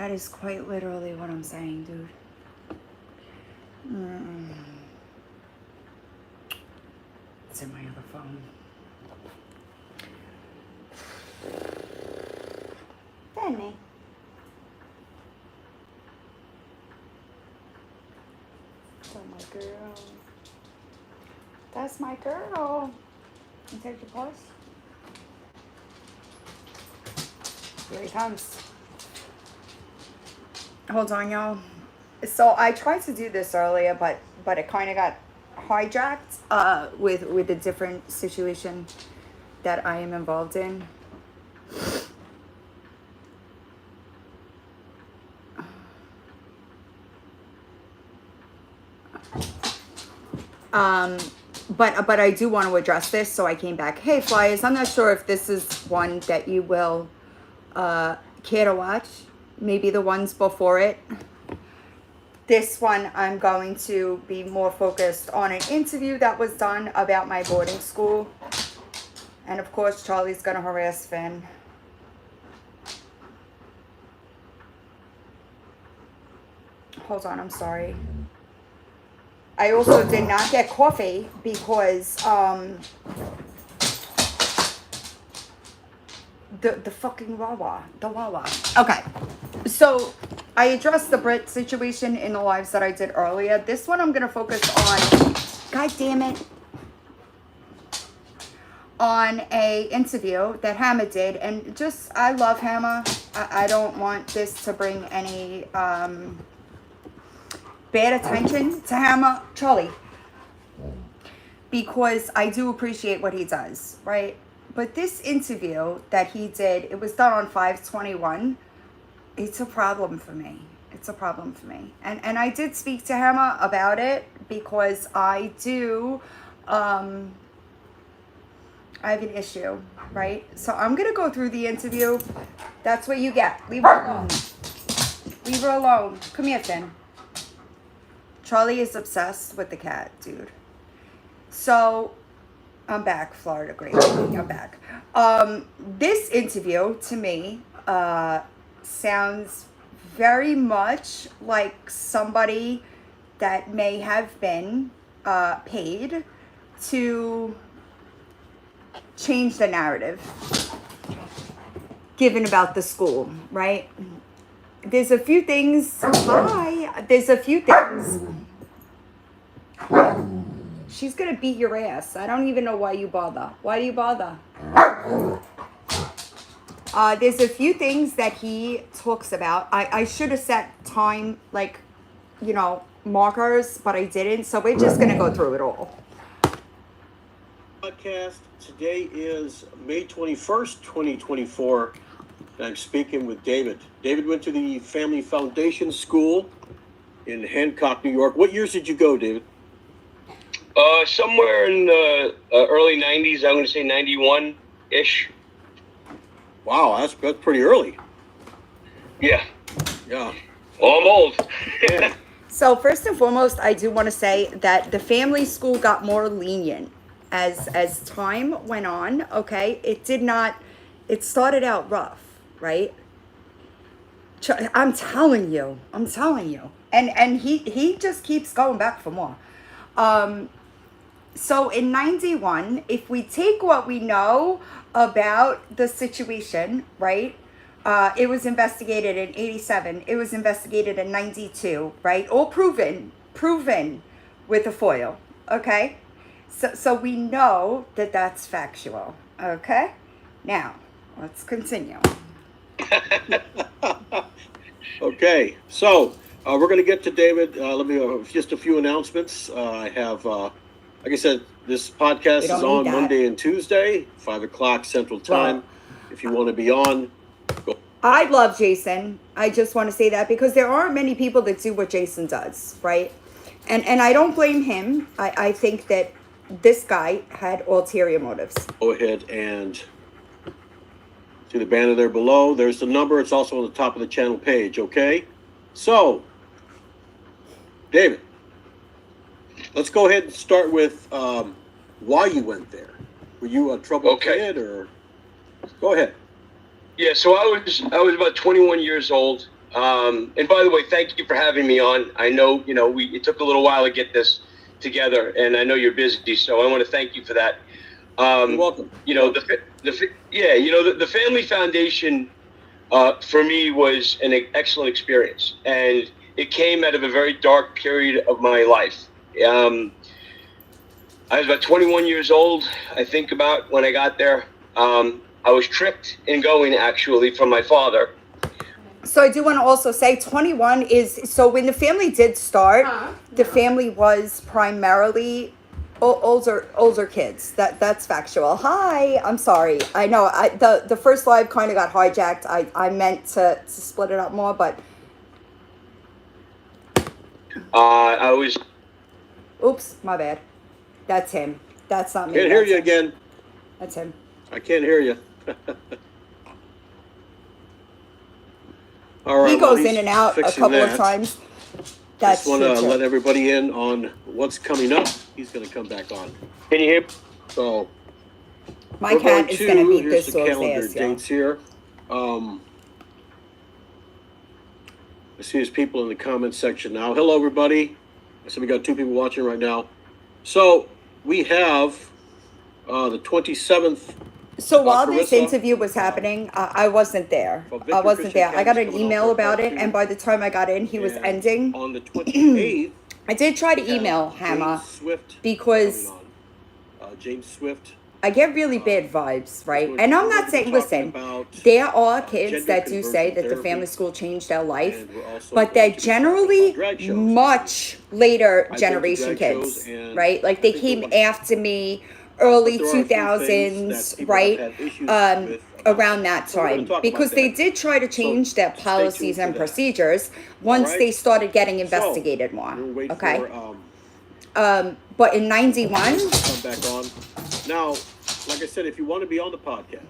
That is quite literally what I'm saying, dude. It's in my other phone. Benny. Oh, my girl. That's my girl. You take your pause. Here he comes. Hold on, y'all. So I tried to do this earlier, but it kind of got hijacked with a different situation that I am involved in. But I do want to address this, so I came back. Hey, Flyers, I'm not sure if this is one that you will care to watch. Maybe the ones before it. This one, I'm going to be more focused on an interview that was done about my boarding school. And of course, Charlie's going to harass Finn. Hold on, I'm sorry. I also did not get coffee because the fucking Wawa. Okay, so I addressed the Brit situation in the lives that I did earlier. This one I'm going to focus on, god damn it, on a interview that Hammer did. And just, I love Hammer. I don't want this to bring any bad attention to Hammer. Charlie. Because I do appreciate what he does, right? But this interview that he did, it was done on 5/21. It's a problem for me. It's a problem for me. And I did speak to Hammer about it because I do, I have an issue, right? So I'm going to go through the interview. That's what you get. Leave her alone. Leave her alone. Come here, Finn. Charlie is obsessed with the cat, dude. So, I'm back, Florida Great. I'm back. This interview, to me, sounds very much like somebody that may have been paid to change the narrative given about the school, right? There's a few things. Hi. There's a few things. She's gonna beat your ass. I don't even know why you bother. Why do you bother? There's a few things that he talks about. I should have set time, like, you know, markers, but I didn't. So we're just gonna go through it all. Podcast. Today is May 21st, 2024. I'm speaking with David. David went to the Family Foundation School in Hancock, New York. What years did you go, David? Somewhere in the early 90s. I'm going to say 91-ish. Wow, that's pretty early. Yeah. Yeah. Well, I'm old. Yeah. So first and foremost, I do want to say that the family school got more lenient as time went on, okay? It started out rough, right? I'm telling you. And he just keeps going back for more. So in 91, if we take what we know about the situation, right? It was investigated in 87. It was investigated in 92, right? All proven with a foil, okay? So we know that that's factual, okay? Now, let's continue. Okay, so we're going to get to David. Let me just a few announcements. I have, like I said, this podcast is on Monday and Tuesday, 5 o'clock Central Time. Well, if you want to be on, go. I love Jason. I just want to say that because there aren't many people that do what Jason does, right? And I don't blame him. I think that this guy had ulterior motives. Go ahead and see the banner there below. There's the number. It's also on the top of the channel page, okay? So, David, let's go ahead and start with why you went there. Were you a troubled kid, or go ahead? Yeah, so I was about 21 years old. And by the way, thank you for having me on. I know, it took a little while to get this together, and I know you're busy, so I want to thank you for that. You're welcome. The Family Foundation for me was an excellent experience, and it came out of a very dark period of my life. I was about 21 years old, I think, about when I got there. I was tricked in going, actually, from my father. So I do want to also say 21 is, so when the family did start, the family was primarily older kids. That's factual. Hi, I'm sorry. I know the first live kind of got hijacked. I meant to split it up more, but I was. Oops, my bad. That's him. That's not me. Can't hear you again. That's him. I can't hear you. All right, He goes in and out a couple of times. That's just want to true. let everybody in on what's coming up. He's going to come back on. Can you hear? So My cat is going to beat here's this the dog's calendar ass, y'all. dates here. I see there's people in the comment section now. Hello, everybody. I see we got 2 people watching right now. So we have the 27th. So while Carissa, this interview was happening, I wasn't there. I wasn't there. I got an email about it, and by the time I got in, he was ending. On the 28th, I did try to email Hammer because James Swift. I get really bad vibes, right? And I'm not saying, listen, there are kids that do say that the family school changed their life, but they're generally much later generation kids, right? Like they came after me, early 2000s, right? Around that time, because they did try to change their policies and procedures once they started getting investigated more. Okay. But in 91, come back on. Now, like I said, if you want to be on the podcast,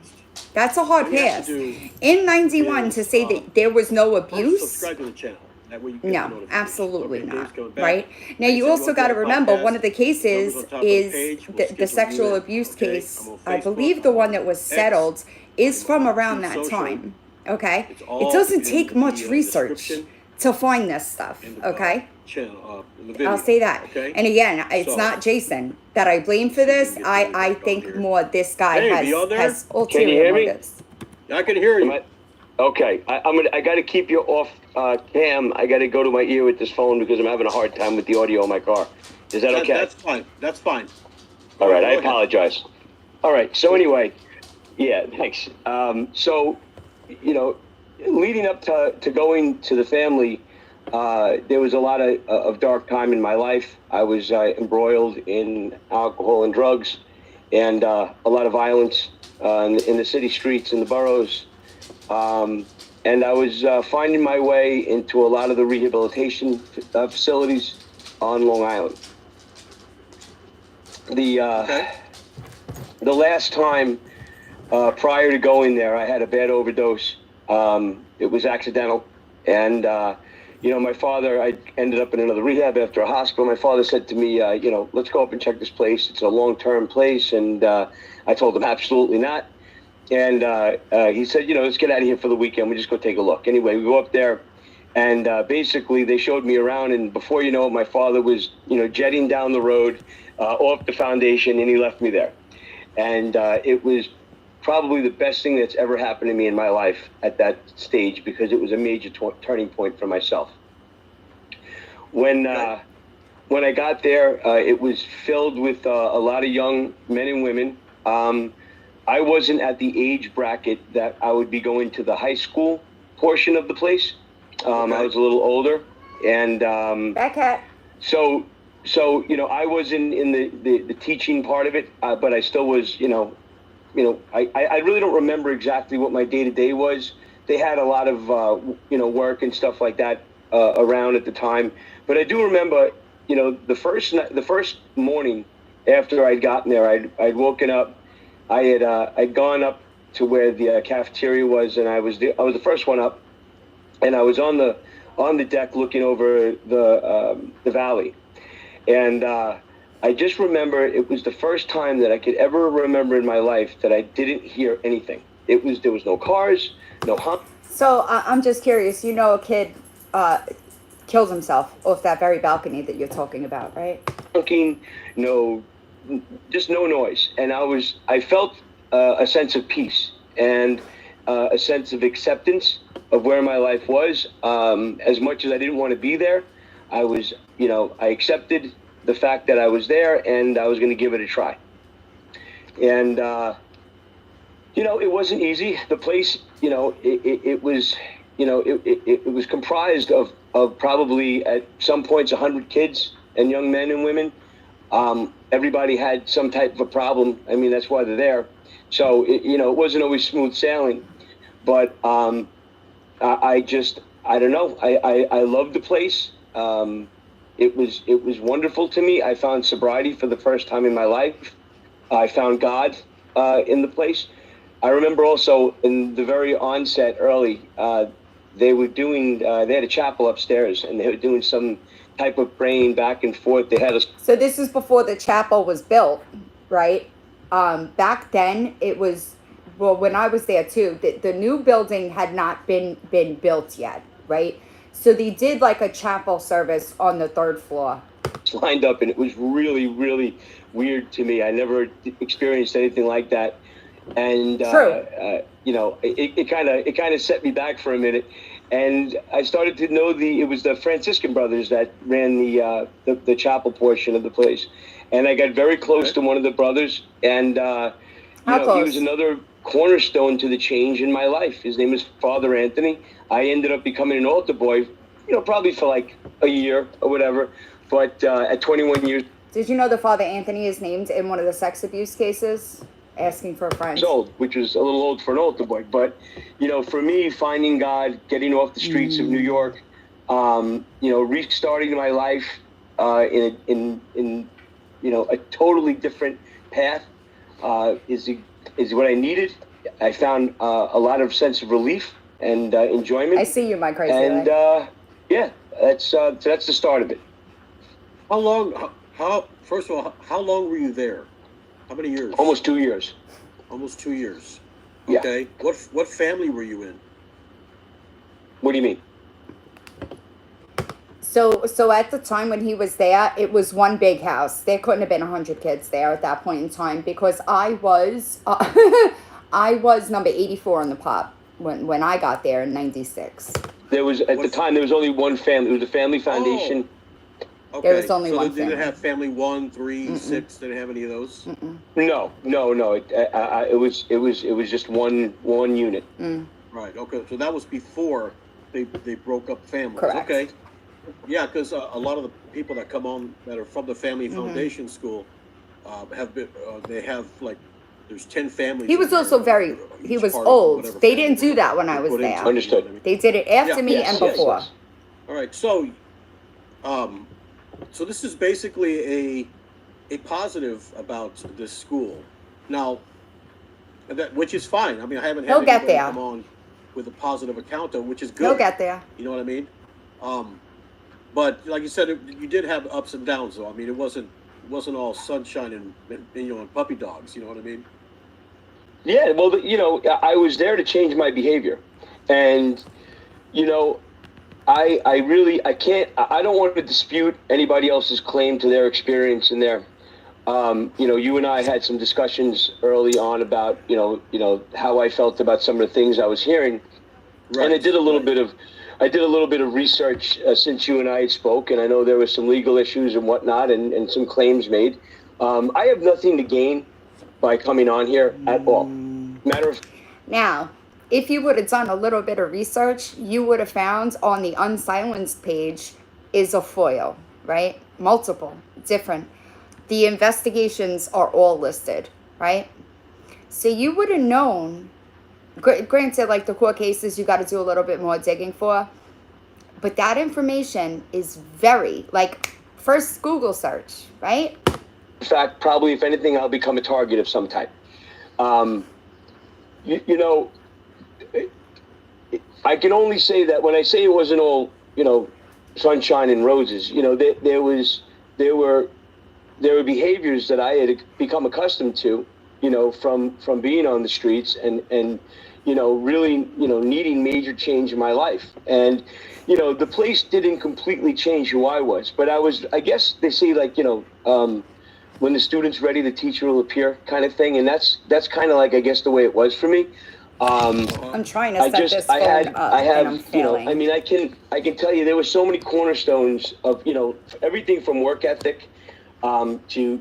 that's a hard pass. In 91, to say that there was no abuse. Subscribe to the channel. That way you get No, absolutely not. Right? Now, you also got to remember, one of the cases is the sexual abuse case. I believe the one that was settled is from around that time. Okay? It doesn't take much research to find this stuff. Okay? I'll say that. And again, it's not Jason that I blame for this. I think more this guy has ulterior motives. I can hear you. Okay, I got to keep you off cam. I got to go to my ear with this phone because I'm having a hard time with the audio in my car. Is that okay? That's fine. That's fine. All right, I apologize. All right, so anyway, yeah, thanks. So, leading up to going to the family, there was a lot of dark time in my life. I was embroiled in alcohol and drugs, and a lot of violence in the city streets and the boroughs. And I was finding my way into a lot of the rehabilitation facilities on Long Island. The last time prior to going there, I had a bad overdose. It was accidental, and my father, I ended up in another rehab after a hospital. My father said to me, let's go up and check this place. It's a long-term place. And I told him absolutely not. And he said, let's get out of here for the weekend. We just go take a look. Anyway, we go up there, and basically they showed me around. And before you know it, my father was, jetting down the road off the foundation, and he left me there. And it was probably the best thing that's ever happened to me in my life at that stage, because it was a major turning point for myself. When I got there, it was filled with a lot of young men and women. I wasn't at the age bracket that I would be going to the high school portion of the place. I was a little older, and so I was in the teaching part of it, but I still was, I really don't remember exactly what my day-to-day was. They had a lot of, work and stuff like that around at the time. But I do remember, the first morning after I'd gotten there, I'd woken up. I'd gone up to where the cafeteria was, and I was the first one up, and I was on the deck looking over the valley, and I just remember it was the first time that I could ever remember in my life that I didn't hear anything. There was no cars, no So I'm just curious. You know, a kid killed himself off that very balcony that you're talking about, right? Honking, no, just no noise. And I felt a sense of peace and a sense of acceptance of where my life was. As much as I didn't want to be there, I accepted the fact that I was there and I was going to give it a try. And, it wasn't easy. The place, it was comprised of probably at some points 100 kids and young men and women. Everybody had some type of a problem. I mean, that's why they're there. So, it wasn't always smooth sailing, but I don't know. I loved the place. It was wonderful to me. I found sobriety for the first time in my life. I found God in the place. I remember also in the very onset early, they had a chapel upstairs and they were doing some type of praying back and forth. So this is before the chapel was built, right? Back then it was, well, when I was there too, the new building had not been built yet, right? So they did like a chapel service on the 3rd floor. Lined up, and it was really, really weird to me. I never experienced anything like that. And it kind of set me back for a minute, and I started to know it was the Franciscan brothers that ran the chapel portion of the place, and I got very close to one of the brothers, and he was another cornerstone to the change in my life. His name is Father Anthony. I ended up becoming an altar boy, probably for like a year or whatever, but at 21 years. Did you know that Father Anthony is named in one of the sex abuse cases? Asking for a friend. Old, which was a little old for an altar boy, but for me, finding God, getting off the streets of New York, restarting my life in a totally different path is what I needed. I found a lot of sense of relief and enjoyment. I see you, my crazy. And that's the start of it. First of all, how long were you there? How many years? Almost 2 years. Almost 2 years. Yeah. Okay. What family were you in? What do you mean? So at the time when he was there, it was one big house. There couldn't have been 100 kids there at that point in time, because I was I was number 84 on the pop when I got there in '96. There was the time there was only one family. It was a family foundation. Oh. Okay. There was only one they didn't family. have family 1, 3, 6. They didn't have any of those. No. It was just one unit. Right. Okay. So that was before they broke up families. Correct. Okay. Yeah, because a lot of the people that come on that are from the family foundation school have been. They have like there's 10 families. He was also he was old. They didn't do that when I was there. Understood. They did it after me and before. Yes. All right. So this is basically a positive about this school. Now, which is fine. I mean, I haven't had anybody come on with a positive account of, which is good. He'll get there. You know what I mean? But like you said, you did have ups and downs, though. I mean, it wasn't all sunshine and puppy dogs. You know what I mean? Yeah. Well, I was there to change my behavior, and I don't want to dispute anybody else's claim to their experience in there. You and I had some discussions early on about, how I felt about some of the things I was hearing. Right. And I did a little bit of research since you and I spoke, and I know there were some legal issues and whatnot and some claims made. I have nothing to gain by coming on here at all. Now, if you would have done a little bit of research, you would have found on the unsilenced page is a FOIL, right? Multiple, different. The investigations are all listed, right? So you would have known, granted, like the court cases, you got to do a little bit more digging for, but that information is very, first Google search, right? In fact, probably, if anything, I'll become a target of some type. I can only say that when I say it wasn't all, sunshine and roses, there were behaviors that I had become accustomed to, from being on the streets and really, needing major change in my life. And, the place didn't completely change who I was, but I guess they say like, when the student's ready, the teacher will appear kind of thing. And that's kind of like, I guess, the way it was for me. I'm trying to set this phone up, and I'm failing. I can tell you there were so many cornerstones of, everything from work ethic, to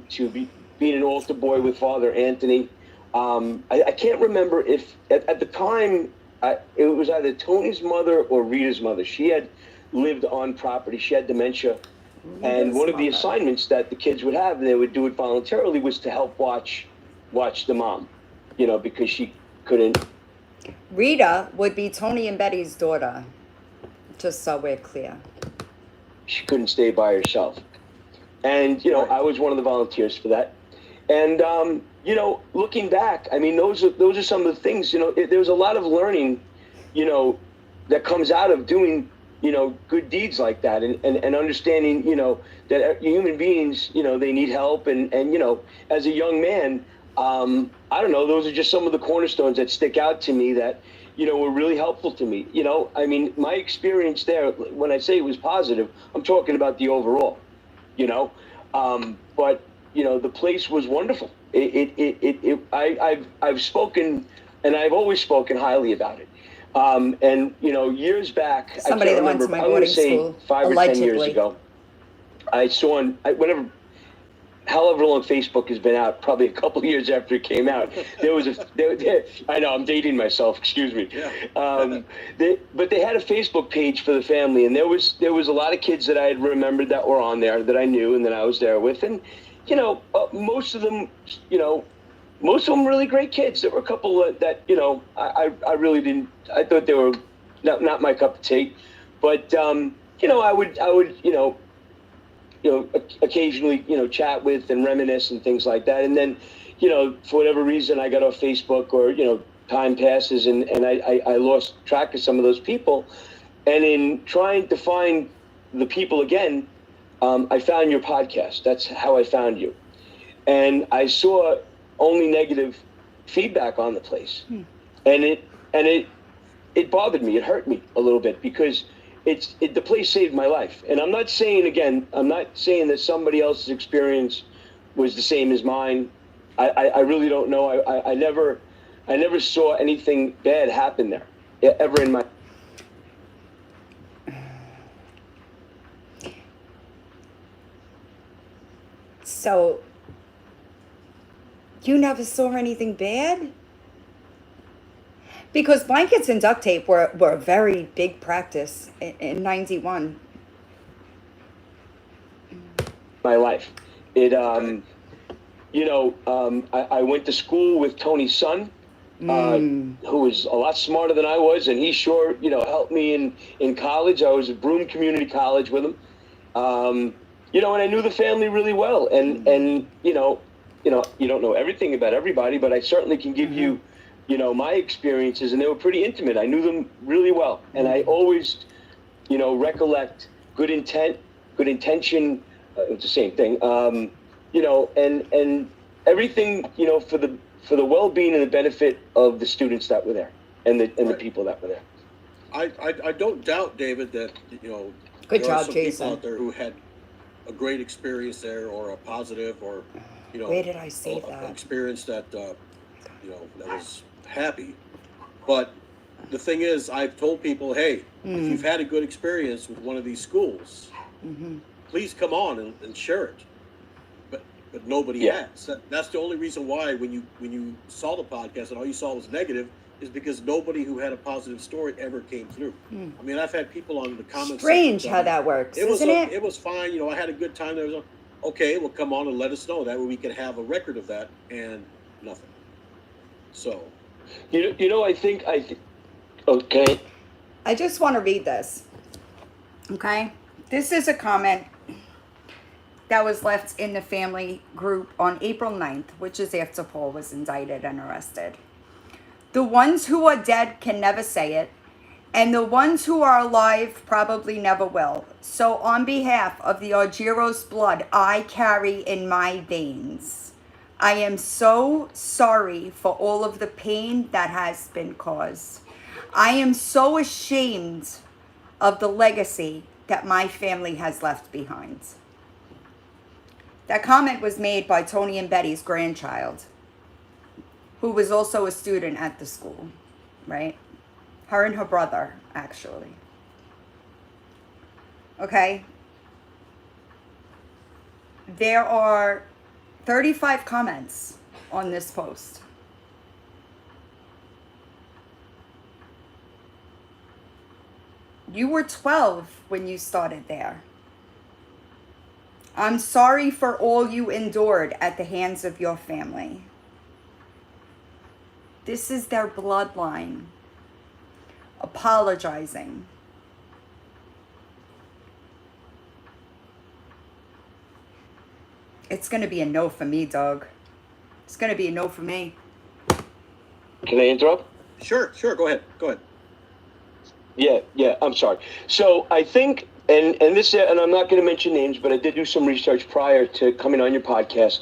being an altar boy with Father Anthony. I can't remember if at the time it was either Tony's mother or Rita's mother. She had lived on property. She had dementia. And one of the assignments that the kids would have, and they would do it voluntarily, was to help watch the mom, because she couldn't. Rita would be Tony and Betty's daughter, just so we're clear. She couldn't stay by herself. And, I was one of the volunteers for that. And, looking back, those are some of the things, there's a lot of learning, that comes out of doing, good deeds like that, and understanding, that human beings, they need help. And, as a young man, I don't know, those are just some of the cornerstones that stick out to me that, were really helpful to me. My experience there, when I say it was positive, I'm talking about the overall, but, the place was wonderful. I've spoken, and I've always spoken highly about it. And, years back, Somebody that went to my boarding school, 5 or 10 years ago, I saw however long Facebook has been out, probably a couple of years after it came out, I know I'm dating myself, excuse me. Yeah. But they had a Facebook page for the family, and there was a lot of kids that I had remembered that were on there that I knew and that I was there with. And, most of them really great kids. There were a couple that, I really didn't, I thought they were not my cup of tea. But, I would, occasionally, chat with and reminisce and things like that. And then, for whatever reason, I got off Facebook, or, time passes, and I lost track of some of those people. And in trying to find the people again, I found your podcast. That's how I found you. And I saw only negative feedback on the place. And it bothered me. It hurt me a little bit, because the place saved my life. And I'm not saying that somebody else's experience was the same as mine. I really don't know. I never saw anything bad happen there ever in my. So, you never saw anything bad? Because blankets and duct tape were a very big practice in 91. My life. I went to school with Tony's son, who was a lot smarter than I was, and he sure, helped me in college. I was at Broome Community College with him. And I knew the family really well. And you don't know everything about everybody, but I certainly can give you, my experiences, and they were pretty intimate. I knew them really well. And I always, recollect good intent, good intention. It's the same thing. And everything, for the well-being and the benefit of the students that were there, and the people that were there. I don't doubt, David, that, Good there job, are some Jason. people out there who had a great experience there, or a positive, or, Where did I say an that? experience that, that was happy. But the thing is, I've told people, hey, if you've had a good experience with one of these schools, please come on and share it. But nobody has. That's the only reason why when you saw the podcast and all you saw was negative, is because nobody who had a positive story ever came through. I've had people on the comments. Strange how that works, isn't it? It was fine. I had a good time. There was okay, well, come on and let us know. That way we can have a record of that, and nothing. So, I think okay. I just want to read this. Okay? This is a comment that was left in the family group on April 9th, which is after Paul was indicted and arrested. The ones who are dead can never say it, and the ones who are alive probably never will. So on behalf of the Argyros blood I carry in my veins, I am so sorry for all of the pain that has been caused. I am so ashamed of the legacy that my family has left behind. That comment was made by Tony and Betty's grandchild, who was also a student at the school, right? Her and her brother, actually. Okay? There are 35 comments on this post. You were 12 when you started there. I'm sorry for all you endured at the hands of your family. This is their bloodline apologizing. It's going to be a no for me, Doug. It's going to be a no for me. Can I interrupt? Sure. Go ahead. Yeah, I'm sorry. So I think, and I'm not going to mention names, but I did do some research prior to coming on your podcast.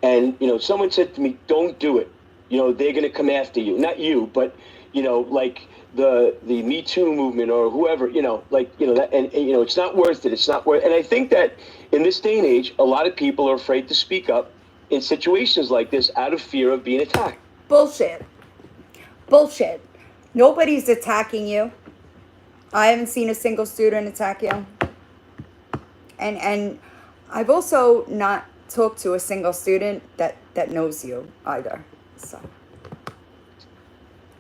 And, someone said to me, don't do it. They're going to come after you. Not you, but, like the Me Too movement or whoever, that, and it's not worth it. It's not worth it. And I think that in this day and age, a lot of people are afraid to speak up in situations like this out of fear of being attacked. Bullshit. Nobody's attacking you. I haven't seen a single student attack you. And I've also not talked to a single student that knows you either. So.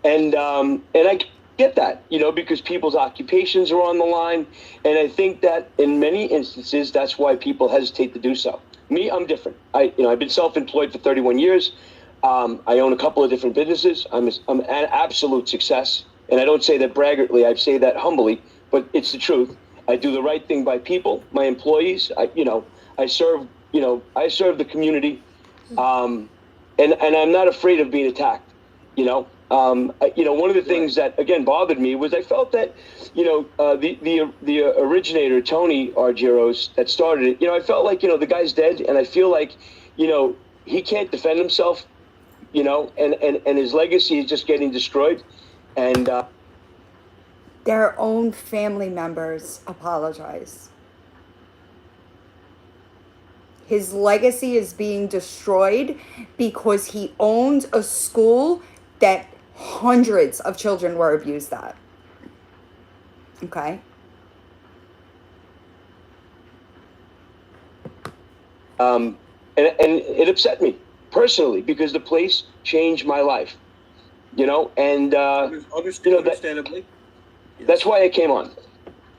And I get that, because people's occupations are on the line. And I think that in many instances, that's why people hesitate to do so. Me, I'm different. I've been self-employed for 31 years. I own a couple of different businesses. I'm an absolute success. And I don't say that braggartly. I say that humbly, but it's the truth. I do the right thing by people, my employees. I serve the community. And I'm not afraid of being attacked, one of the things that, again, bothered me was I felt that, the originator, Tony Argyros, that started it, I felt like, the guy's dead. And I feel like, he can't defend himself, and his legacy is just getting destroyed. And their own family members apologize. His legacy is being destroyed because he owned a school that hundreds of children were abused at. Okay? And it upset me personally because the place changed my life, and understandably. Yes. That's why I came on.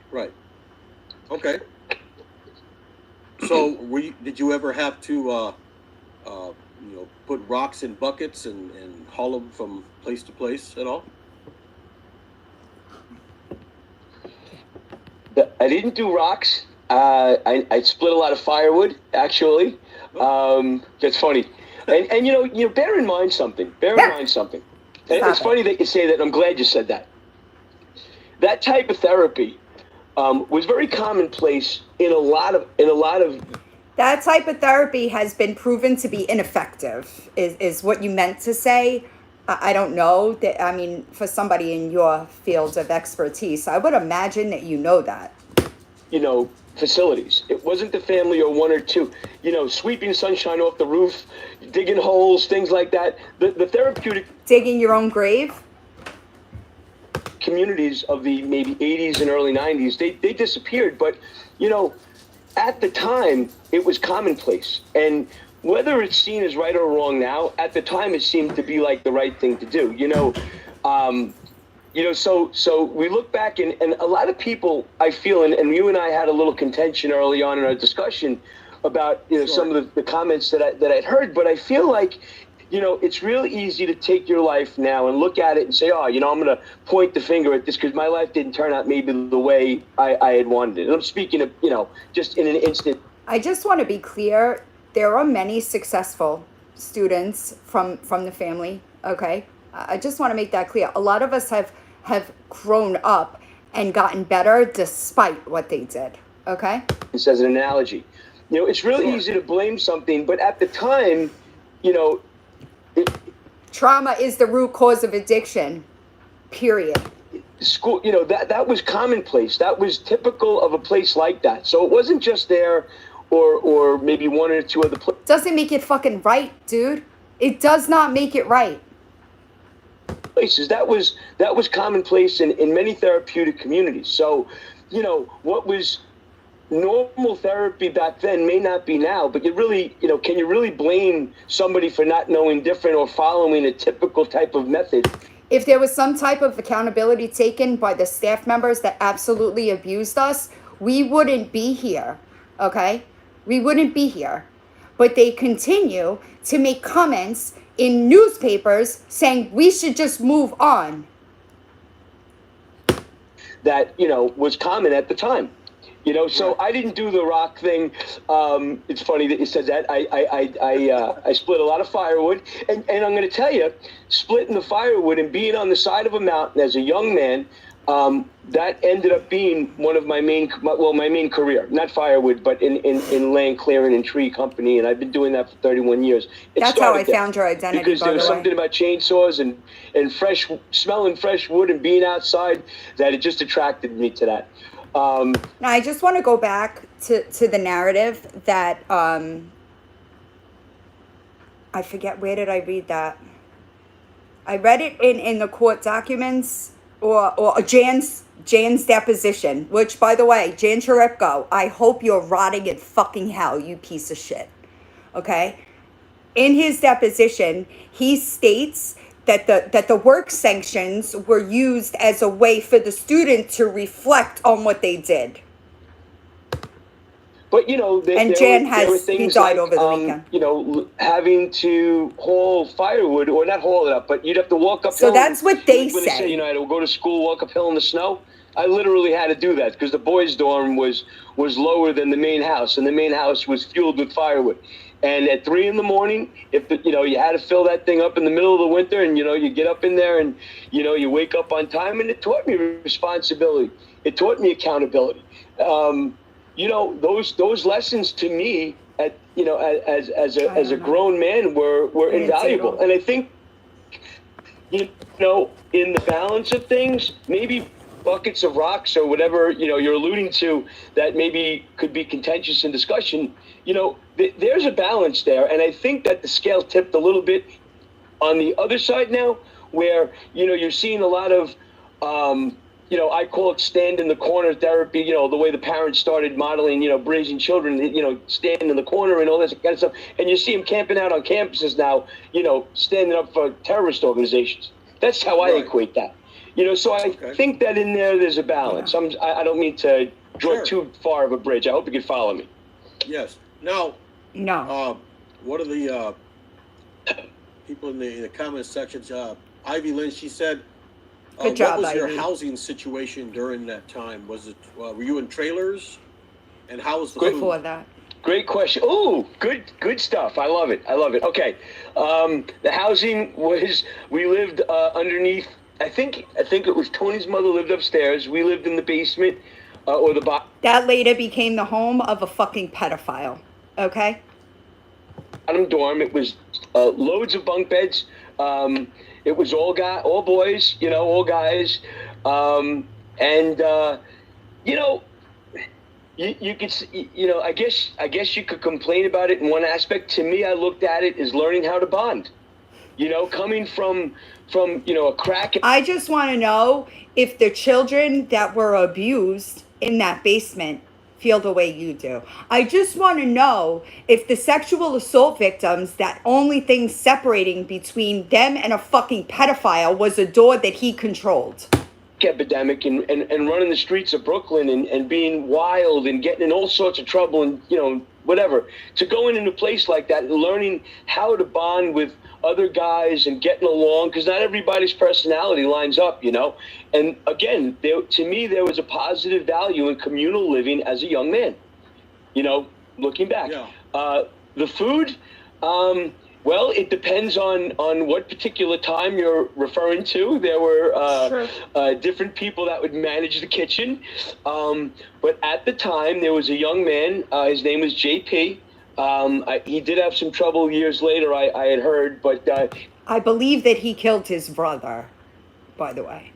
Right. Okay. So, did you ever have to, put rocks in buckets and haul them from place to place at all? I didn't do rocks. I split a lot of firewood, actually. That's funny. And bear in mind something. And it's funny that you say that. I'm glad you said that. That type of therapy was very commonplace in a lot of. That type of therapy has been proven to be ineffective, is what you meant to say. I don't know. For somebody in your field of expertise, I would imagine that you know that. Facilities. It wasn't the family or one or two. Sweeping sunshine off the roof, digging holes, things like that. The therapeutic... Digging your own grave? Communities of the maybe 80s and early 90s, they disappeared. But, at the time, it was commonplace. And whether it's seen as right or wrong now, at the time it seemed to be like the right thing to do. So we look back and a lot of people, I feel, and you and I had a little contention early on in our discussion about, Sure. some of the comments that I'd heard, but I feel like, it's really easy to take your life now and look at it and say, I'm going to point the finger at this because my life didn't turn out maybe the way I had wanted it. And I'm speaking of, just in an instant. I just want to be clear. There are many successful students from the family, okay? I just want to make that clear. A lot of us have grown up and gotten better despite what they did, okay? This as an analogy. It's really Sure. easy to blame something, but at the time, you know, Trauma is the root cause of addiction, period. school, you know, that was commonplace. That was typical of a place like that. So it wasn't just there or maybe one or two other Doesn't make it fucking right, dude. It does not make it right. places. That was commonplace in many therapeutic communities. So, you know, what was normal therapy back then may not be now, but you really, you know, can you really blame somebody for not knowing different or following a typical type of method? If there was some type of accountability taken by the staff members that absolutely abused us, we wouldn't be here, okay? We wouldn't be here. But they continue to make comments in newspapers saying we should just move on. That, you know, was common at the time. You know, so I didn't do the rock thing. It's funny that you said that. I split a lot of firewood, and I'm going to tell you, splitting the firewood and being on the side of a mountain as a young man, that ended up being one of my main career. Not firewood, but in land clearing and tree company, and I've been doing that for 31 years. That's how I found your identity, because by there was the way. something about chainsaws and smelling fresh wood and being outside that it just attracted me to that. Now, I just want to go back to the narrative that, I forget, where did I read that? I read it in the court documents or Jan's deposition, which, by the way, Jan Cherepko, I hope you're rotting in fucking hell, you piece of shit. Okay? In his deposition, he states that the work sanctions were used as a way for the student to reflect on what they did. But, you know, there were things died like, over the weekend. You know, having to haul firewood, or not haul it up, but you'd have to walk uphill. So that's what they when say. They say, you know, I had to go to school, walk uphill in the snow. I literally had to do that because the boys' dorm was lower than the main house, and the main house was fueled with firewood. And at 3 a.m, if you had to fill that thing up in the middle of the winter, and you get up in there, and you wake up on time, and it taught me responsibility. It taught me accountability. Those lessons to me, as a grown man, were invaluable. And I think, in the balance of things, maybe buckets of rocks or whatever you're alluding to that maybe could be contentious in discussion. There's a balance there, and I think that the scale tipped a little bit on the other side now, where you're seeing a lot of I call it stand in the corner therapy, the way the parents started modeling, raising children, stand in the corner and all this kind of stuff. And you see them camping out on campuses now, standing up for terrorist organizations. That's how I equate that. So I think that in there's a balance. Yeah. I don't mean to draw too far of a bridge. I hope you can follow me. Yes. Now, no. One of the people in the comment sections, Ivy Lynn, she said, Good job, what was your Ivy. housing situation during that time? Was it were you in trailers? And how was the Good food? for that. Great question. Oh, good stuff. I love it. Okay. The housing was, we lived underneath, I think it was Tony's mother lived upstairs. We lived in the basement or the That later became the home of a fucking pedophile. Okay? bottom dorm. It was loads of bunk beds. It was all boys, all guys. You could, I guess you could complain about it in one aspect. To me, I looked at it as learning how to bond. Coming from a crack. I just want to know if the children that were abused in that basement feel the way you do. I just want to know if the sexual assault victims, that only thing separating between them and a fucking pedophile was a door that he controlled. Epidemic and running the streets of Brooklyn and being wild and getting in all sorts of trouble and whatever, to going into a place like that and learning how to bond with other guys and getting along, because not everybody's personality lines up, and again, to me there was a positive value in communal living as a young man, looking back. The food, well, it depends on what particular time you're referring to. There were different people that would manage the kitchen. But at the time, there was a young man. His name was JP. He did have some trouble years later, I had heard, but I believe that he killed his brother, by the way.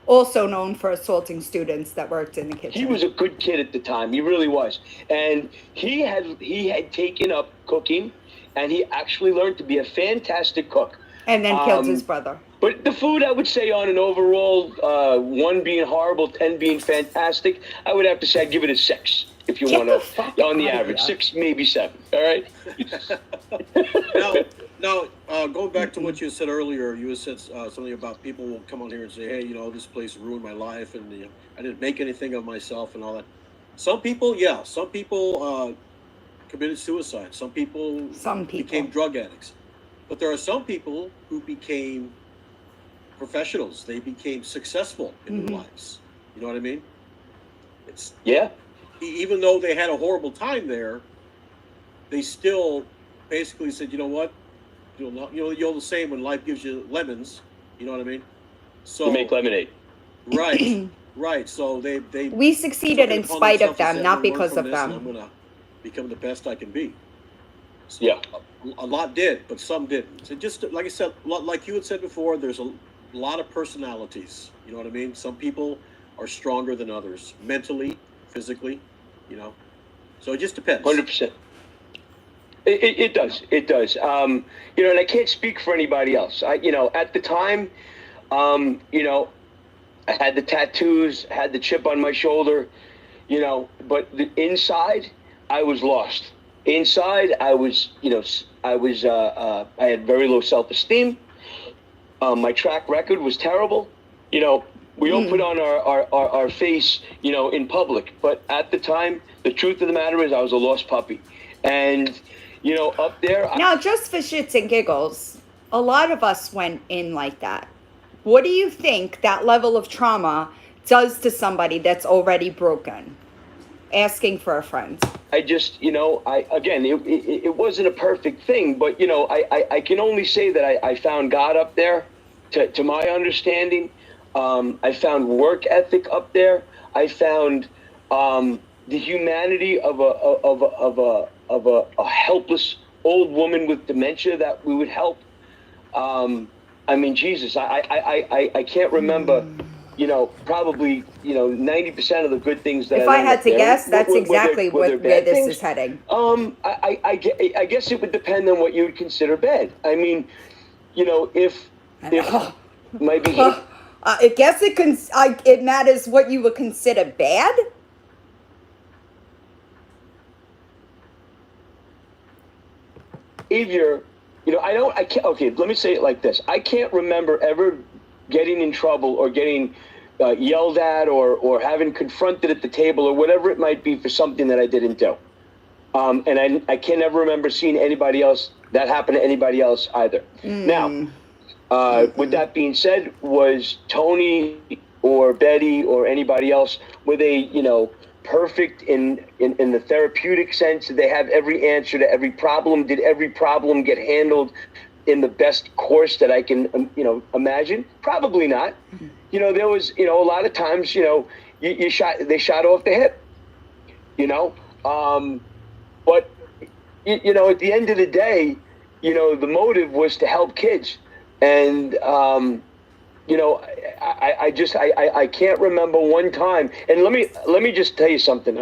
Also known for assaulting students that worked in the kitchen. he was a good kid at the time. He really was. And he had taken up cooking, and he actually learned to be a fantastic cook. And then killed his brother. But the food, I would say, on an overall, 1 being horrible, 10 being fantastic, I would have to say I'd give it a 6, if you want to, on the average. 6, maybe 7, all right? Now, going back to what you said earlier, you said something about people will come on here and say, hey, this place ruined my life, and I didn't make anything of myself and all that. Some people committed suicide. Some people became drug addicts. But there are some people who became professionals. They became successful in their lives. You know what I mean? Even though they had a horrible time there, they still basically said, you know what? You're the same when life gives you lemons. You know what I mean? So to make lemonade. Right, right. So they we succeeded in spite of them, not because of them. I'm gonna become the best I can be. So Yeah. A lot did, but some didn't. So just like I said, like you had said before, there's a lot of personalities. You know what I mean? Some people are stronger than others, mentally, physically. So it just depends. 100%. It does. It does. And I can't speak for anybody else. At the time, I had the tattoos, had the chip on my shoulder, but inside, I was lost. Inside, I was, I had very low self-esteem. My track record was terrible. We all put on our face, in public. But at the time, the truth of the matter is I was a lost puppy. And, up there... Now, just for shits and giggles, a lot of us went in like that. What do you think that level of trauma does to somebody that's already broken? Asking for a friend. I just, it wasn't a perfect thing, but, I can only say that I found God up there, to my understanding. I found work ethic up there. I found the humanity of a helpless old woman with dementia that we would help. Jesus, I can't remember, probably, 90% of the good things that if I had to guess, that's exactly where this is heading. I guess it would depend on what you would consider bad. If my behavior... I guess it matters what you would consider bad. Behavior, okay, let me say it like this. I can't remember ever getting in trouble or getting yelled at or having confronted at the table or whatever it might be for something that I didn't do. And I can't ever remember seeing anybody else, that happen to anybody else either. Now, with that being said, was Tony or Betty or anybody else, were they, perfect in the therapeutic sense? Did they have every answer to every problem? Did every problem get handled in the best course that I can, imagine? Probably not. There was, a lot of times, they shot off the hip, but, at the end of the day, the motive was to help kids. And, I can't remember one time. And let me just tell you something.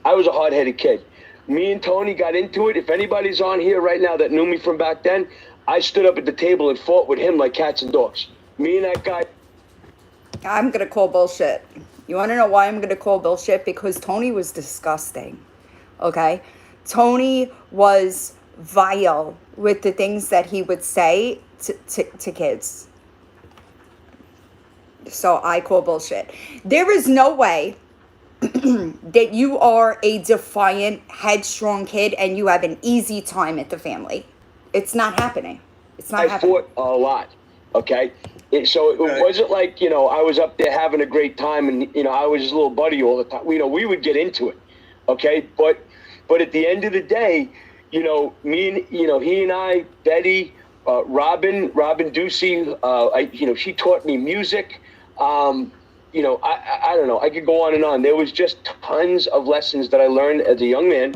I was a hard-headed kid. Me and Tony got into it. If anybody's on here right now that knew me from back then, I stood up at the table and fought with him like cats and dogs. Me and that guy. I'm going to call bullshit. You want to know why I'm going to call bullshit? Because Tony was disgusting. Okay? Tony was vile with the things that he would say to kids. So I call bullshit. There is no way that you are a defiant, headstrong kid and you have an easy time at the family. It's not happening. It's not happening. I fought a lot, okay? So it wasn't like, I was up there having a great time and, I was his little buddy all the time. We would get into it, okay? But at the end of the day, me and, he and I, Betty, Robin Ducey, she taught me music. I don't know. I could go on and on. There was just tons of lessons that I learned as a young man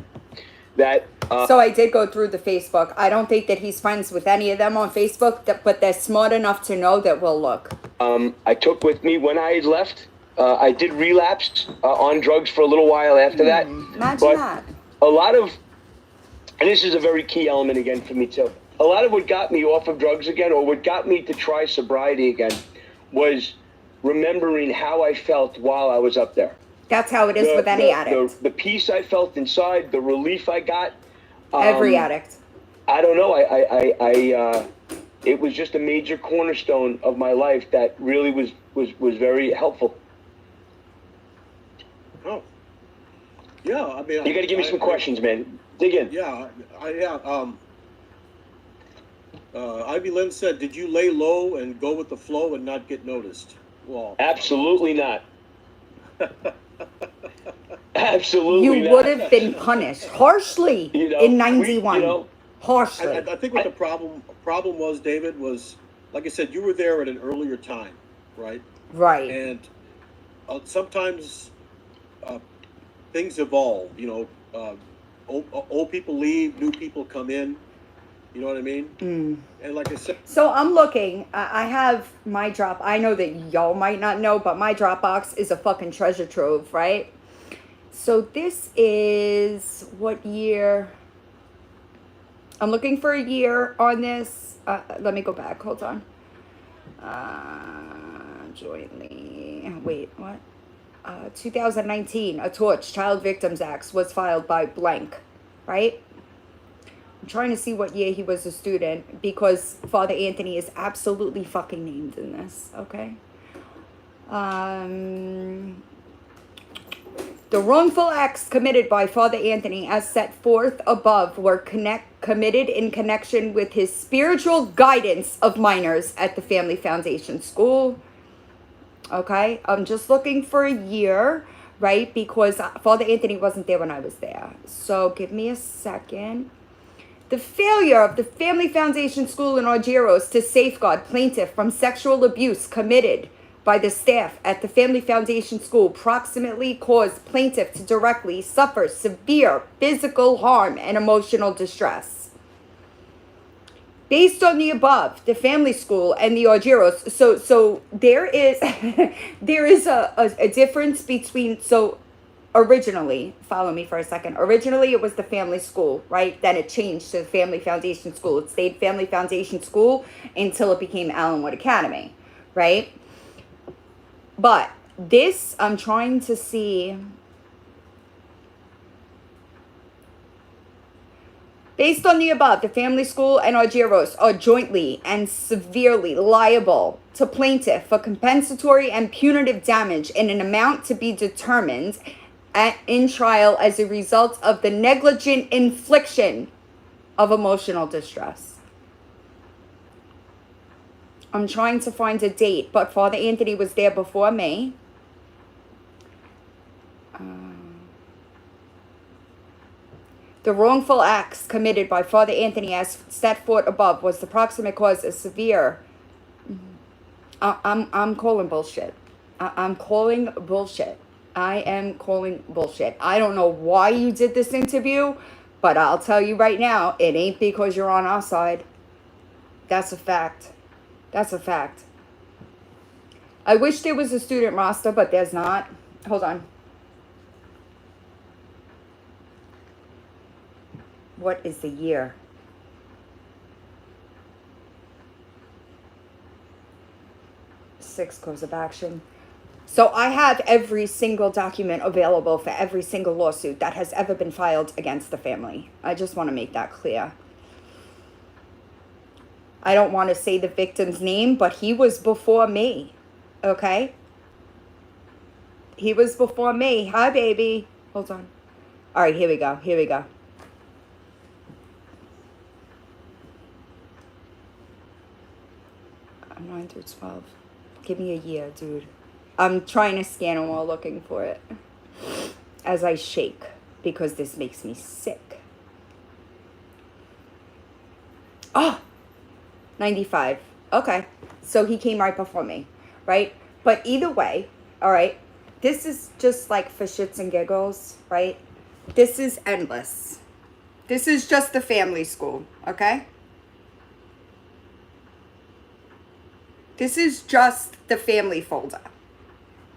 that So I did go through the Facebook. I don't think that he's friends with any of them on Facebook, but they're smart enough to know that we'll look. I took with me when I left. I did relapse on drugs for a little while after that. Imagine But that. a lot of, and this is a very key element again for me too, a lot of what got me off of drugs again, or what got me to try sobriety again, was remembering how I felt while I was up there. That's how it is with any addict. The peace I felt inside, the relief I got. Every addict. I don't know. It was just a major cornerstone of my life that really was very helpful. Oh, yeah. I mean, You got to give me some questions, man. Dig in. Yeah, Ivy Lynn said, "Did you lay low and go with the flow and not get noticed?" Well, Absolutely not. Absolutely You not. would have been punished harshly in 91. Harshly. I think what the problem was, David, was, like I said, you were there at an earlier time, right? Right. And sometimes things evolve. Old people leave, new people come in. You know what I mean? And like I said, So I'm looking. I have my drop. I know that y'all might not know, but my Dropbox is a fucking treasure trove, right? So this is what year? I'm looking for a year on this. Let me go back. Hold on. Jointly. Wait, what? 2019. A Torch Child Victims Act was filed by blank, right? I'm trying to see what year he was a student because Father Anthony is absolutely fucking named in this, okay? The wrongful acts committed by Father Anthony as set forth above were committed in connection with his spiritual guidance of minors at the Family Foundation School. Okay, I'm just looking for a year, right? Because Father Anthony wasn't there when I was there. So give me a second. The failure of the Family Foundation School in Argyros to safeguard plaintiff from sexual abuse committed by the staff at the Family Foundation School proximately caused plaintiff to directly suffer severe physical harm and emotional distress. Based on the above, the family school and the Argyros, so there is there is a difference between, so originally, follow me for a second, originally it was the family school, right? Then it changed to the Family Foundation School. It stayed Family Foundation School until it became Allenwood Academy, right? But this, I'm trying to see. Based on the above, the family school and Argyros are jointly and severely liable to plaintiff for compensatory and punitive damage in an amount to be determined in trial as a result of the negligent infliction of emotional distress. I'm trying to find a date, but Father Anthony was there before me. The wrongful acts committed by Father Anthony as set forth above was the proximate cause of severe. I'm calling bullshit. I'm calling bullshit. I am calling bullshit. I don't know why you did this interview, but I'll tell you right now, it ain't because you're on our side. That's a fact. That's a fact. I wish there was a student roster, but there's not. Hold on. What is the year? Sixth course of action. So I have every single document available for every single lawsuit that has ever been filed against the family. I just want to make that clear. I don't want to say the victim's name, but he was before me. Okay? He was before me. Hi, baby. Hold on. All right, here we go. Here we go. 9 through 12. Give me a year, dude. I'm trying to scan them while looking for it. As I shake, because this makes me sick. Oh, 95. Okay. So he came right before me, right? But either way, all right, this is just like for shits and giggles, right? This is endless. This is just the family school, okay? This is just the family folder,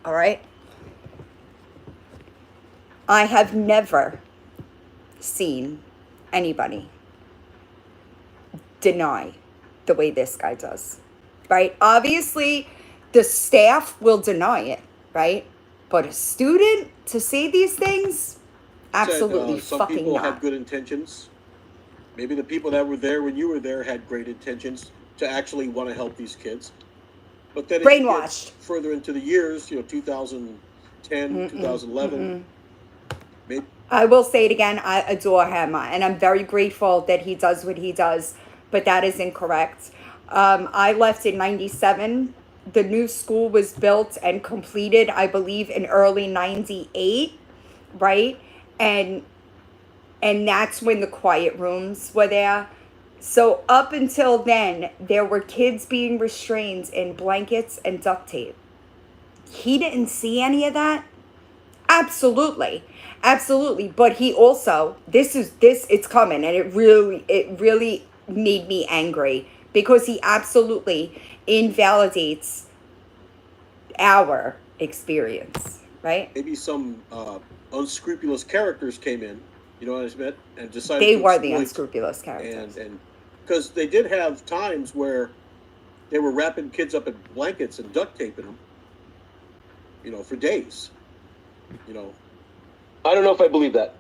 all right? I have never seen anybody deny the way this guy does, right? Obviously, the staff will deny it, right? But a student to say these things, absolutely some fucking people not. had good intentions. Maybe the people that were there when you were there had great intentions to actually want to help these kids. But then Brainwashed. Further into the years, 2010, 2011. Maybe. I will say it again, I adore him, and I'm very grateful that he does what he does, but that is incorrect. I left in 97. The new school was built and completed, I believe, in early 98, right? And that's when the quiet rooms were there. So up until then, there were kids being restrained in blankets and duct tape. He didn't see any of that. Absolutely. But he also, it's coming, and it really made me angry because he absolutely invalidates our experience, right? Maybe some unscrupulous characters came in, you know what I meant, and decided They to were the exploit. unscrupulous characters. And because they did have times where they were wrapping kids up in blankets and duct taping them, for days. I don't know if I believe that.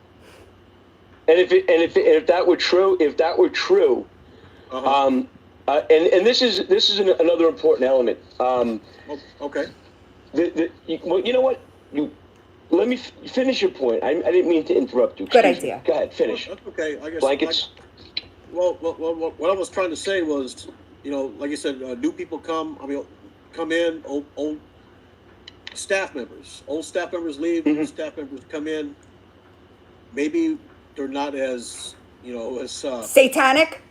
And if that were true, Uh-huh. and this is another important element. Okay. Well, you know what? Let me finish your point. I didn't mean to interrupt you. Good Excuse idea. me. Go ahead, finish. That's okay. I guess. Blankets. Well, what I was trying to say was, like you said, new people come in, old staff members. Old staff members leave, new staff members come in. Maybe they're not as, as Satanic?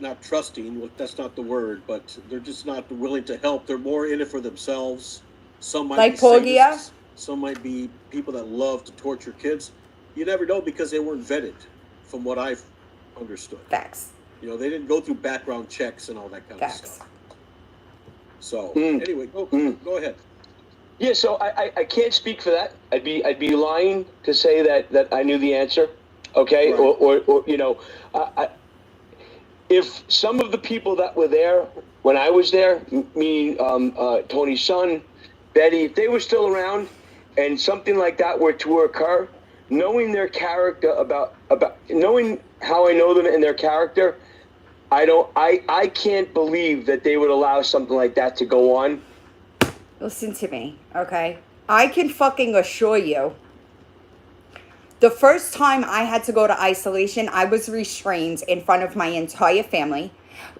not trusting. Well, that's not the word, but they're just not willing to help. They're more in it for themselves. Some might Like be Porgia? sadists. Some might be people that love to torture kids. You never know because they weren't vetted, from what I've understood. Facts. They didn't go through background checks and all that kind of stuff. So anyway, go ahead. Yeah, so I can't speak for that. I'd be lying to say that I knew the answer. Okay, Right. or if some of the people that were there when I was there, meaning Tony's son, Betty, if they were still around, and something like that were to occur, knowing their character, about knowing how I know them and their character, I can't believe that they would allow something like that to go on. Listen to me, okay? I can fucking assure you, the first time I had to go to isolation, I was restrained in front of my entire family,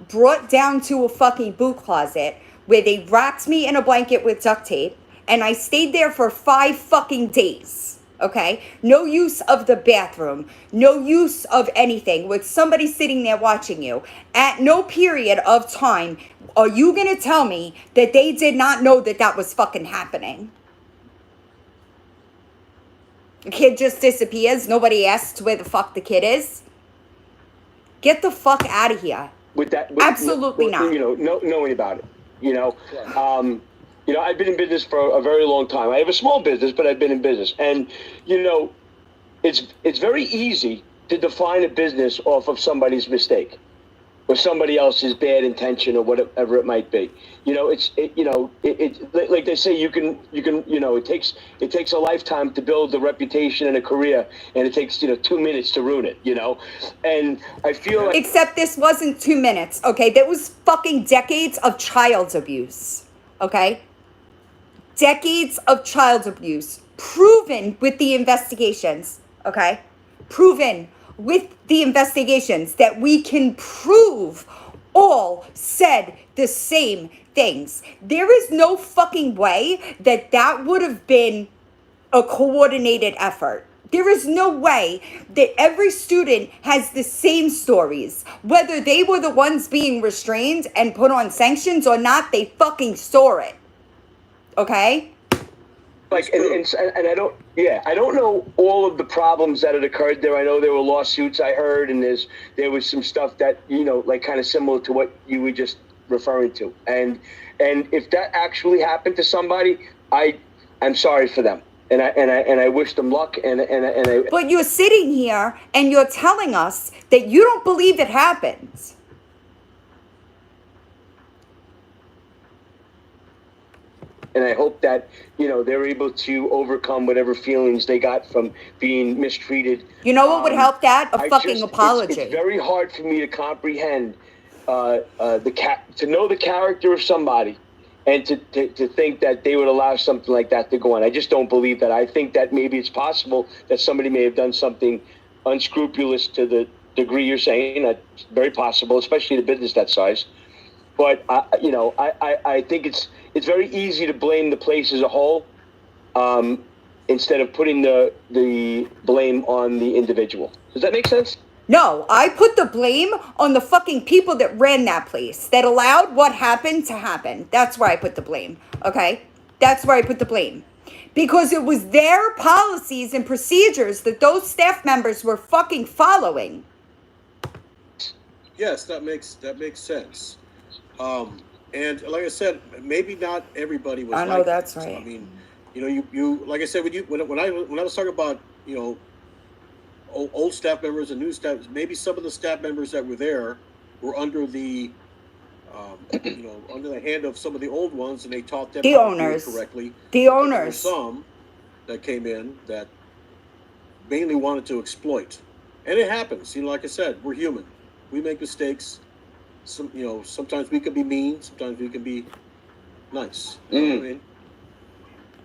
brought down to a fucking boot closet where they wrapped me in a blanket with duct tape, and I stayed there for 5 fucking days, okay? No use of the bathroom, no use of anything, with somebody sitting there watching you. At no period of time are you gonna tell me that they did not know that that was fucking happening? The kid just disappears. Nobody asks where the fuck the kid is. Get the fuck out of here. Absolutely not. Knowing about it. I've been in business for a very long time. I have a small business, but I've been in business, and it's very easy to define a business off of somebody's mistake or somebody else's bad intention or whatever it might be. It's like they say, it takes a lifetime to build a reputation and a career, and it takes 2 minutes to ruin it. And I feel like, except this wasn't 2 minutes, okay? There was fucking decades of child abuse, okay? Decades of child abuse, proven with the investigations, okay? Proven with the investigations that we can prove all said the same things. There is no fucking way that would have been a coordinated effort. There is no way that every student has the same stories. Whether they were the ones being restrained and put on sanctions or not, they fucking saw it. Okay? like, and I don't, I don't know all of the problems that had occurred there. I know there were lawsuits I heard, and there was some stuff that, like kind of similar to what you were just referring to. And if that actually happened to somebody, I'm sorry for them. And I wish them luck. But you're sitting here and you're telling us that you don't believe it happens. And I hope that, they're able to overcome whatever feelings they got from being mistreated. You know what would help that? A fucking apology. It's very hard for me to comprehend to know the character of somebody and to think that they would allow something like that to go on. I just don't believe that. I think that maybe it's possible that somebody may have done something unscrupulous to the degree you're saying. That's very possible, especially in a business that size. But I think it's very easy to blame the place as a whole, instead of putting the blame on the individual. Does that make sense? No, I put the blame on the fucking people that ran that place, that allowed what happened to happen. That's where I put the blame, okay? That's where I put the blame. Because it was their policies and procedures that those staff members were fucking following. Yes, that makes sense. And like I said, maybe not everybody was. I know, like that's that. right. I mean, you like I said, when I was talking about old staff members and new staff, maybe some of the staff members that were there were under the under the hand of some of the old ones, and they taught them the how owners to do it correctly. The owners. There were some that came in that mainly wanted to exploit, and it happens. Like I said, we're human. We make mistakes. Sometimes we can be mean. Sometimes we can be nice. You know what I mean?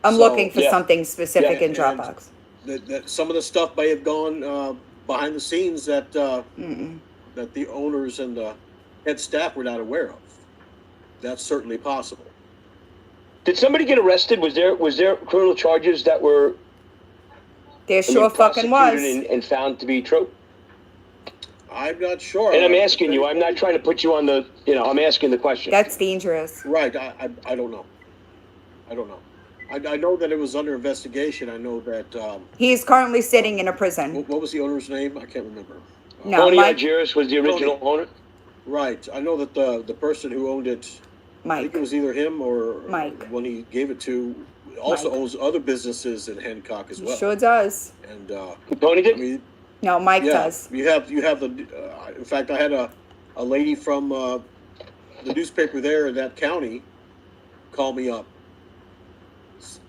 I'm looking for something specific in Dropbox. That some of the stuff may have gone behind the scenes that that the owners and the head staff were not aware of. That's certainly possible. Did somebody get arrested? Was there criminal charges that were? There sure fucking was. And found to be true? I'm not sure. And I'm asking you. I'm not trying to put you on the. I'm asking the question. That's dangerous. Right. I don't know. I don't know. I know that it was under investigation. I know that he is currently sitting in a prison. What was the owner's name? I can't remember. No, Tony Algiers was the original owner. Right. I know that the person who owned it, Mike. I think it was either him or Mike, when he gave it to, also owns other businesses in Hancock as well. He sure does. And Tony did. I mean, no, Mike does. You have the. In fact, I had a lady from the newspaper there in that county call me up,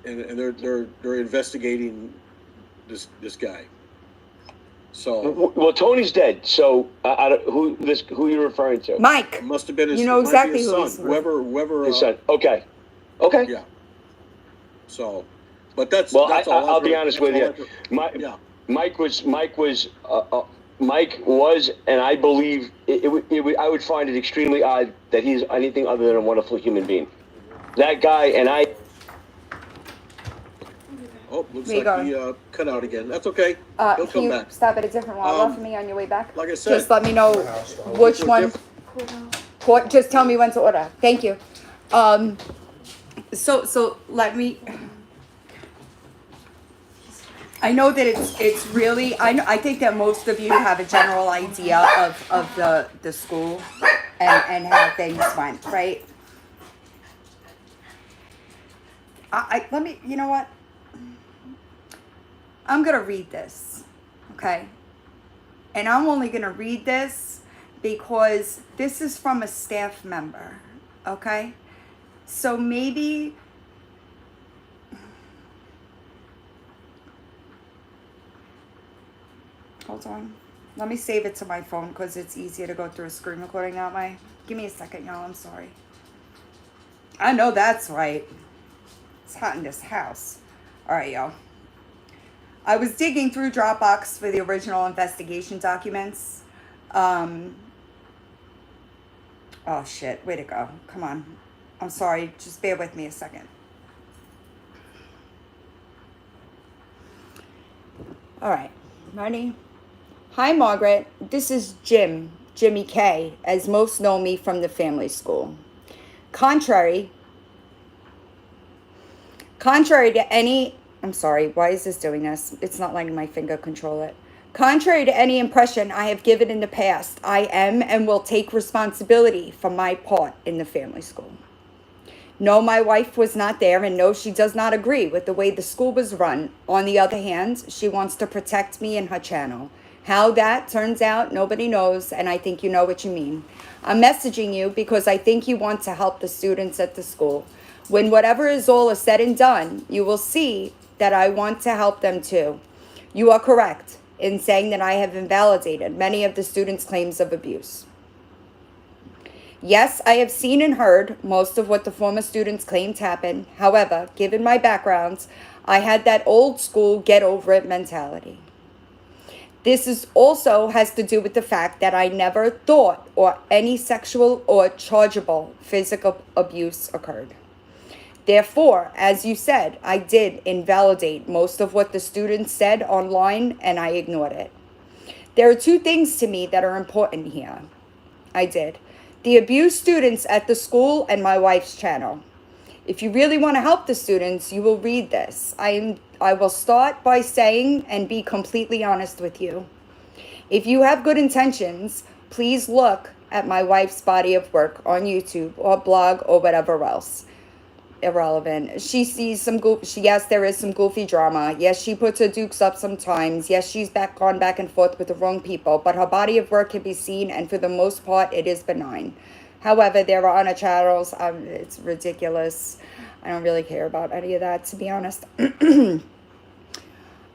and they're investigating this guy. So well, Tony's dead. So who you're referring to? Mike. It must have been his. You know exactly his who son. Whoever. His son. Okay. Yeah. So, but that's. Well, that's all I'll be honest with you. Mike was, and I believe I would find it extremely odd that he's anything other than a wonderful human being. That guy and I. Oh, looks like he cut out again. That's okay. He'll come back. Stop at a different wall for me on your way back? Like I said, just let me know which one. Just tell me when to order. Thank you. So let me. I know that it's really. I think that most of you have a general idea of the school and how things went, right? Let me. You know what? I'm going to read this, okay? And I'm only going to read this because this is from a staff member, okay? So maybe... Hold on. Let me save it to my phone because it's easier to go through a screen recording that way. Give me a second, y'all. I'm sorry. I know that's right. It's hot in this house. All right, y'all. I was digging through Dropbox for the original investigation documents. Oh, shit. Way to go. Come on. I'm sorry. Just bear with me a second. All right. Ready? Hi, Margaret. This is Jimmy K, as most know me from the family school. Contrary Contrary to any, I'm sorry, why is this doing this? It's not letting my finger control it. Contrary to any impression I have given in the past, I am and will take responsibility for my part in the family school. No, my wife was not there, and no, she does not agree with the way the school was run. On the other hand, she wants to protect me and her channel. How that turns out, nobody knows, and I think you know what you mean. I'm messaging you because I think you want to help the students at the school. When whatever is all is said and done, you will see that I want to help them too. You are correct in saying that I have invalidated many of the students' claims of abuse. Yes, I have seen and heard most of what the former students claimed happened. However, given my background, I had that old school get over it mentality. This is also has to do with the fact that I never thought or any sexual or chargeable physical abuse occurred. Therefore, as you said, I did invalidate most of what the students said online, and I ignored it. There are two things to me that are important here. I did. The abused students at the school and my wife's channel. If you really want to help the students, you will read this. I will start by saying and be completely honest with you. If you have good intentions, please look at my wife's body of work on YouTube or blog or whatever else. Irrelevant. She sees some yes, there is some goofy drama. Yes, she puts her dukes up sometimes. Yes, she's gone back and forth with the wrong people, but her body of work can be seen, and for the most part, it is benign. However, there are other channels. It's ridiculous. I don't really care about any of that, to be honest.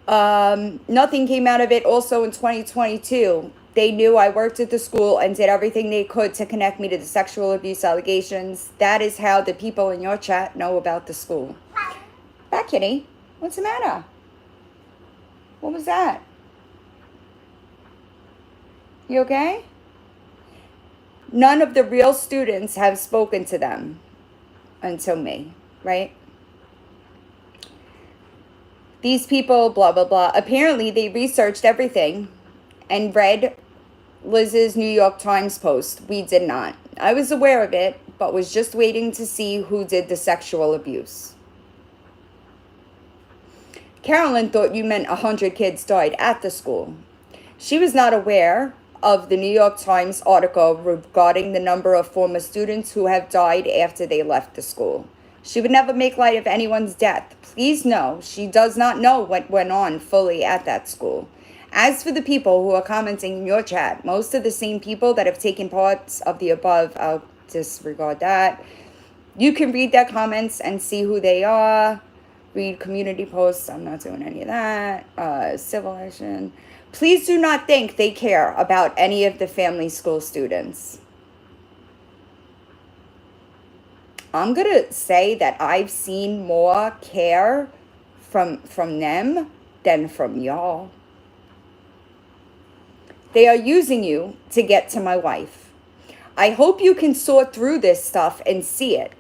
Nothing came out of it. Also in 2022, they knew I worked at the school and did everything they could to connect me to the sexual abuse allegations. That is how the people in your chat know about the school. Back, kitty. What's the matter? What was that? You okay? None of the real students have spoken to them until me, right? These people, blah, blah, blah. Apparently, they researched everything and read Liz's New York Times post. We did not. I was aware of it, but was just waiting to see who did the sexual abuse. Carolyn thought you meant 100 kids died at the school. She was not aware of the New York Times article regarding the number of former students who have died after they left the school. She would never make light of anyone's death. Please know, she does not know what went on fully at that school. As for the people who are commenting in your chat, most of the same people that have taken parts of the above, I'll disregard that. You can read their comments and see who they are. Read community posts. I'm not doing any of that. Civil action. Please do not think they care about any of the family school students. I'm going to say that I've seen more care from them than from y'all. They are using you to get to my wife. I hope you can sort through this stuff and see it.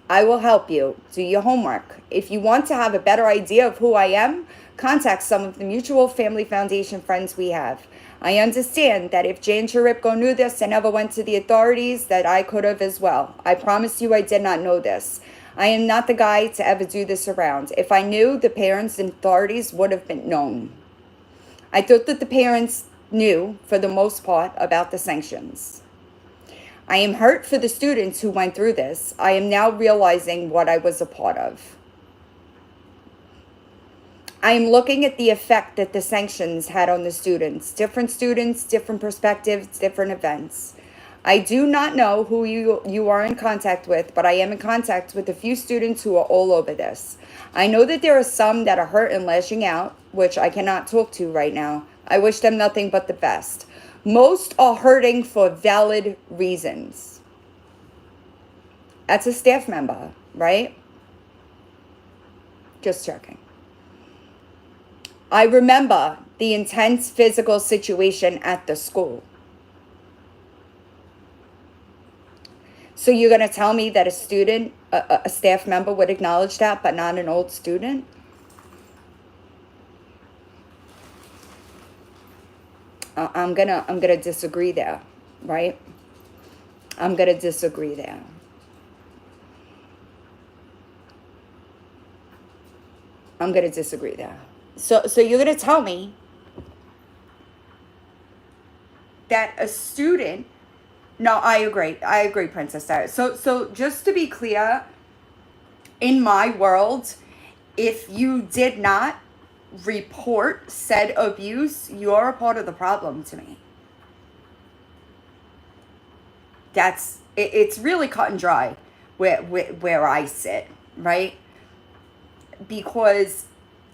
I will help you. Do your homework. If you want to have a better idea of who I am, contact some of the Mutual Family Foundation friends we have. I understand that if Jane Charipko knew this and never went to the authorities, that I could have as well. I promise you I did not know this. I am not the guy to ever do this around. If I knew, the parents and authorities would have been known. I thought that the parents knew, for the most part, about the sanctions. I am hurt for the students who went through this. I am now realizing what I was a part of. I am looking at the effect that the sanctions had on the students. Different students, different perspectives, different events. I do not know who you are in contact with, but I am in contact with a few students who are all over this. I know that there are some that are hurt and lashing out, which I cannot talk to right now. I wish them nothing but the best. Most are hurting for valid reasons. That's a staff member, right? Just checking. I remember the intense physical situation at the school. So you're going to tell me that a student, a staff member would acknowledge that, but not an old student? I'm gonna disagree there, right? I'm gonna disagree there. I'm going to disagree there. So you're going to tell me that a student, no, I agree, Princess Sarah. So just to be clear, in my world, if you did not report said abuse, you're a part of the problem to me. It's really cut and dry where I sit, right? Because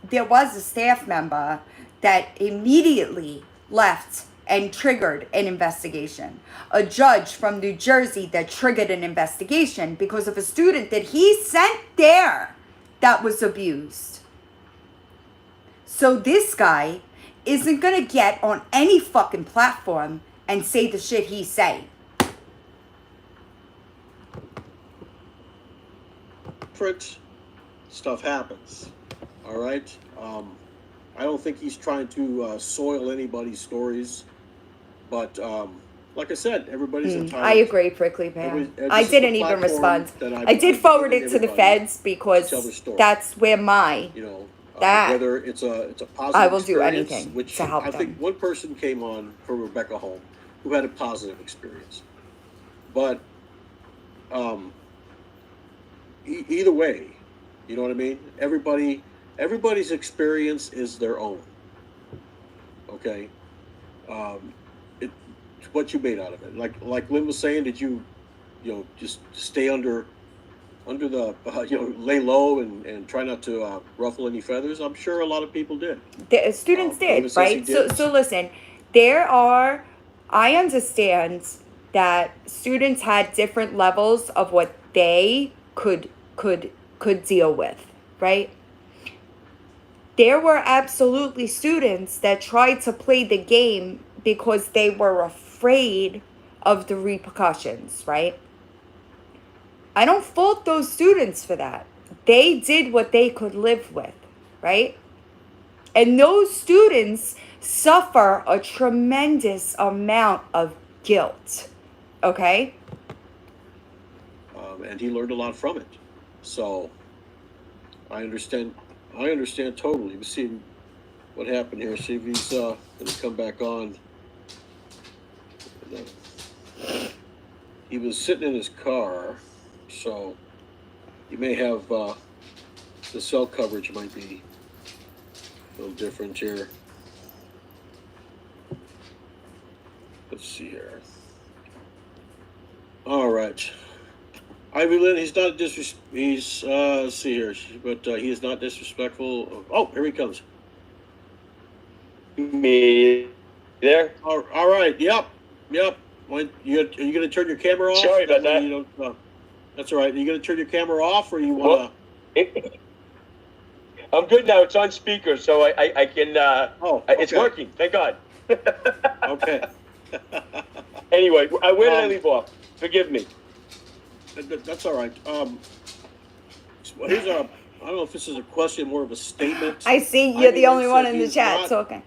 there was a staff member that immediately left and triggered an investigation. A judge from New Jersey that triggered an investigation because of a student that he sent there that was abused. So this guy isn't gonna get on any fucking platform and say the shit he's saying. Different stuff happens. All right. I don't think he's trying to soil anybody's stories, but like I said, everybody's entitled. I agree, Prickly Pear. I didn't even respond. I did forward it to the feds because that's where my whether it's a positive I will do experience, anything which to help I them. think one person came on for Rebecca Home who had a positive experience, but either way, you know what I mean? Everybody's experience is their own. Okay, it's what you made out of it. Like Lynn was saying, did you just stay under the lay low and try not to ruffle any feathers? I'm sure a lot of people did. The students did, right? So listen, I understand that students had different levels of what they could deal with, right? There were absolutely students that tried to play the game because they were afraid of the repercussions, right? I don't fault those students for that. They did what they could live with, right? And those students suffer a tremendous amount of guilt, okay? And he learned a lot from it. So I understand totally. Let's see what happened here. See if he's going to come back on. He was sitting in his car, so you may have the cell coverage might be a little different here. Let's see here. All right. Ivy Lynn, he's not let's see here, but he is not disrespectful. Oh, here he comes. Me there? All right. Yep. Are you going to turn your camera off? Sorry about that. That's all right. Are you going to turn your camera off, or you want to? I'm good now. It's on speaker, so I can. Okay. It's working. Thank God. Okay. Anyway, where did I leave off? Forgive me. That's all right. Here's I don't know if this is a question, more of a statement. I see you're the only one in the chat, so okay.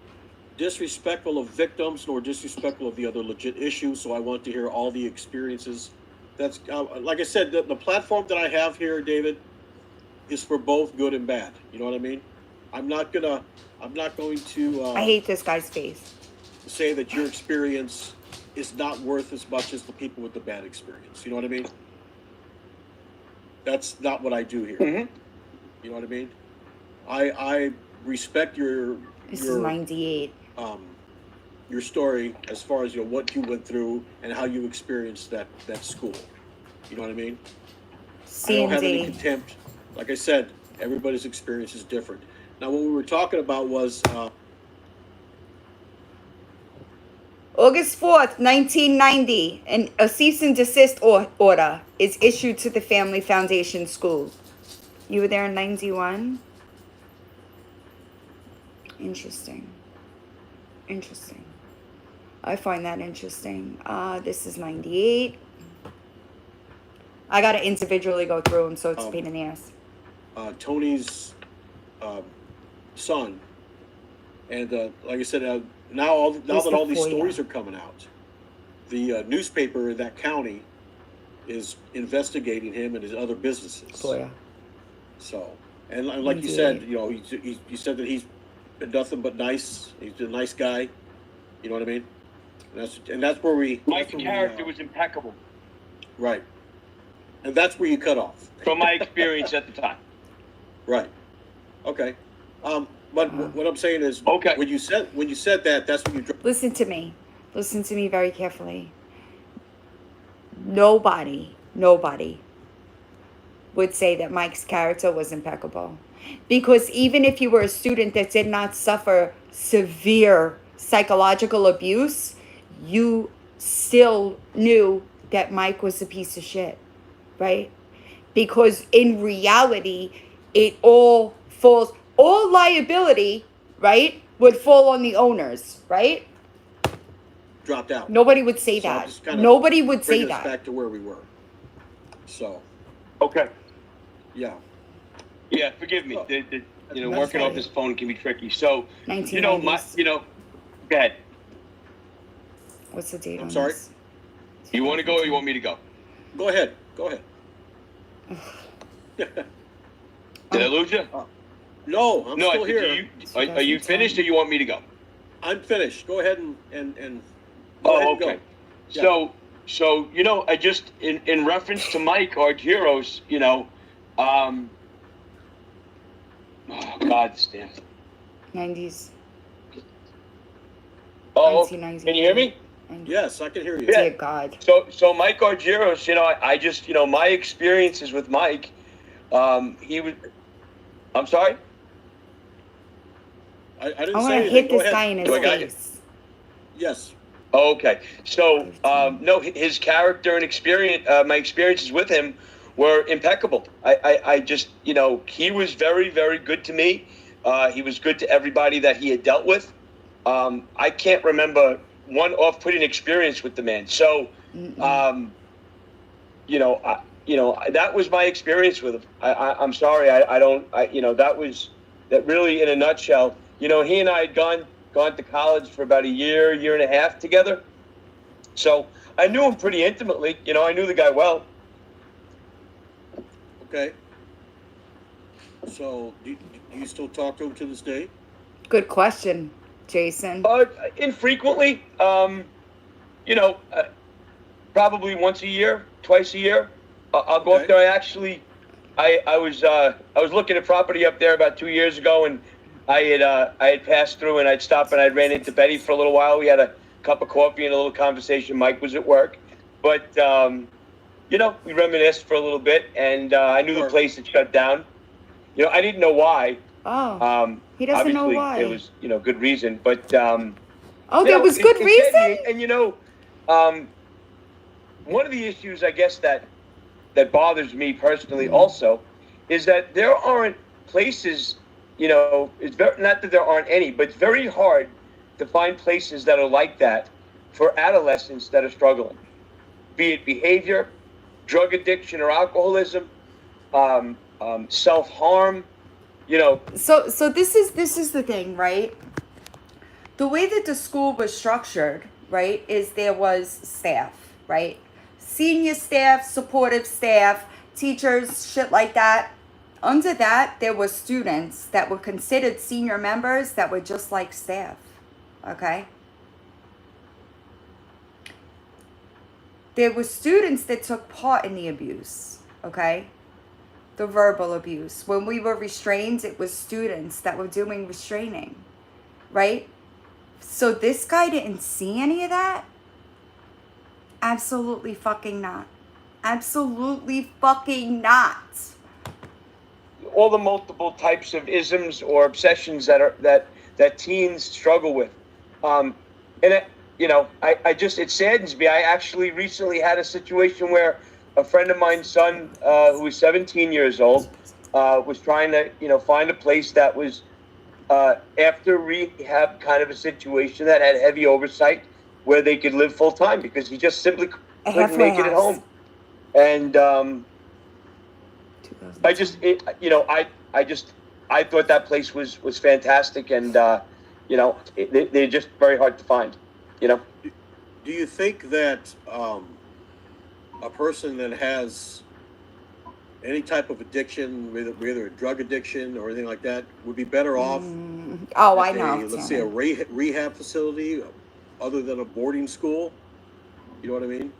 Disrespectful of victims nor disrespectful of the other legit issues, so I want to hear all the experiences. That's like I said, the platform that I have here, David, is for both good and bad. You know what I mean? I'm not going to I hate this guy's face. Say that your experience is not worth as much as the people with the bad experience. You know what I mean? That's not what I do here. Mm-hmm. You know what I mean? I respect your This is 98. Your story as far as what you went through and how you experienced that school. You know what I mean? C&D. I don't have any contempt. Like I said, everybody's experience is different. Now, what we were talking about was August 4th, 1990, a cease and desist order is issued to the Family Foundation School. You were there in 91? Interesting. I find that interesting. This is 98. I got to individually go through them, so it's a pain in the ass. Tony's son, and like I said, now that all these stories are coming out, the newspaper in that county is investigating him and his other businesses. Oh, yeah. So And like you said, Indeed. you know, you said that he's been nothing but nice. He's a nice guy. You know what I mean? And that's where we. Mike's that's where character we, was impeccable right. And that's where you cut off. from my experience at the time. Right. Okay. But what I'm saying is, Okay. when you said that, that's when you. Listen to me. Listen to me very carefully. Nobody would say that Mike's character was impeccable. Because even if you were a student that did not suffer severe psychological abuse, you still knew that Mike was a piece of shit, right? Because in reality, it all liability, right, would fall on the owners, right? Dropped out. Nobody would say So I'm that. just kind of Nobody would say bringing us that. back to where we were. So, Okay. yeah. Yeah, forgive me. Oh, You know, that's working off fine. this phone can be tricky. So, 1990s. go ahead. What's the date I'm on sorry? this? You want to go or you want me to go? Go ahead. Go ahead. Did I lose you? No, I'm No, still I here. said, are you finished or you want me to go? I'm finished. Go ahead and go ahead Oh, and go. okay. Yeah. So you know, I just in reference to Mike Argyros, you know, oh God, Stan. 90s. Oh, 1990s. can you hear me? Yes, I can hear you. Dear God. So Mike Argyros, you know, I just, you know, my experiences with Mike, he was. I'm sorry. I didn't I say want to anything. hit Go this ahead. guy in his Do I got you? face. Yes. Okay. So, no, his character and experience, my experiences with him were impeccable. I just, you know, he was very, very good to me. He was good to everybody that he had dealt with. I can't remember one off-putting experience with the man. So, you know, that was my experience with him. I'm sorry. I don't, you know, that really in a nutshell, you know, he and I had gone to college for about a year and a half together. So I knew him pretty intimately. You know, I knew the guy well. Okay. So, do you still talk to him to this day? Good question, Jason. Infrequently, you know, probably once a year, twice a year. I'll go up there. I was looking at property up there about 2 years ago, and I had passed through, and I'd stop and I'd ran into Betty for a little while. We had a cup of coffee and a little conversation. Mike was at work, but you know, we reminisced for a little bit, and I knew the place had shut down. You know, I didn't know why. Oh, he doesn't know Obviously, why. there was, you know, good reason, but oh, you there know, was good it reason? said me, and you know, one of the issues I guess that bothers me personally also is that there aren't places, you know, it's very, not that there aren't any, but it's very hard to find places that are like that for adolescents that are struggling, be it behavior, drug addiction or alcoholism, self-harm, you know. So this is the thing, right? The way that the school was structured, right, is there was staff, right? Senior staff, supportive staff, teachers, shit like that. Under that, there were students that were considered senior members that were just like staff, okay? There were students that took part in the abuse, okay? The verbal abuse. When we were restrained, it was students that were doing restraining, right? So this guy didn't see any of that? Absolutely fucking not. Absolutely fucking not. All the multiple types of isms or obsessions that teens struggle with, and it, you know, I just, it saddens me. I actually recently had a situation where a friend of mine's son, who was 17 years old, was trying to, you know, find a place that was after rehab kind of a situation that had heavy oversight where they could live full time because he just simply couldn't make it at home. And I just, you know, I thought that place was fantastic, and you know, they're just very hard to find. You know. Do you think that a person that has any type of addiction, whether a drug addiction or anything like that, would be better off Oh, at I know. let's say a rehab facility other than a boarding school. You know what I mean?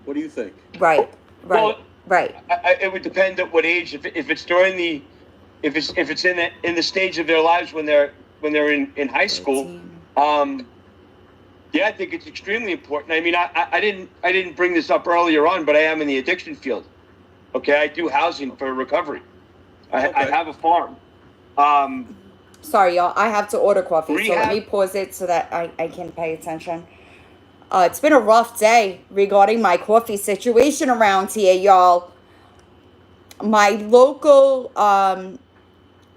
What do you think? Right. Well, Right. it would depend at what age. If it's during the, if it's in the stage of their lives when they're in high school, 13. yeah, I think it's extremely important. I mean, I didn't bring this up earlier on, but I am in the addiction field. Okay, I do housing for recovery. I have a farm. Sorry, y'all. I have to order coffee, so let Rehab- me pause it so that I can pay attention. It's been a rough day regarding my coffee situation around here, y'all. My local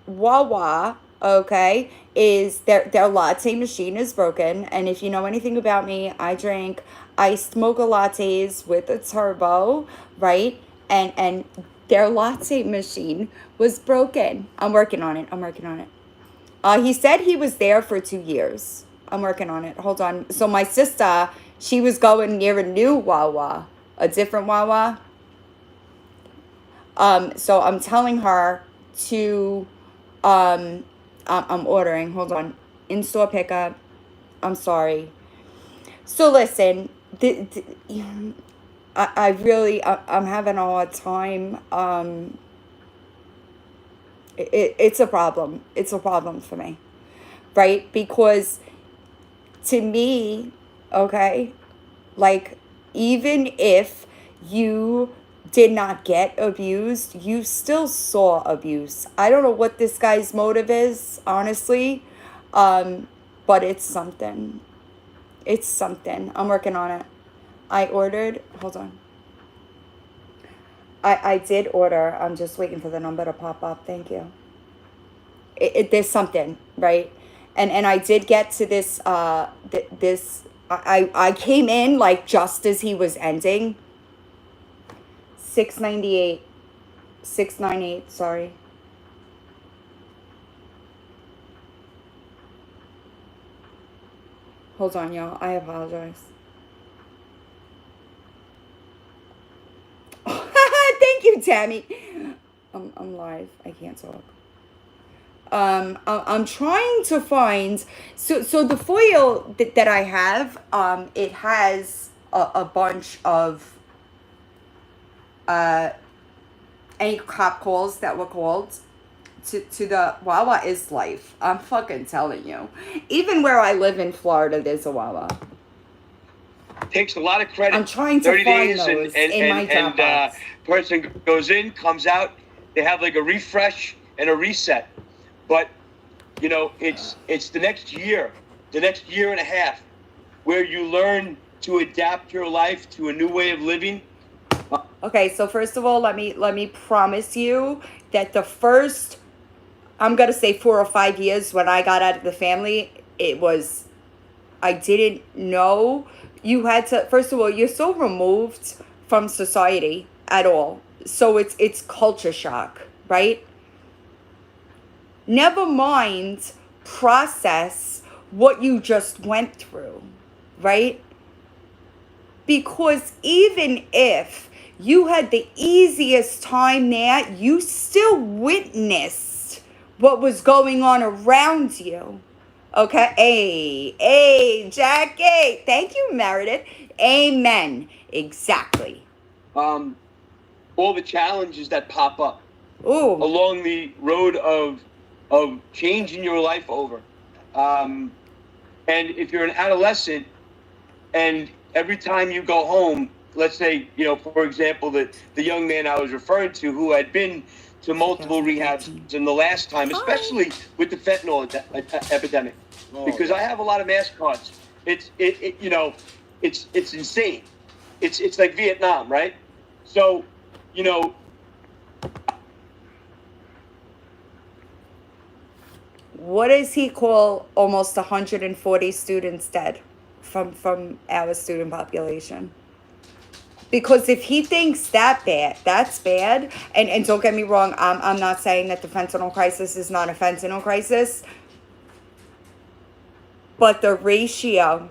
Wawa, okay, is their latte machine is broken. And if you know anything about me, I drink iced mocha lattes with a turbo, right? And their latte machine was broken. I'm working on it. He said he was there for 2 years. I'm working on it. Hold on. So my sister, she was going near a new Wawa, a different Wawa. So I'm telling her to, I'm ordering. Hold on. In-store pickup. I'm sorry. So listen, I really, I'm having a hard time. It's a problem. It's a problem for me, right? Because to me, okay, like, even if you did not get abused, you still saw abuse. I don't know what this guy's motive is, honestly, but it's something. It's something. I'm working on it. I ordered, hold on. I did order. I'm just waiting for the number to pop up. Thank you. There's something, right? And I did get to this, I came in like just as he was ending. 698, 698, sorry. Hold on, y'all. I apologize. Thank you, Tammy. I'm live. I can't talk. I'm trying to find, so the foil that I have, it has a bunch of any cop calls that were called to the Wawa is life. I'm fucking telling you. Even where I live in Florida, there's a Wawa. Takes a lot of credit. I'm trying to 30 find days those and, in my Dropbox. Person goes in, comes out. They have like a refresh and a reset. But you know, it's the next year and a half, where you learn to adapt your life to a new way of living. Okay, so first of all, let me promise you that the first, I'm gonna say 4 or 5 years when I got out of the family, I didn't know you had to. First of all, you're so removed from society at all, so it's culture shock, right? Never mind process what you just went through, right? Because even if you had the easiest time there, you still witnessed what was going on around you. Okay? Hey, Jackie. Thank you, Meredith. Amen. Exactly. All the challenges that pop up Ooh. along the road of changing your life over. And if you're an adolescent and every time you go home, let's say, you know, for example, the young man I was referring to who had been to multiple rehabs in the last time, especially with the fentanyl epidemic, because I have a lot of mask cards. It's insane. It's like Vietnam, right? So, you know, what does he call almost 140 students dead from our student population? Because if he thinks that's bad, and don't get me wrong, I'm not saying that the fentanyl crisis is not a fentanyl crisis, but the ratio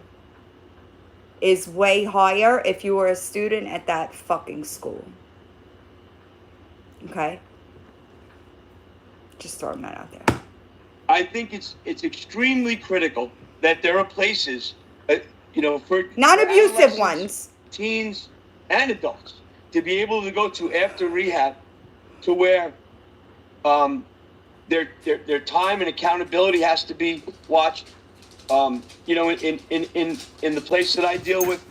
is way higher if you were a student at that fucking school. Okay? Just throwing that out there. I think it's extremely critical that there are places, for Non-abusive adolescents, ones. teens, and adults to be able to go to after rehab, to where their time and accountability has to be watched. In the place that I deal with,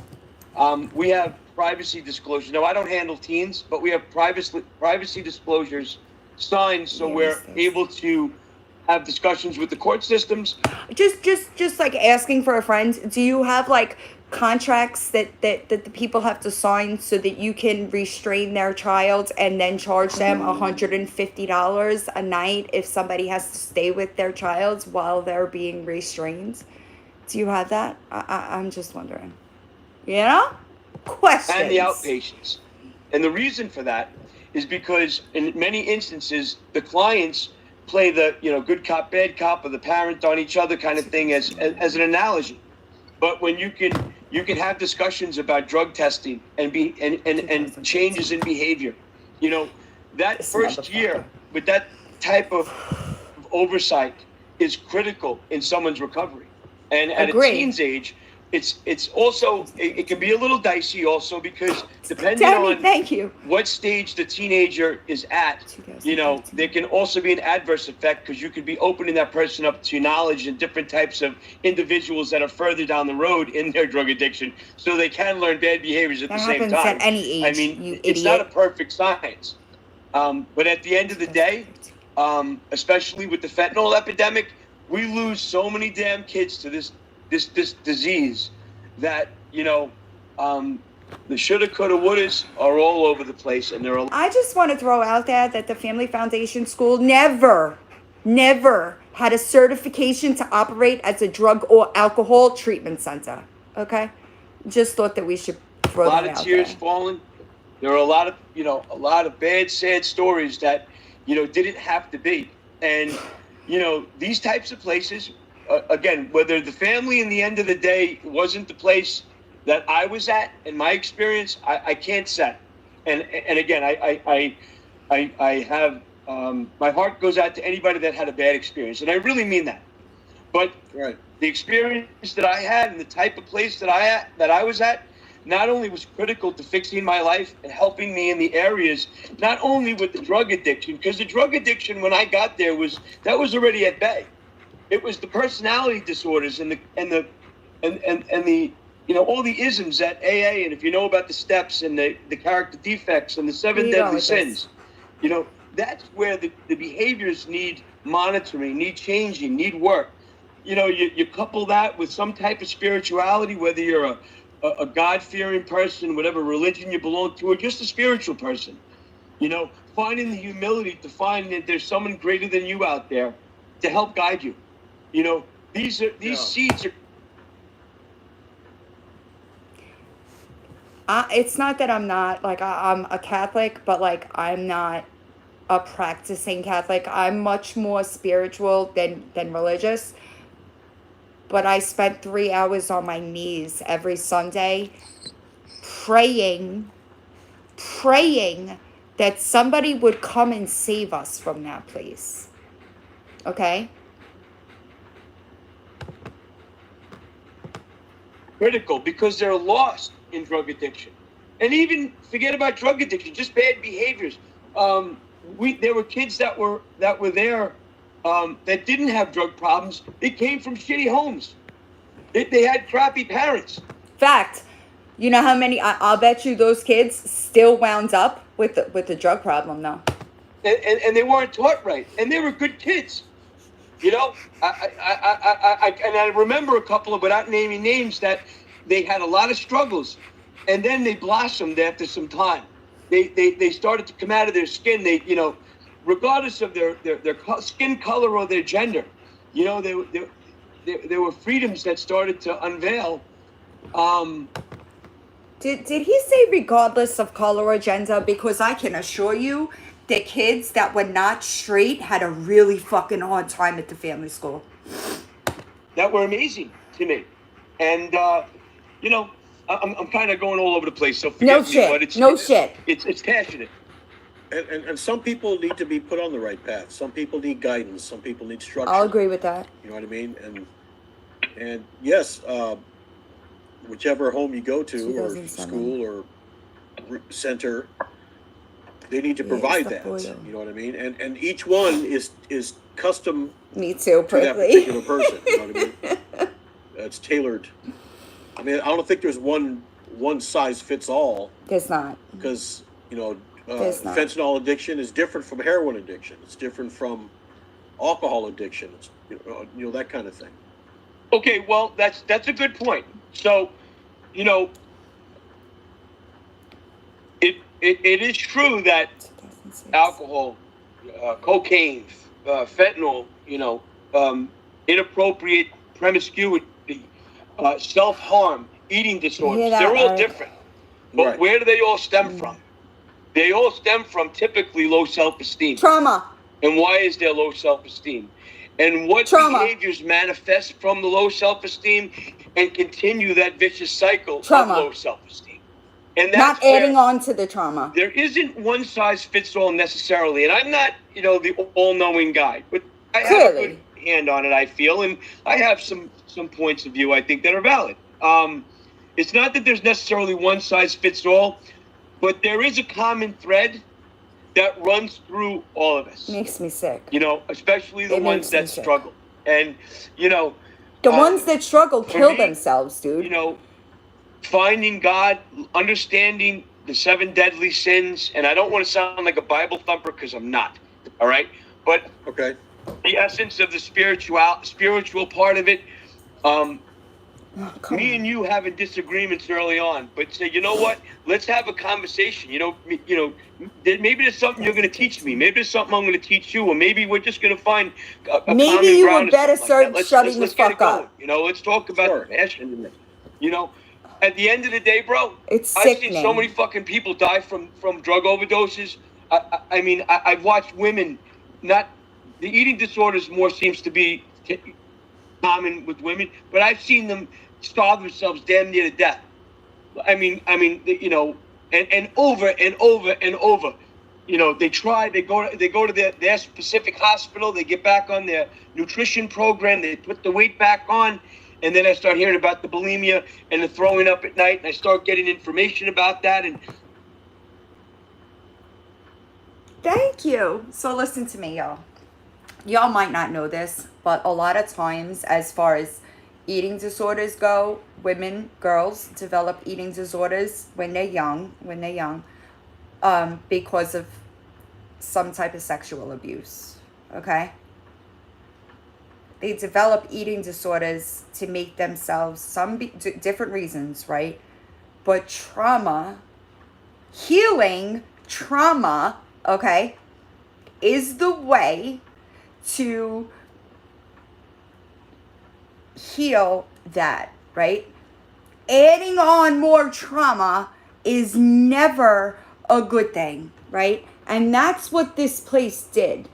we have privacy disclosures. Now, I don't handle teens, but we have privacy disclosures signed, so we're able to have discussions with the court systems. Just like asking for a friend. Do you have like contracts that the people have to sign so that you can restrain their child and then charge them $150 a night if somebody has to stay with their child while they're being restrained? Do you have that? I'm just wondering. You know? Questions. And the outpatients. And the reason for that is because in many instances, the clients play the good cop, bad cop, or the parent on each other kind of thing as an analogy. But when you can have discussions about drug testing and changes in behavior, that first year with that type of oversight is critical in someone's recovery. And at a teen's age, it's also it can be a little dicey also, because depending on what stage the teenager is at, there can also be an adverse effect, because you could be opening that person up to knowledge and different types of individuals that are further down the road in their drug addiction, so they can learn bad behaviors at the same time. At any age, I mean, it's not a perfect science, but at the end of the day, especially with the fentanyl epidemic, we lose so many damn kids to this disease that the shoulda, coulda, wouldas are all over the place, and they're. I just want to throw out there that the Family Foundation School never had a certification to operate as a drug or alcohol treatment center. Okay, just thought that we should throw that out there. A lot of tears falling. There are a lot of bad, sad stories that didn't have to be, and these types of places. Again, whether the family in the end of the day wasn't the place that I was at, in my experience, I can't say. And again, I have my heart goes out to anybody that had a bad experience, and I really mean that. But the experience that I had and the type of place that I was at, not only was critical to fixing my life and helping me in the areas, not only with the drug addiction, because the drug addiction when I got there was already at bay. It was the personality disorders and the all the isms at AA, and if you know about the steps and the character defects and the 7 deadly sins, that's where the behaviors need monitoring, need changing, need work. You couple that with some type of spirituality, whether you're a God-fearing person, whatever religion you belong to, or just a spiritual person. Finding the humility to find that there's someone greater than you out there to help guide you. These seeds are. It's not that I'm not I'm a Catholic, but I'm not a practicing Catholic. I'm much more spiritual than religious. But I spent 3 hours on my knees every Sunday praying that somebody would come and save us from that place. Okay? Critical, because they're lost in drug addiction. And even forget about drug addiction, just bad behaviors. There were kids that were there that didn't have drug problems. They came from shitty homes. They had crappy parents. Fact. You know how many? I'll bet you those kids still wound up with the drug problem, though. And they weren't taught right, and they were good kids. I remember a couple of, without naming names, that they had a lot of struggles, and then they blossomed after some time. They started to come out of their skin. They, regardless of their skin color or their gender, there were freedoms that started to unveil. Did he say regardless of color or gender? Because I can assure you, the kids that were not straight had a really fucking hard time at the family school. That were amazing to me. And, I'm kind of going all over the place, so forgive me, but it's passionate. and some people need to be put on the right path. Some people need guidance. Some people need structure. I'll agree with that. You know what I mean? And yes, whichever home you go to or 2007. school or center, they need to provide that. You know what I mean? And each one is custom Me too, to that Prickly. particular person. You know what I mean? It's tailored. I mean, I don't think there's one size fits all, There's not. because you know, There's not. fentanyl addiction is different from heroin addiction. It's different from alcohol addiction. It's, you know, that kind of thing. Okay, well, that's a good point. So, you know, it is true that 2006. alcohol, cocaine, fentanyl, you know, inappropriate promiscuity, self-harm, eating disorders, that, they're all Art? different. But Right. where do they all stem from? They all stem from typically low self-esteem. Trauma. And why is there low self-esteem? And what Trauma. behaviors manifest from the low self-esteem and continue that vicious cycle Trauma. of low self-esteem? And that's Not where adding on to the trauma. there isn't one size fits all necessarily. And I'm not, you know, the all-knowing guy, but I have a Clearly. good hand on it, I feel, and I have some points of view I think that are valid. It's not that there's necessarily one size fits all, but there is a common thread that runs through all of us. Makes me sick. You know, especially the It ones makes me that sick. struggle. And, you know, The ones that struggle for kill me, themselves, dude. you know, finding God, understanding the 7 deadly sins, and I don't want to sound like a Bible thumper because I'm not, all right? But Okay. the essence of the spiritual part of it, Oh, come me on. and you having disagreements early on, but say, you know what? Let's have a conversation. You know, maybe there's something you're going to teach me. Maybe there's something I'm going to teach you, or maybe we're just going to find a Maybe common you ground would or better something like start that. shutting let's the get it fuck going. up. You know, let's talk about Sure. the passion in it. You know, at the end of the day, bro, It's I've seen sickening. so many fucking people die from drug overdoses. I mean, I've watched women. Not the eating disorders more seems to be common with women, but I've seen them starve themselves damn near to death. I mean, you know, and over and over and over. You know, they go to their specific hospital, they get back on their nutrition program, they put the weight back on, and then I start hearing about the bulimia and the throwing up at night, and I start getting information about that. And Thank you. So listen to me, y'all. Y'all might not know this, but a lot of times, as far as eating disorders go, women, girls develop eating disorders when they're young, because of some type of sexual abuse. Okay? They develop eating disorders to make themselves different reasons, right? But trauma, healing trauma, okay, is the way to heal that, right? Adding on more trauma is never a good thing, right? And that's what this place did.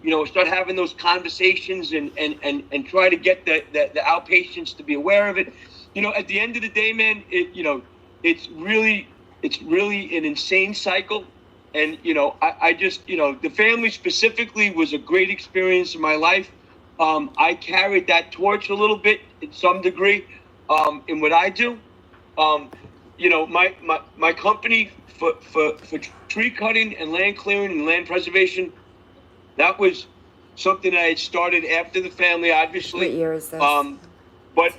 you know, start having those conversations and try to get the outpatients to be aware of it. You know, at the end of the day, man, it's really an insane cycle. And, you know, I just, you know, the family specifically was a great experience in my life. I carried that torch a little bit in some degree in what I do. You know, my company for tree cutting and land clearing and land preservation, that was something I had started after the family, obviously. What year is this? But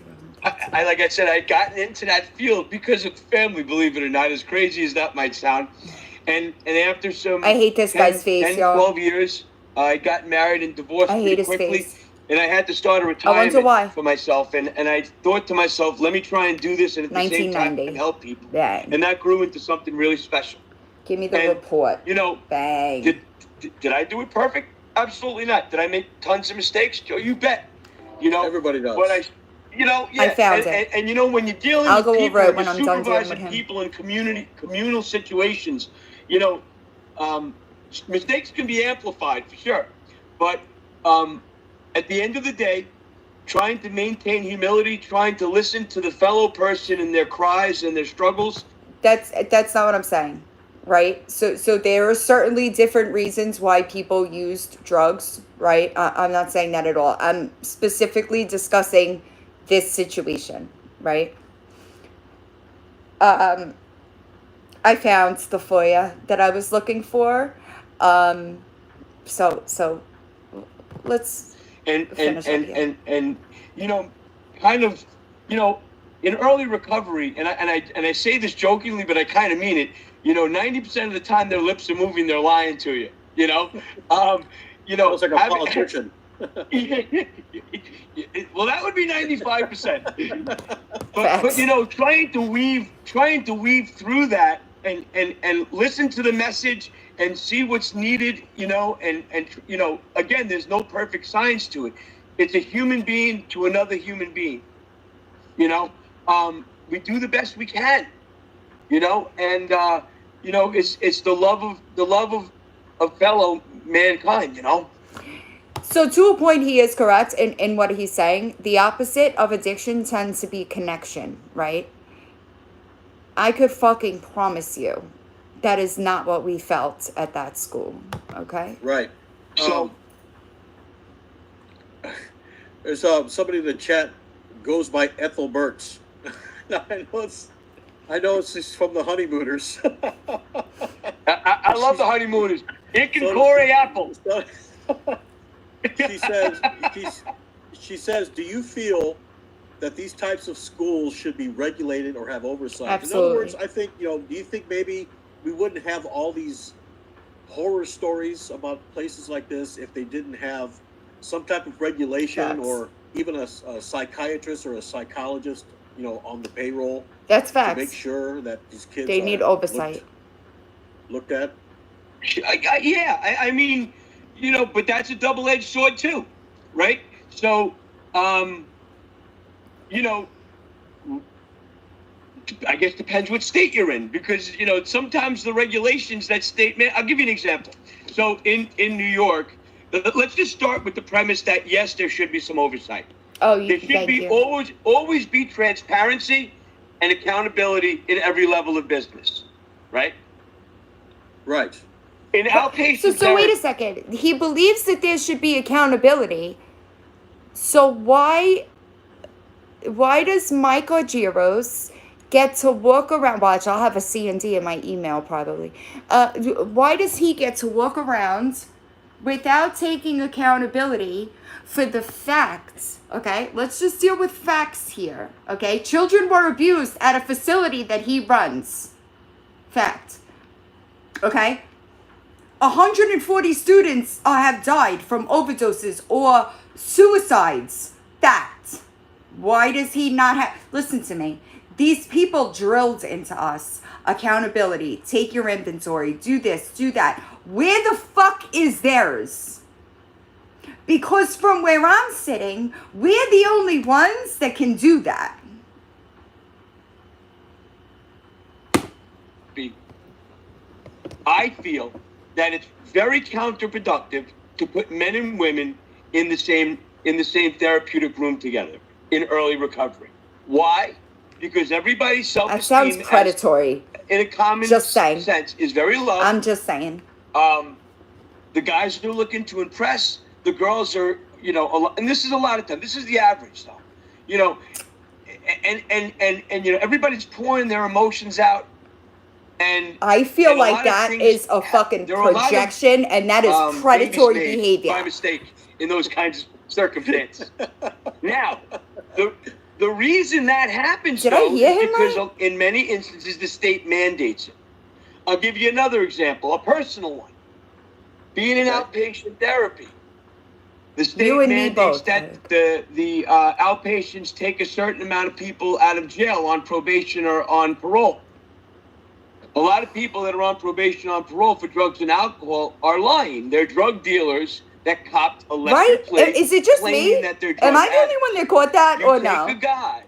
I like I said, I had gotten into that field because of the family, believe it or not, as crazy as that might sound. And after some I hate this guy's face, 10, y'all. 12 years, I got married and divorced I hate pretty his quickly. face. And I had to start a why. retirement for myself. And I thought to myself, let me try and do this and at the same time 1990. help people. Bang. And that grew into something really special. Give me the And, report. You know, Bang. did I do it perfect? Absolutely not. Did I make tons of mistakes? Joe, you bet. You know, Everybody does. But I found it. And you know, when you're dealing I'll with go people, over it and when you're I'm done dealing with supervising him. people in communal situations, you know, mistakes can be amplified for sure. But at the end of the day, trying to maintain humility, trying to listen to the fellow person and their cries and their struggles. That's not what I'm saying. right? So there are certainly different reasons why people used drugs, right? I'm not saying that at all. I'm specifically discussing this situation, right? Um, I found the FOIA that I was looking for. So let's and and finish up and here. and you know, kind of, you know, in early recovery, and I say this jokingly, but I kind of mean it. 90% of the time their lips are moving, they're lying to you. Um, Sounds like a politician. well, that would be 95%. But Facts. trying to weave through that and listen to the message and see what's needed, and again, there's no perfect science to it. It's a human being to another human being. We do the best we can, and it's the love of fellow mankind. So to a point, he is correct in what he's saying. The opposite of addiction tends to be connection, right? I could fucking promise you that is not what we felt at that school, okay? Right. So There's somebody in the chat goes by Ethel Burks. I know it's from the Honeymooners. I love the honeymooners. It can core apple. She says, do you feel that these types of schools should be regulated or have oversight? Absolutely. In other words, I think, do you think maybe we wouldn't have all these horror stories about places like this if they didn't have some type of regulation? Facts. Or even a psychiatrist or a psychologist, on the payroll? That's To facts. make sure that these kids They need oversight. Looked at. Yeah, I mean, but that's a double-edged sword too, right? So, I guess depends what state you're in, because sometimes the regulations that state. I'll give you an example. So in New York, let's just start with the premise that yes, there should be some oversight. Oh, There should thank be you. always be transparency and accountability in every level of business, right? Right. In outpatient So wait a second. He believes that there should be accountability. So why does Mike Argyros get to walk around? Watch, I'll have a C&D in my email probably. Why does he get to walk around without taking accountability for the facts? Okay, let's just deal with facts here. Okay, children were abused at a facility that he runs. Fact. Okay, 140 students have died from overdoses or suicides. Fact. Why does he not have... Listen to me. These people drilled into us accountability. Take your inventory. Do this, do that. Where the fuck is theirs? Because from where I'm sitting, we're the only ones that can do that. I feel that it's very counterproductive to put men and women in the same therapeutic room together in early recovery. Why? Because everybody's That self-esteem sounds predatory. in a common Just saying. sense is very low. I'm just saying. The guys are looking to impress. The girls are, and this is a lot of time. This is the average, though. And everybody's pouring their emotions out. And I feel and like that is a fucking projection, and that is predatory behavior. By mistake in those kinds of circumstances. Now, the reason that happens Did I hear is him because right? in many instances the state mandates it. I'll give you another example, a personal one. Being in outpatient therapy, the state You and me mandates both, that Eric. the outpatients take a certain amount of people out of jail on probation or on parole. A lot of people that are on probation, on parole for drugs and alcohol are lying. They're drug dealers that copped a lesser Right? plate, Is it just claiming me? that they're drug Am I the only addicts. one that caught that, You or take no? a guy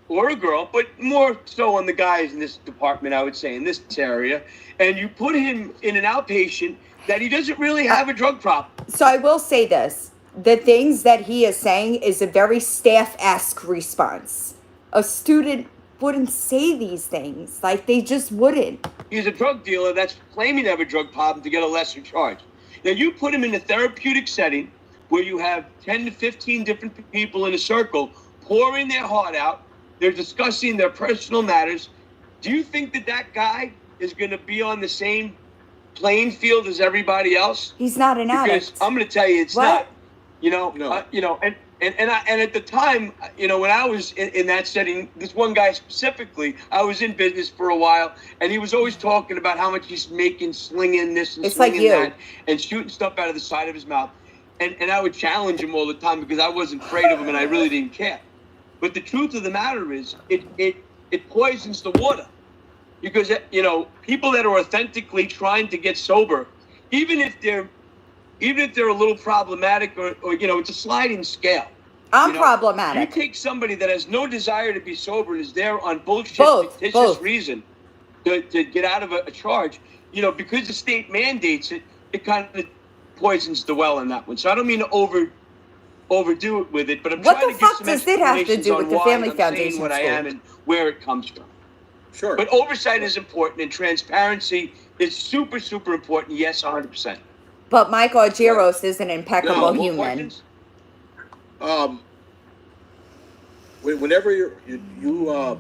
or a girl, but more so on the guys in this department, I would say, in this area, and you put him in an outpatient that he doesn't really have a drug problem. So I will say this. The things that he is saying is a very staff-esque response. A student wouldn't say these things. Like, they just wouldn't. He's a drug dealer that's claiming to have a drug problem to get a lesser charge. Now, you put him in a therapeutic setting where you have 10 to 15 different people in a circle pouring their heart out. They're discussing their personal matters. Do you think that that guy is going to be on the same playing field as everybody else? He's not an addict. Because I'm going to tell you, it's What? not. You know, No. And at the time, you know, when I was in that setting, this one guy specifically, I was in business for a while, and he was always talking about how much he's making, slinging this and It's like slinging you. that, and shooting stuff out of the side of his mouth. And I would challenge him all the time because I wasn't afraid of him and I really didn't care. But the truth of the matter is, it poisons the water. Because, you know, people that are authentically trying to get sober, even if they're a little problematic or you know, it's a sliding scale. I'm You know, problematic. You take somebody that has no desire to be sober and is there on bullshit, Both. fictitious reason to get out of a charge, you know, because the state mandates it, it kind of poisons the well in that one. So I don't mean to overdo it with it, but I'm What trying the to give fuck some does it have to explanations do on with the why Family I'm saying Foundation what I school? am and where it comes from. Sure. But oversight is important and transparency is super, super important. Yes, 100%. But Mike Argyros is an impeccable No, More human. questions? Whenever you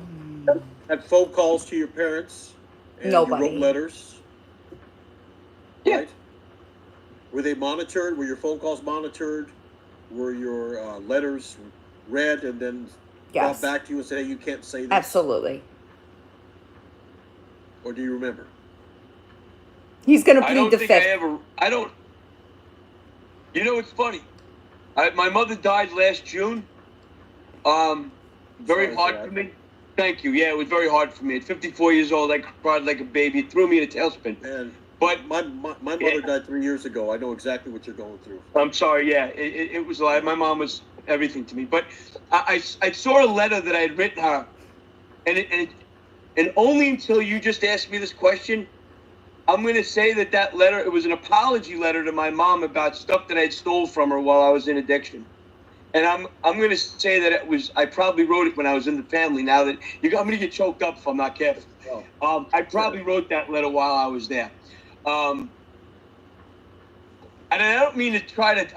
had phone calls to your parents and you Nobody. wrote letters, Yeah. right? Were they monitored? Were your phone calls monitored? Were your letters read and then Yes. brought back to you and said, "Hey, you can't say this"? Absolutely. Or do you remember? He's going to I plead don't the think fifth. I don't. You know, it's funny. My mother died last June. Very Sorry hard for for that. me. Thank you. Yeah, it was very hard for me. At 54 years old, I cried like a baby. It threw me in a tailspin. And But my mother died 3 years ago. I know exactly what you're going through. I'm sorry. Yeah, it was like my mom was everything to me. But I saw a letter that I had written her, and only until you just asked me this question, I'm going to say that letter, it was an apology letter to my mom about stuff that I stole from her while I was in addiction. And I'm going to say that I probably wrote it when I was in the family. Now that I'm going to get choked up if I'm not careful. I probably wrote that letter while I was there. And I don't mean to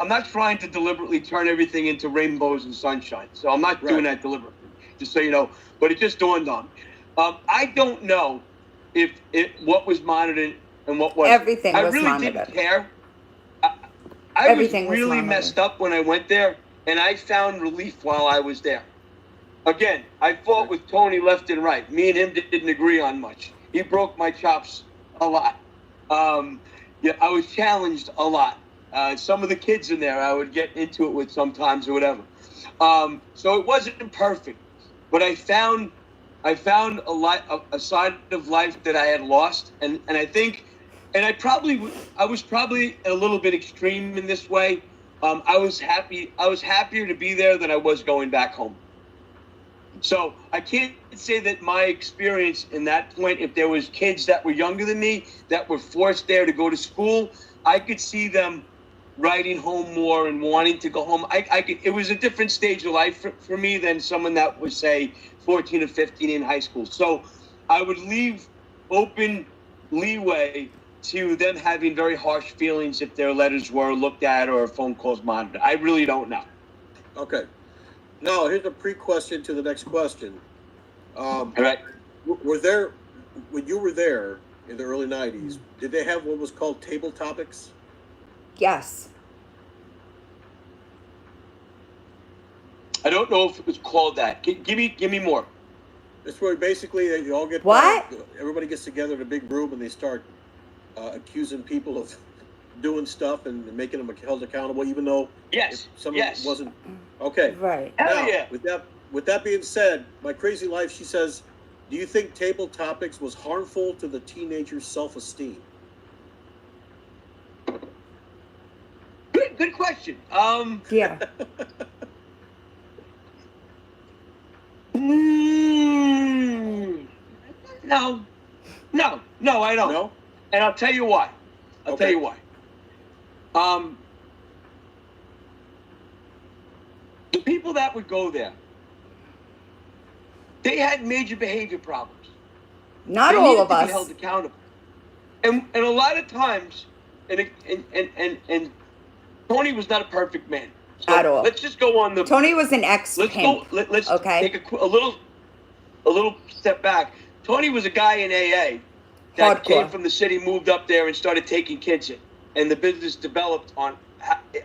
I'm not trying to deliberately turn everything into rainbows and sunshine. So I'm not doing that deliberately, just so you know. But it just dawned on me. I don't know if what was monitored and what wasn't. Everything was I really monitored. didn't care. I Everything was was really monitored. messed up when I went there, and I found relief while I was there. Again, I fought with Tony left and right. Me and him didn't agree on much. He broke my chops a lot. Yeah, I was challenged a lot. Some of the kids in there, I would get into it with sometimes or whatever. So it wasn't perfect, but I found a side of life that I had lost, and I think, and I was probably a little bit extreme in this way. I was happier to be there than I was going back home. So I can't say that my experience in that point, if there was kids that were younger than me that were forced there to go to school, I could see them writing home more and wanting to go home. It was a different stage of life for me than someone that was, say, 14 or 15 in high school. So I would leave open leeway to them having very harsh feelings if their letters were looked at or phone calls monitored. I really don't know. Okay. Now, here's a pre-question to the next question. All right. When you were there in the early 90s, did they have what was called table topics? Yes. I don't know if it was called that. Give me more. It's where basically you all get What? everybody gets together in a big room and they start accusing people of doing stuff and making them held accountable, even though Yes. some Yes. of it wasn't. Okay. Right. Hell Now, yeah. with that being said, my crazy life, she says, do you think table topics was harmful to the teenager's self-esteem? Good question. Yeah. No, I don't. No? And I'll tell you why. I'll Okay. tell you why. The people that would go there, They had major behavior problems. Not They all needed of to be us. held accountable. And a lot of times, and Tony was not a perfect man. So At all. let's just go on the. Tony was an Let's ex-pimp. go. Let's okay? take a little step back. Tony was a guy in AA that came Hardcore. from the city, moved up there, and started taking kids in, and the business developed on.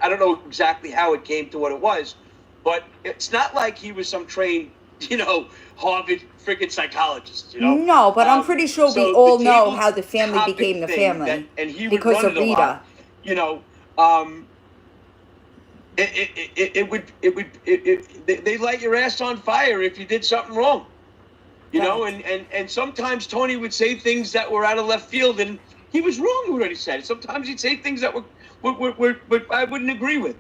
I don't know exactly how it came to what it was, but it's not like he was some trained, Harvard freaking psychologist, No, but I'm pretty sure we So all the know table how the family topic became the thing family. and he would because run of it a Rita. lot. They light your ass on fire if you did something wrong. And sometimes Tony would say things that were out of left field, and he was wrong with what he said. Sometimes he'd say things that were I wouldn't agree with.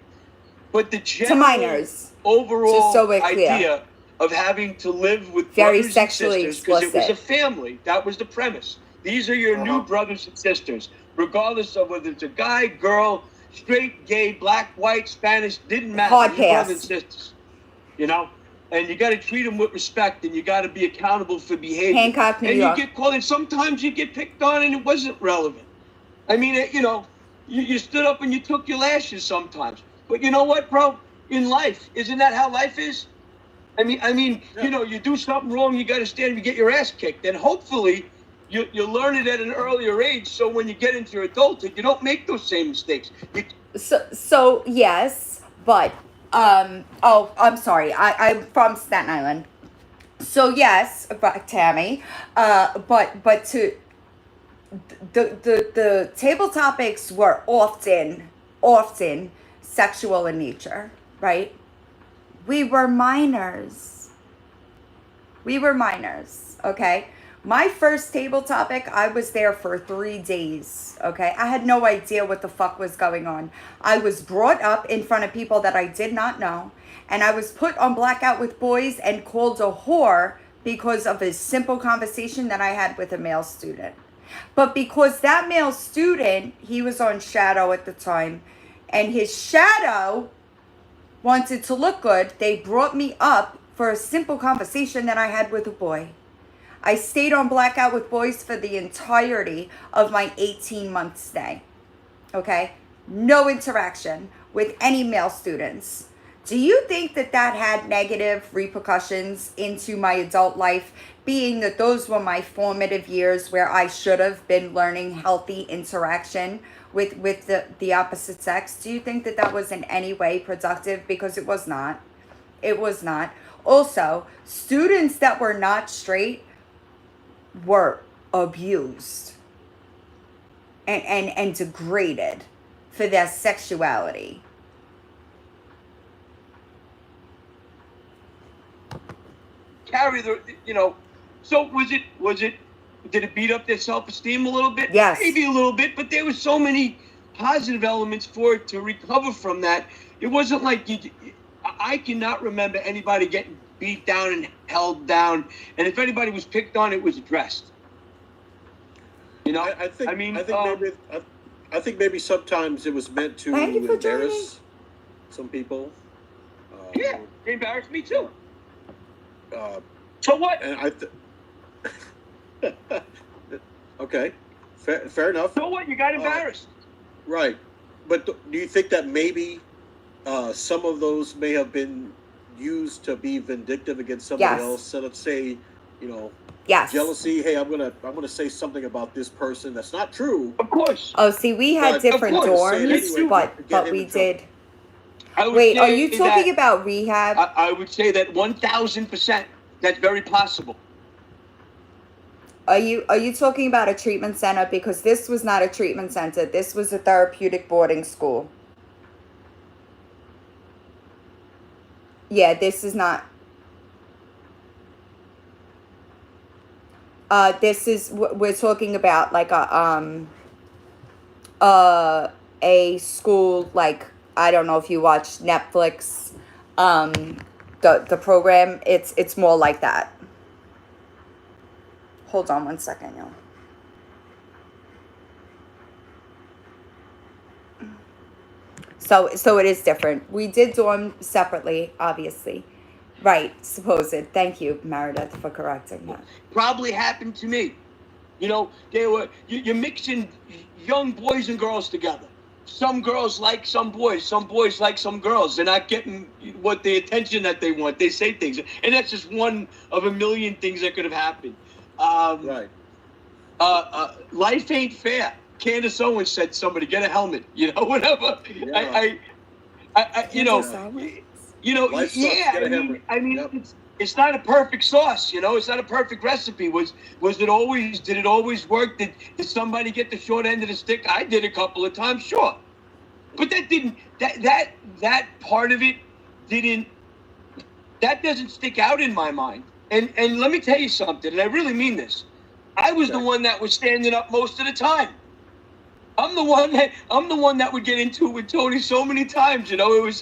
But the general minors, overall just so we're clear. idea of having to live with Very brothers sexually and sisters, because it was a explicit. family, that was the premise. These are your new brothers and sisters, regardless of whether it's a guy, girl, straight, gay, black, white, Spanish, didn't matter. Hard These are brothers and pass. sisters, and you got to treat them with respect, and you got to be accountable for behavior. Hancock, New and York. you get called, and sometimes you get picked on, and it wasn't relevant. I mean, you stood up and you took your lashes sometimes. But you know what, bro? In life, isn't that how life is? I mean, Yeah. You do something wrong, you got to stand and get your ass kicked, and hopefully you learn it at an earlier age, so when you get into your adulthood, you don't make those same mistakes. So yes, but I'm sorry. I'm from Staten Island. So yes, but Tammy, but to the table topics were often sexual in nature, right? We were minors. Okay? My first table topic, I was there for 3 days, okay? I had no idea what the fuck was going on. I was brought up in front of people that I did not know, and I was put on Blackout with Boys and called a whore because of a simple conversation that I had with a male student. But because that male student, he was on shadow at the time, and his shadow wanted to look good, they brought me up for a simple conversation that I had with a boy. I stayed on Blackout with Boys for the entirety of my 18-month stay. Okay? No interaction with any male students. Do you think that had negative repercussions into my adult life, being that those were my formative years where I should have been learning healthy interaction with the opposite sex? Do you think that was in any way productive? Because it was not. It was not. Also, students that were not straight were abused and degraded for their sexuality. Carry so was it did it beat up their self-esteem a little bit? Yes. Maybe a little bit, but there were so many positive elements for it to recover from that. It wasn't like I cannot remember anybody getting beat down and held down, and if anybody was picked on, it was addressed. I think maybe sometimes it was meant to Thank you for embarrass some people. Yeah, they embarrassed me too. So what? And okay, fair enough. So what? You got embarrassed. Right, but do you think that maybe some of those may have been used to be vindictive against somebody else? So let's say, Yes. jealousy. Hey, I'm gonna say something about this person that's not true. Of course. Oh, see, we had But- different Of course, dorms, anyway, but get him we in trouble. did. I would Wait, are say you talking that- about rehab? I would say that 1,000%. That's very possible. Are you talking about a treatment center? Because this was not a treatment center. This was a therapeutic boarding school. Yeah, this is not. This is we're talking about like a school, like, I don't know if you watch Netflix, the program. It's more like that. Hold on one second, y'all. So it is different. We did dorm separately, obviously, Right, supposed. Thank you, Meredith, for correcting that. Probably happened to me. You know, you're mixing young boys and girls together. Some girls like some boys like some girls. They're not getting what the attention that they want. They say things, and that's just one of a million things that could have happened. Right. Life ain't fair. Candace Owens said, "Somebody get a helmet." You know, whatever. Yeah. You know, Life sucks, yeah. get a helmet. I mean, Yep. it's not a perfect sauce. You know, it's not a perfect recipe. Did it always work? Did somebody get the short end of the stick? I did a couple of times, sure, but that part of it didn't. That doesn't stick out in my mind. And let me tell you something, and I really mean this. I was the one that was standing up most of the time. I'm the one that would get into it with Tony so many times. You know, it was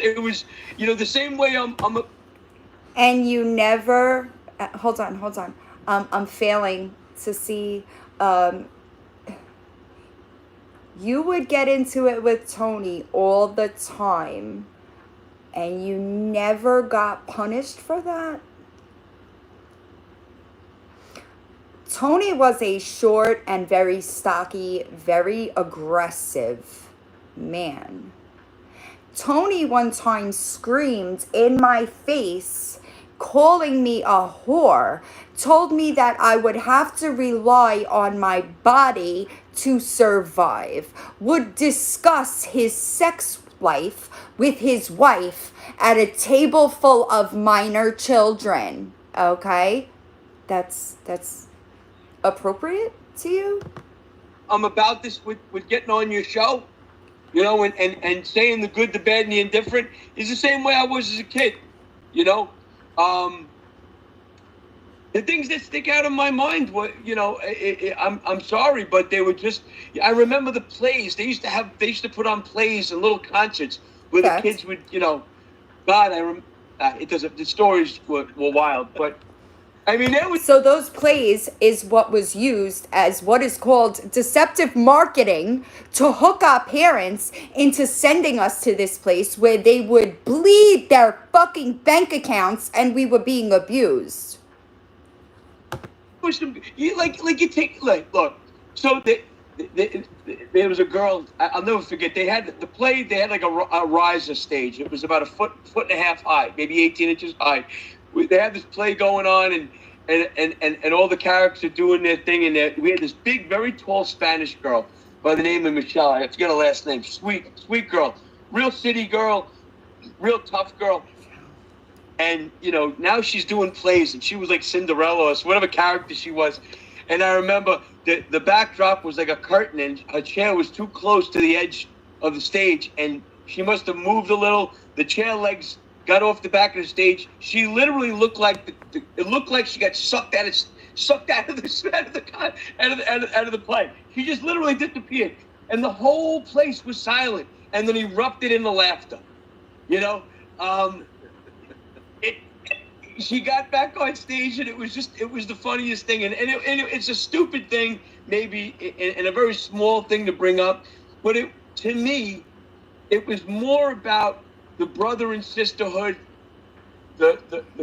the same way And you never, hold on. I'm failing to see, you would get into it with Tony all the time, and you never got punished for that? Tony was a short and very stocky, very aggressive man. Tony one time screamed in my face, calling me a whore, told me that I would have to rely on my body to survive, would discuss his sex life with his wife at a table full of minor children. Okay? That's appropriate to you? I'm about this with getting on your show, you know, and saying the good, the bad, and the indifferent is the same way I was as a kid, you know. The things that stick out in my mind were, you know, I'm sorry, but they were just. I remember the plays. They used to put on plays and little concerts where the kids would, you know. God, it doesn't. The stories were wild, but. I mean, so those plays is what was used as what is called deceptive marketing to hook our parents into sending us to this place where they would bleed their fucking bank accounts and we were being abused. You take look. So there was a girl. I'll never forget. They had the play. They had like a riser stage. It was about a foot and a half high, maybe 18 inches high. They had this play going on, and all the characters are doing their thing. And we had this big, very tall Spanish girl by the name of Michelle. I forget her last name. Sweet girl, real city girl, real tough girl. And you know, now she's doing plays, and she was like Cinderella or whatever character she was. And I remember the backdrop was like a curtain, and her chair was too close to the edge of the stage, and she must have moved a little. The chair legs got off the back of the stage. She literally looked like it looked like she got sucked out of the play. She just literally disappeared, and the whole place was silent, and then erupted into laughter. You know, she got back on stage, and it was the funniest thing, and it's a stupid thing, maybe, and a very small thing to bring up, but to me, it was more about the brother and sisterhood, the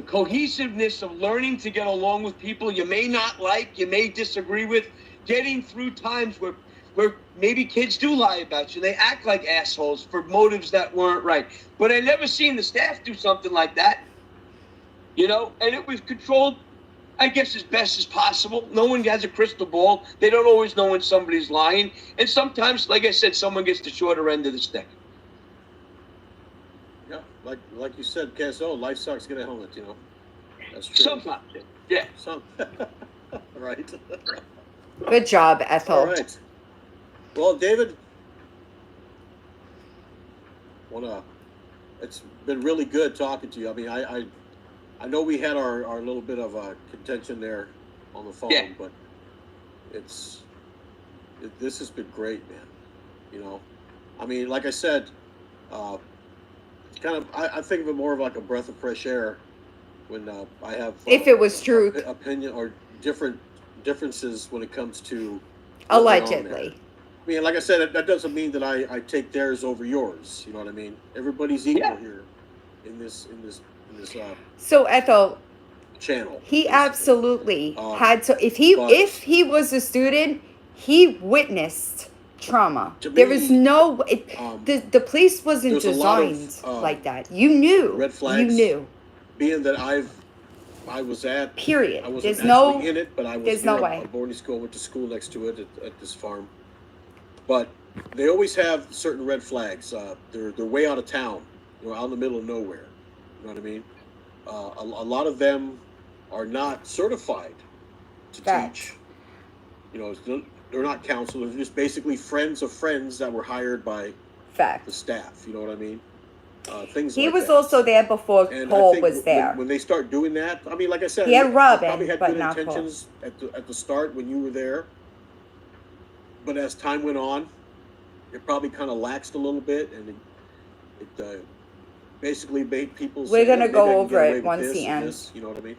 cohesiveness of learning to get along with people you may not like, you may disagree with, getting through times where maybe kids do lie about you. They act like assholes for motives that weren't right. But I never seen the staff do something like that, you know, and it was controlled, I guess, as best as possible. No one has a crystal ball. They don't always know when somebody's lying. And sometimes, like I said, someone gets the shorter end of the stick. Yeah, like you said, KSO, life sucks, get a helmet, you know. That's true. Sometimes, yeah. Right. Good job, Ethel. All right. Well, David, it's been really good talking to you. I mean, I know we had our little bit of a contention there on the phone, but this has been great, man. You know, I mean, like I said, kind of, I think of it more of like a breath of fresh air when I have if it was truth, opinion or differences when it comes to allegedly. I mean, like I said, that doesn't mean that I take theirs over yours. You know what I mean? Everybody's equal here in this this So Ethel, channel. he basically. absolutely Um, had to. but- If he was a student, he witnessed trauma. To There was me, no. um, The place wasn't there's a lot of, designed like that. You knew. red You flags. knew. Being that I was at, Period. I wasn't There's actually no. in it, but I was There's near no way. a boarding school. Went to school next to it at this farm. But they always have certain red flags. They're way out of town, out in the middle of nowhere. You know what I mean? A lot of them are not certified to Fact. teach. They're not counselors. They're just basically friends of friends that were hired by the Fact. staff. You know what I mean? Things He like was that. also there before And Paul I think was there. when they start doing that, I mean, like I said, He had you Robin, probably had but good not Paul. intentions at the start when you were there. But as time went on, it probably kind of laxed a little bit, and it basically made people say, We're gonna maybe go I can over get away it with once this he and ends. this, you know what I mean?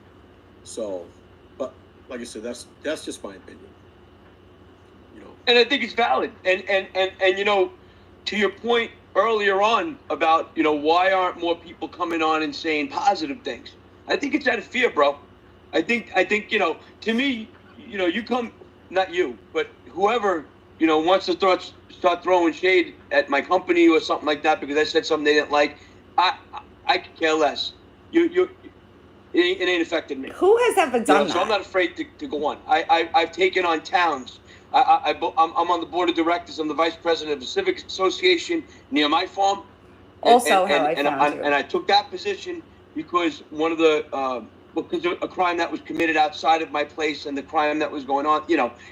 So, but like I said, that's just my opinion. And I think it's valid. And to your point earlier on about, why aren't more people coming on and saying positive things? I think it's out of fear, bro. I think, to me, you come, not you, but whoever, wants to start throwing shade at my company or something like that because I said something they didn't like, I could care less. It ain't affected me. Who has ever done that? So I'm not afraid to go on. I've taken on towns. I'm on the board of directors. I'm the vice president of the Civic Association near my farm. Also, how I found you. And I took that position because because of a crime that was committed outside of my place and the crime that was going on,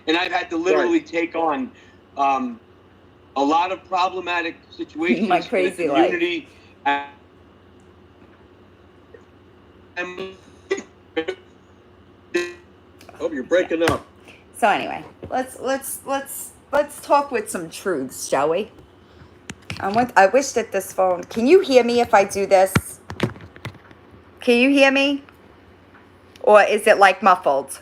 and I've had to literally take on a lot of problematic situations My crazy in the life. community. Oh, you're breaking up. So anyway, let's talk with some truths, shall we? I wish that this phone. Can you hear me if I do this? Can you hear me? Or is it like muffled?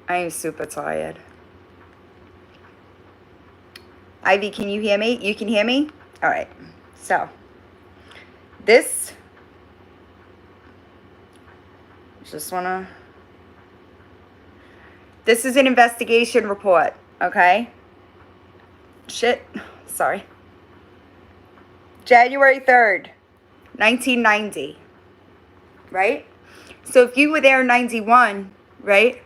I am super tired. Ivy, can you hear me? You can hear me? All right. So, this, this is an investigation report, okay? Shit, sorry. January 3rd, 1990, right? So if you were there in 91, right,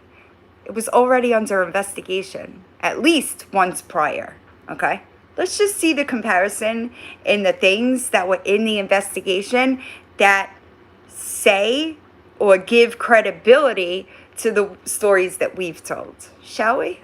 it was already under investigation, at least once prior, okay? Let's just see the comparison in the things that were in the investigation that say or give credibility to the stories that we've told, shall we?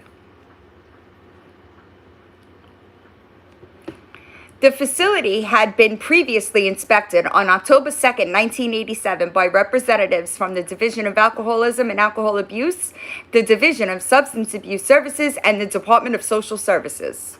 The facility had been previously inspected on October 2nd, 1987 by representatives from the Division of Alcoholism and Alcohol Abuse, the Division of Substance Abuse Services, and the Department of Social Services.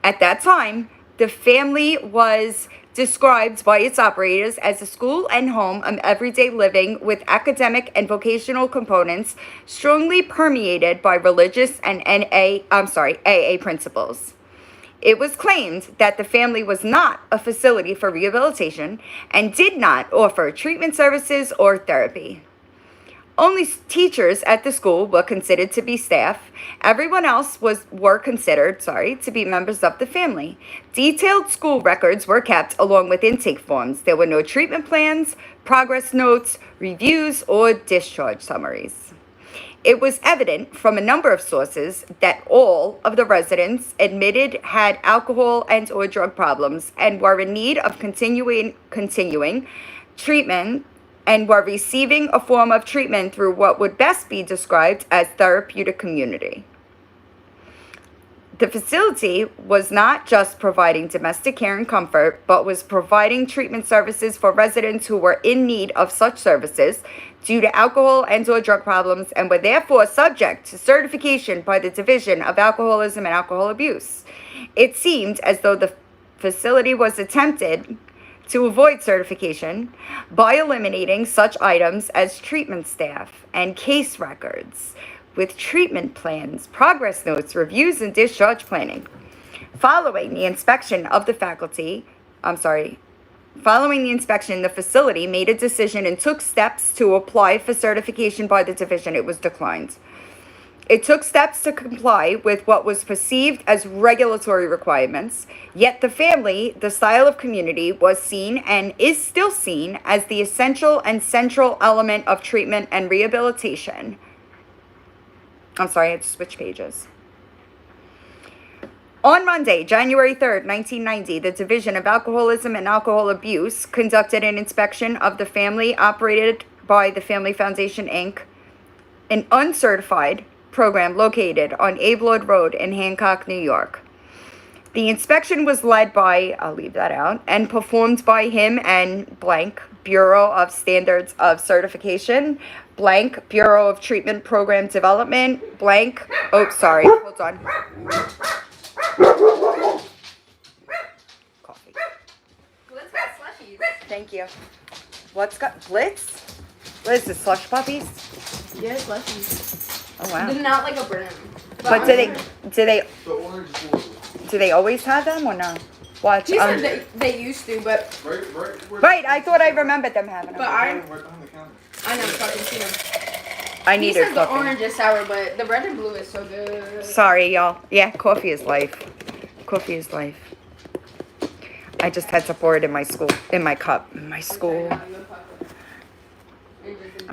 At that time, the family was described by its operators as a school and home of everyday living with academic and vocational components strongly permeated by religious and AA principles. It was claimed that the family was not a facility for rehabilitation and did not offer treatment services or therapy. Only teachers at the school were considered to be staff. Everyone else were considered to be members of the family. Detailed school records were kept along with intake forms. There were no treatment plans, progress notes, reviews, or discharge summaries. It was evident from a number of sources that all of the residents admitted had alcohol and or drug problems and were in need of continuing treatment and were receiving a form of treatment through what would best be described as therapeutic community. The facility was not just providing domestic care and comfort, but was providing treatment services for residents who were in need of such services due to alcohol and or drug problems and were therefore subject to certification by the Division of Alcoholism and Alcohol Abuse. It seemed as though the facility was attempted to avoid certification by eliminating such items as treatment staff and case records with treatment plans, progress notes, reviews, and discharge planning. Following the inspection of the faculty, Following the inspection, the facility made a decision and took steps to apply for certification by the division. It was declined. It took steps to comply with what was perceived as regulatory requirements, yet the family, the style of community, was seen and is still seen as the essential and central element of treatment and rehabilitation. I'm sorry, I had to switch pages. On Monday, January 3rd, 1990, the Division of Alcoholism and Alcohol Abuse conducted an inspection of the family operated by the Family Foundation, Inc., an uncertified program located on Abe Lord Road in Hancock, New York. The inspection was led by, I'll leave that out, and performed by him and blank, Bureau of Standards of Certification, blank, Bureau of Treatment Program Development, blank, oh, sorry, hold on. Coffee. Blitz got slushies. Thank you. What's got Blitz? What is this, slush puppies? Yeah, slushies. Oh wow. They're not like a brand. But do they always have them or no? Watch. He said they used to, but Right, I thought I remembered them having them. but I never fucking seen them. I He needed said the coffee. orange is sour, but the red and blue is so good. Sorry, y'all. Yeah, coffee is life. Coffee is life. I just had to pour it in my cup, in my school.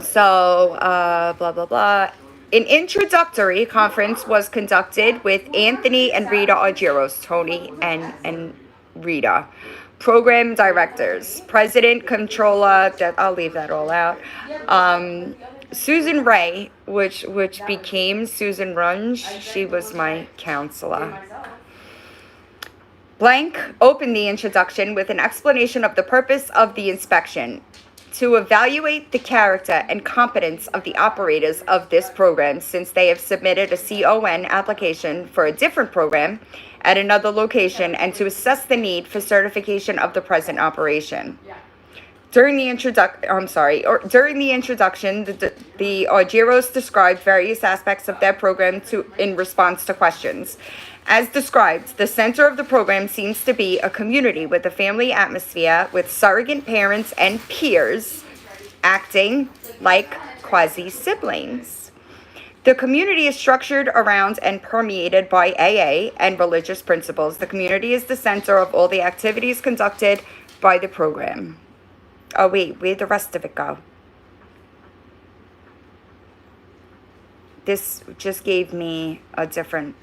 So, blah, blah, blah. An introductory conference was conducted with Anthony and Rita Argyros, Tony and Rita, program directors, president, controller, I'll leave that all out. Susan Ray, which became Susan Runge, she was my counselor. Blank opened the introduction with an explanation of the purpose of the inspection, to evaluate the character and competence of the operators of this program, since they have submitted a CON application for a different program at another location, and to assess the need for certification of the present operation. During the introduction, the Argyros described various aspects of their program in response to questions. As described, the center of the program seems to be a community with a family atmosphere, with surrogate parents and peers acting like quasi-siblings. The community is structured around and permeated by AA and religious principles. The community is the center of all the activities conducted by the program. Oh wait, where'd the rest of it go? This just gave me a different...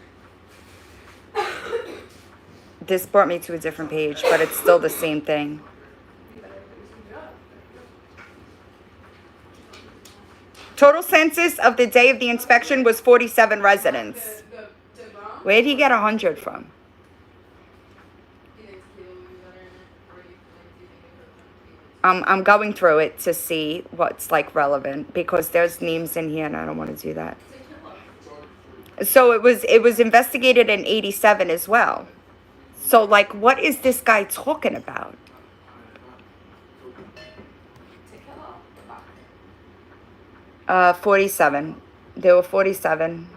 This brought me to a different page, but it's still the same thing. Total census of the day of the inspection was 47 residents. Where did he get 100 from? I'm going through it to see what's like relevant, because there's names in here and I don't want to do that. So it was investigated in 87 as well. So like, what is this guy talking about? Uh, 47. There were 47.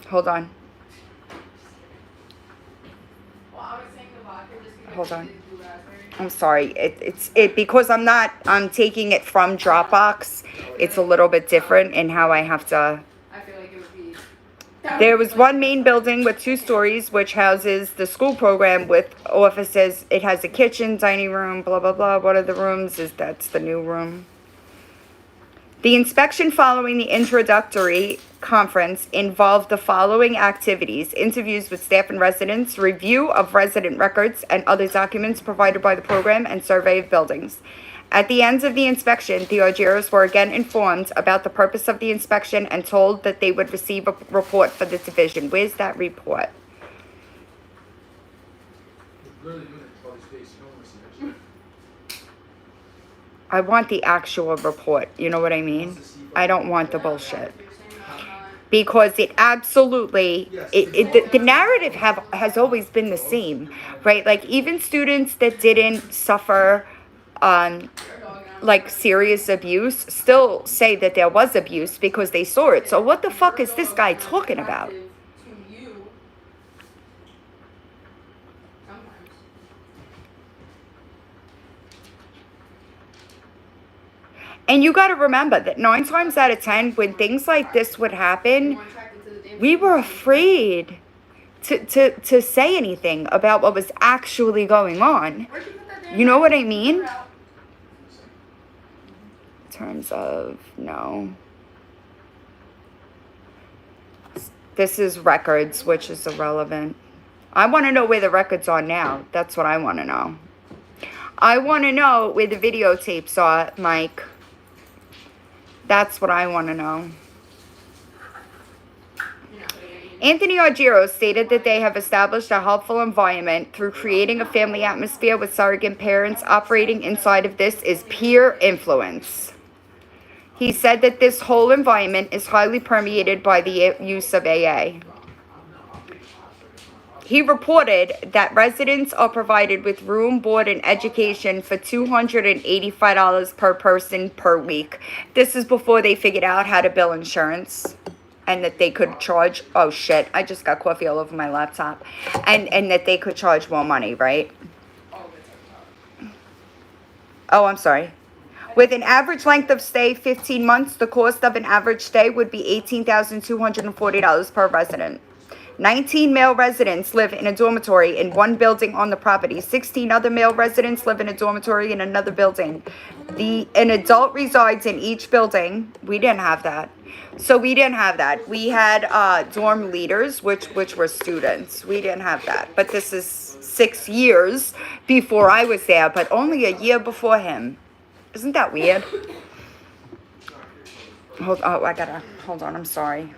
Hold on. Hold on. I'm sorry. It's because I'm taking it from Dropbox. It's a little bit different in how I have to. There was one main building with 2 stories, which houses the school program with offices. It has a kitchen, dining room, blah, blah, blah. One of the rooms that's the new room. The inspection following the introductory conference involved the following activities: interviews with staff and residents, review of resident records and other documents provided by the program, and survey of buildings. At the end of the inspection, the Argyros were again informed about the purpose of the inspection and told that they would receive a report for the division. Where's that report? I want the actual report. You know what I mean? I don't want the bullshit. Because it absolutely, the narrative has always been the same, right? Like, even students that didn't suffer like serious abuse still say that there was abuse because they saw it. So what the fuck is this guy talking about? And you got to remember that 9 times out of 10, when things like this would happen, we were afraid to say anything about what was actually going on. You know what I mean? In terms of, no. This is records, which is irrelevant. I want to know where the records are now. That's what I want to know. I want to know where the videotapes are, Mike. That's what I want to know. Anthony Argiro stated that they have established a helpful environment through creating a family atmosphere with surrogate parents. Operating inside of this is peer influence. He said that this whole environment is highly permeated by the use of AA. He reported that residents are provided with room, board, and education for $285 per person per week. This is before they figured out how to bill insurance and that they could charge, oh shit, I just got coffee all over my laptop, and that they could charge more money, right? Oh, I'm sorry. With an average length of stay, 15 months, the cost of an average stay would be $18,240 per resident. 19 male residents live in a dormitory in one building on the property. 16 other male residents live in a dormitory in another building. An adult resides in each building. We didn't have that. So we didn't have that. We had dorm leaders, which were students. We didn't have that. But this is 6 years before I was there, but only a year before him. Isn't that weird? Hold on, I'm sorry.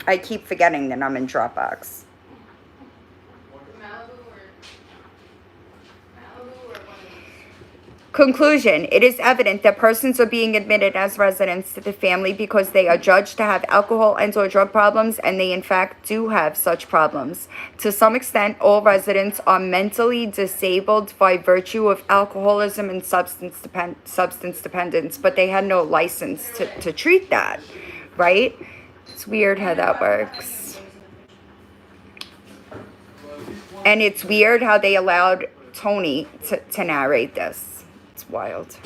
I keep forgetting that I'm in Dropbox. Conclusion. It is evident that persons are being admitted as residents to the family because they are judged to have alcohol and/or drug problems, and they in fact do have such problems. To some extent, all residents are mentally disabled by virtue of alcoholism and substance dependence, but they had no license to treat that, right? It's weird how that works. And it's weird how they allowed Tony to narrate this. It's wild.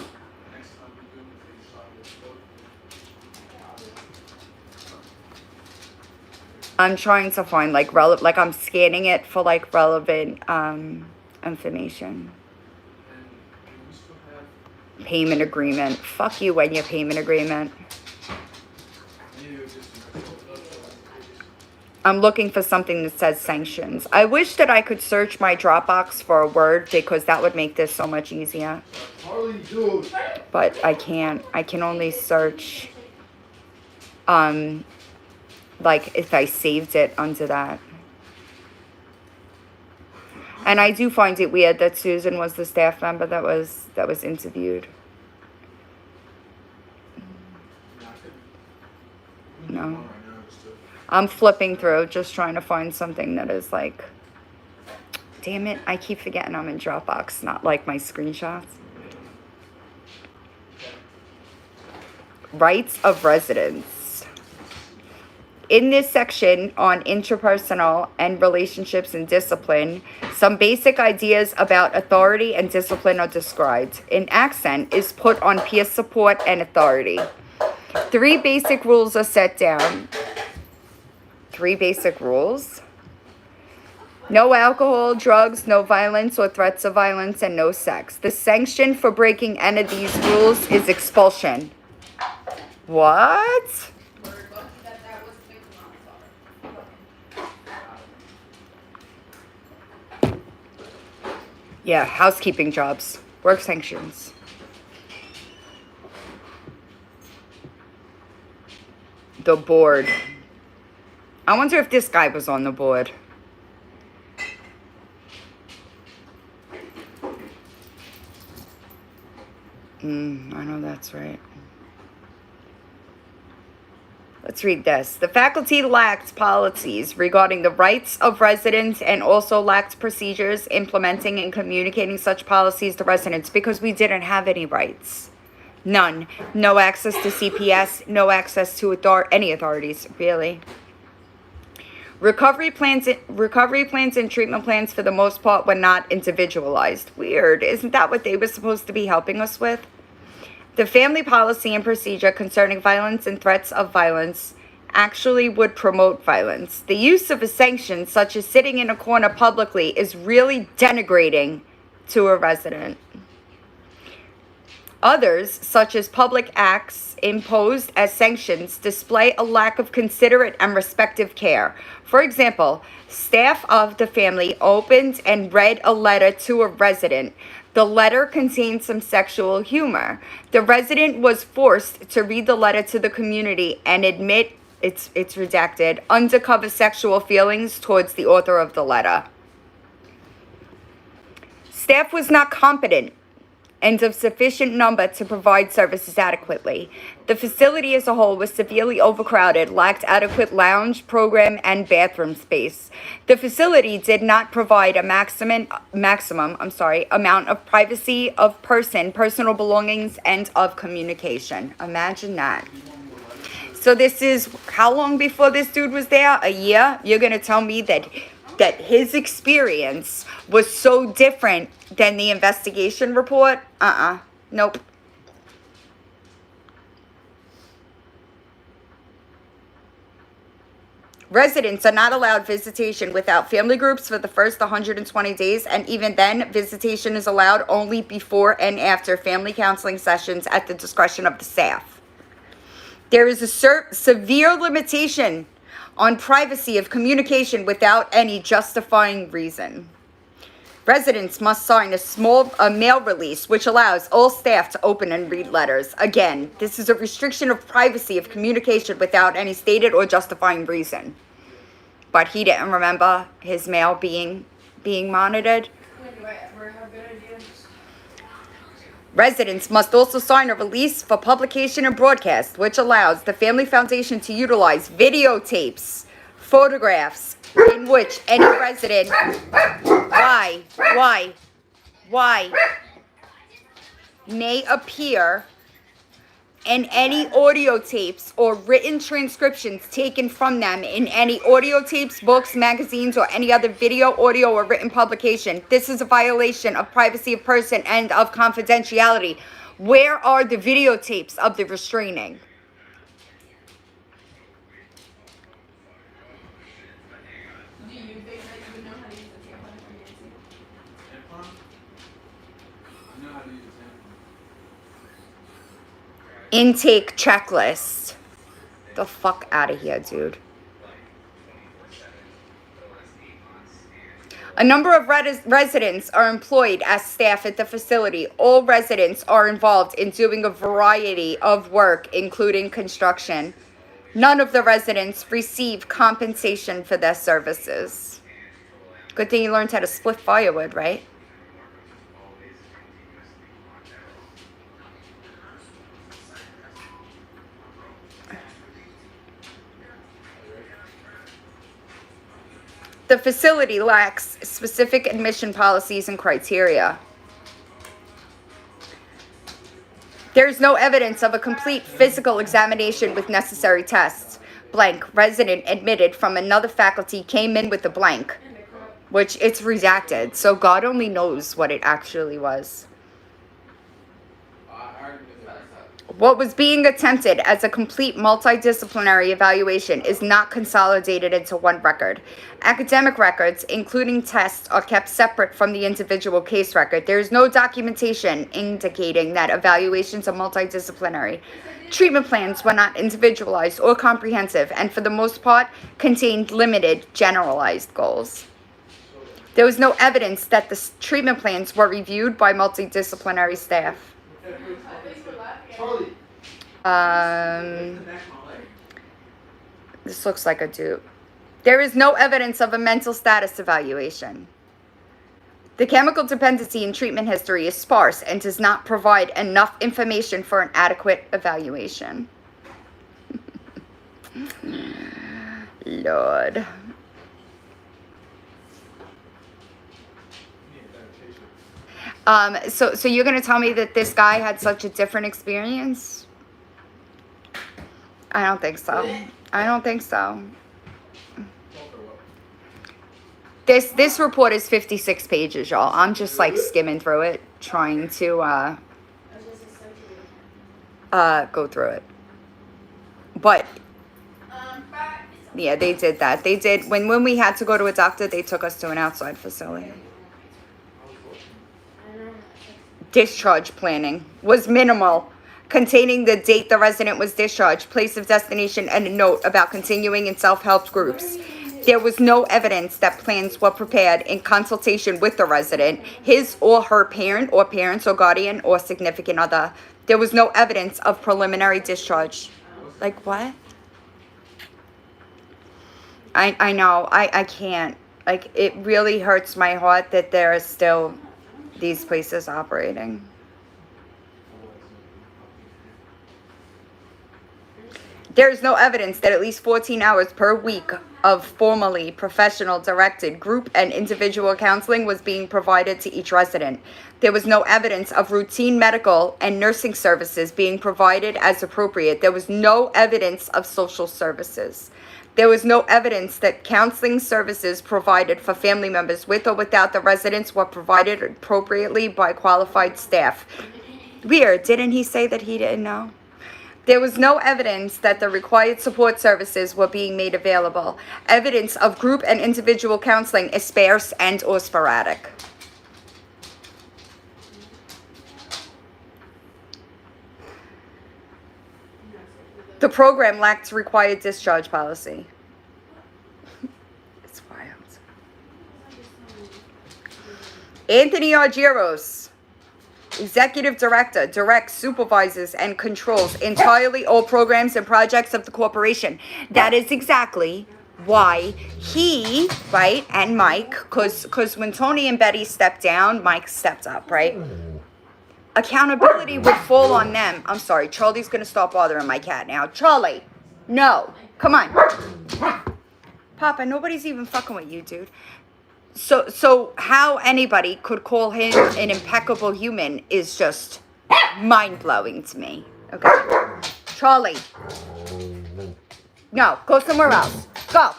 I'm trying to find I'm scanning it for relevant information. Payment agreement. Fuck you and your payment agreement. I'm looking for something that says sanctions. I wish that I could search my Dropbox for a word because that would make this so much easier. But I can't. I can only search if I saved it under that. And I do find it weird that Susan was the staff member that was interviewed. No. I'm flipping through, just trying to find something that is damn it, I keep forgetting I'm in Dropbox, not like my screenshots. Rights of residents. In this section on interpersonal and relationships and discipline, some basic ideas about authority and discipline are described. An accent is put on peer support and authority. 3 basic rules are set down. 3 basic rules. No alcohol, drugs, no violence or threats of violence, and no sex. The sanction for breaking any of these rules is expulsion. What? Yeah, housekeeping jobs. Work sanctions. The board. I wonder if this guy was on the board. I know that's right. Let's read this. The faculty lacked policies regarding the rights of residents and also lacked procedures implementing and communicating such policies to residents because we didn't have any rights. None. No access to CPS, no access to any authorities, really. Recovery plans and treatment plans for the most part were not individualized. Weird. Isn't that what they were supposed to be helping us with? The family policy and procedure concerning violence and threats of violence actually would promote violence. The use of a sanction such as sitting in a corner publicly is really denigrating to a resident. Others, such as public acts imposed as sanctions, display a lack of considerate and respectful care. For example, staff of the family opened and read a letter to a resident. The letter contained some sexual humor. The resident was forced to read the letter to the community and admit it's redacted undercover sexual feelings towards the author of the letter. Staff was not competent and of sufficient number to provide services adequately. The facility as a whole was severely overcrowded, lacked adequate lounge, program, and bathroom space. The facility did not provide a maximum amount of privacy of personal belongings, and of communication. Imagine that. So this is, how long before this dude was there? A year? You're gonna tell me that his experience was so different than the investigation report? Nope. Residents are not allowed visitation without family groups for the first 120 days, and even then, visitation is allowed only before and after family counseling sessions at the discretion of the staff. There is a severe limitation on privacy of communication without any justifying reason. Residents must sign a mail release which allows all staff to open and read letters. Again, this is a restriction of privacy of communication without any stated or justifying reason. But he didn't remember his mail being monitored. When do I ever have good ideas? Residents must also sign a release for publication and broadcast, which allows the Family Foundation to utilize videotapes, photographs, in which any resident, why, may appear, and any audio tapes or written transcriptions taken from them in any audio tapes, books, magazines, or any other video, audio, or written publication. This is a violation of privacy of person and of confidentiality. Where are the videotapes of the restraining? Do you think that you would know how to use the tampon if you're dancing? Tampon? I know how to use a tampon. Intake checklist. The fuck out of here, dude. A number of residents are employed as staff at the facility. All residents are involved in doing a variety of work, including construction. None of the residents receive compensation for their services. Good thing you learned how to split firewood, right? The facility lacks specific admission policies and criteria. There is no evidence of a complete physical examination with necessary tests. Blank. Resident admitted from another faculty came in with a blank, which it's redacted, so God only knows what it actually was. What was being attempted as a complete multidisciplinary evaluation is not consolidated into one record. Academic records, including tests, are kept separate from the individual case record. There is no documentation indicating that evaluations are multidisciplinary. Treatment plans were not individualized or comprehensive, and for the most part, contained limited, generalized goals. There was no evidence that the treatment plans were reviewed by multidisciplinary staff. This looks like a dupe. There is no evidence of a mental status evaluation. The chemical dependency and treatment history is sparse and does not provide enough information for an adequate evaluation. Lord. So you're gonna tell me that this guy had such a different experience? I don't think so. I don't think so. This report is 56 pages, y'all. I'm just like skimming through it, trying to go through it. But yeah, they did that. They did when we had to go to a doctor, they took us to an outside facility. Discharge planning was minimal, containing the date the resident was discharged, place of destination, and a note about continuing in self-help groups. There was no evidence that plans were prepared in consultation with the resident, his or her parent or parents or guardian or significant other. There was no evidence of preliminary discharge. Like what? I know. I can't. Like, it really hurts my heart that there are still these places operating. There is no evidence that at least 14 hours per week of formally professional directed group and individual counseling was being provided to each resident. There was no evidence of routine medical and nursing services being provided as appropriate. There was no evidence of social services. There was no evidence that counseling services provided for family members with or without the residents were provided appropriately by qualified staff. Weird, didn't he say that he didn't know? There was no evidence that the required support services were being made available. Evidence of group and individual counseling is sparse and or sporadic. The program lacked required discharge policy. It's wild. Anthony Argyros, Executive Director, directs, supervises, and controls entirely all programs and projects of the corporation. That is exactly why he, right, and Mike, because when Tony and Betty stepped down, Mike stepped up, right? Accountability would fall on them. I'm sorry, Charlie's going to stop bothering my cat now. Charlie, no. Come on. Papa, nobody's even fucking with you, dude. So how anybody could call him an impeccable human is just mind-blowing to me. Okay? Charlie. No, go somewhere else. Go.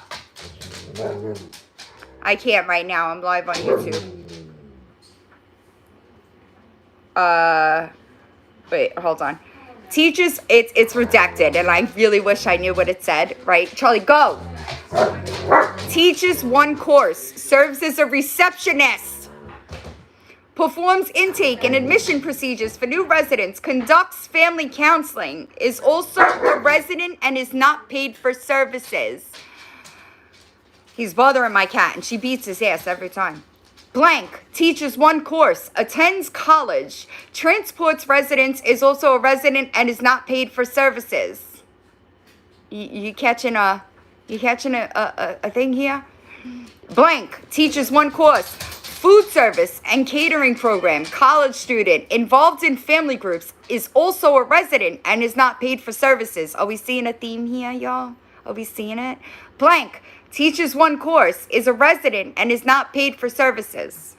I can't right now. I'm live on YouTube. Wait, hold on. Teaches, it's redacted, and I really wish I knew what it said, right? Charlie, go. Teaches one course, serves as a receptionist, performs intake and admission procedures for new residents, conducts family counseling, is also a resident and is not paid for services. He's bothering my cat, and she beats his ass every time. Blank, teaches one course, attends college, transports residents, is also a resident and is not paid for services. You catching a thing here? Blank, teaches one course, food service and catering program, college student, involved in family groups, is also a resident and is not paid for services. Are we seeing a theme here, y'all? Are we seeing it? Blank, teaches one course, is a resident, and is not paid for services.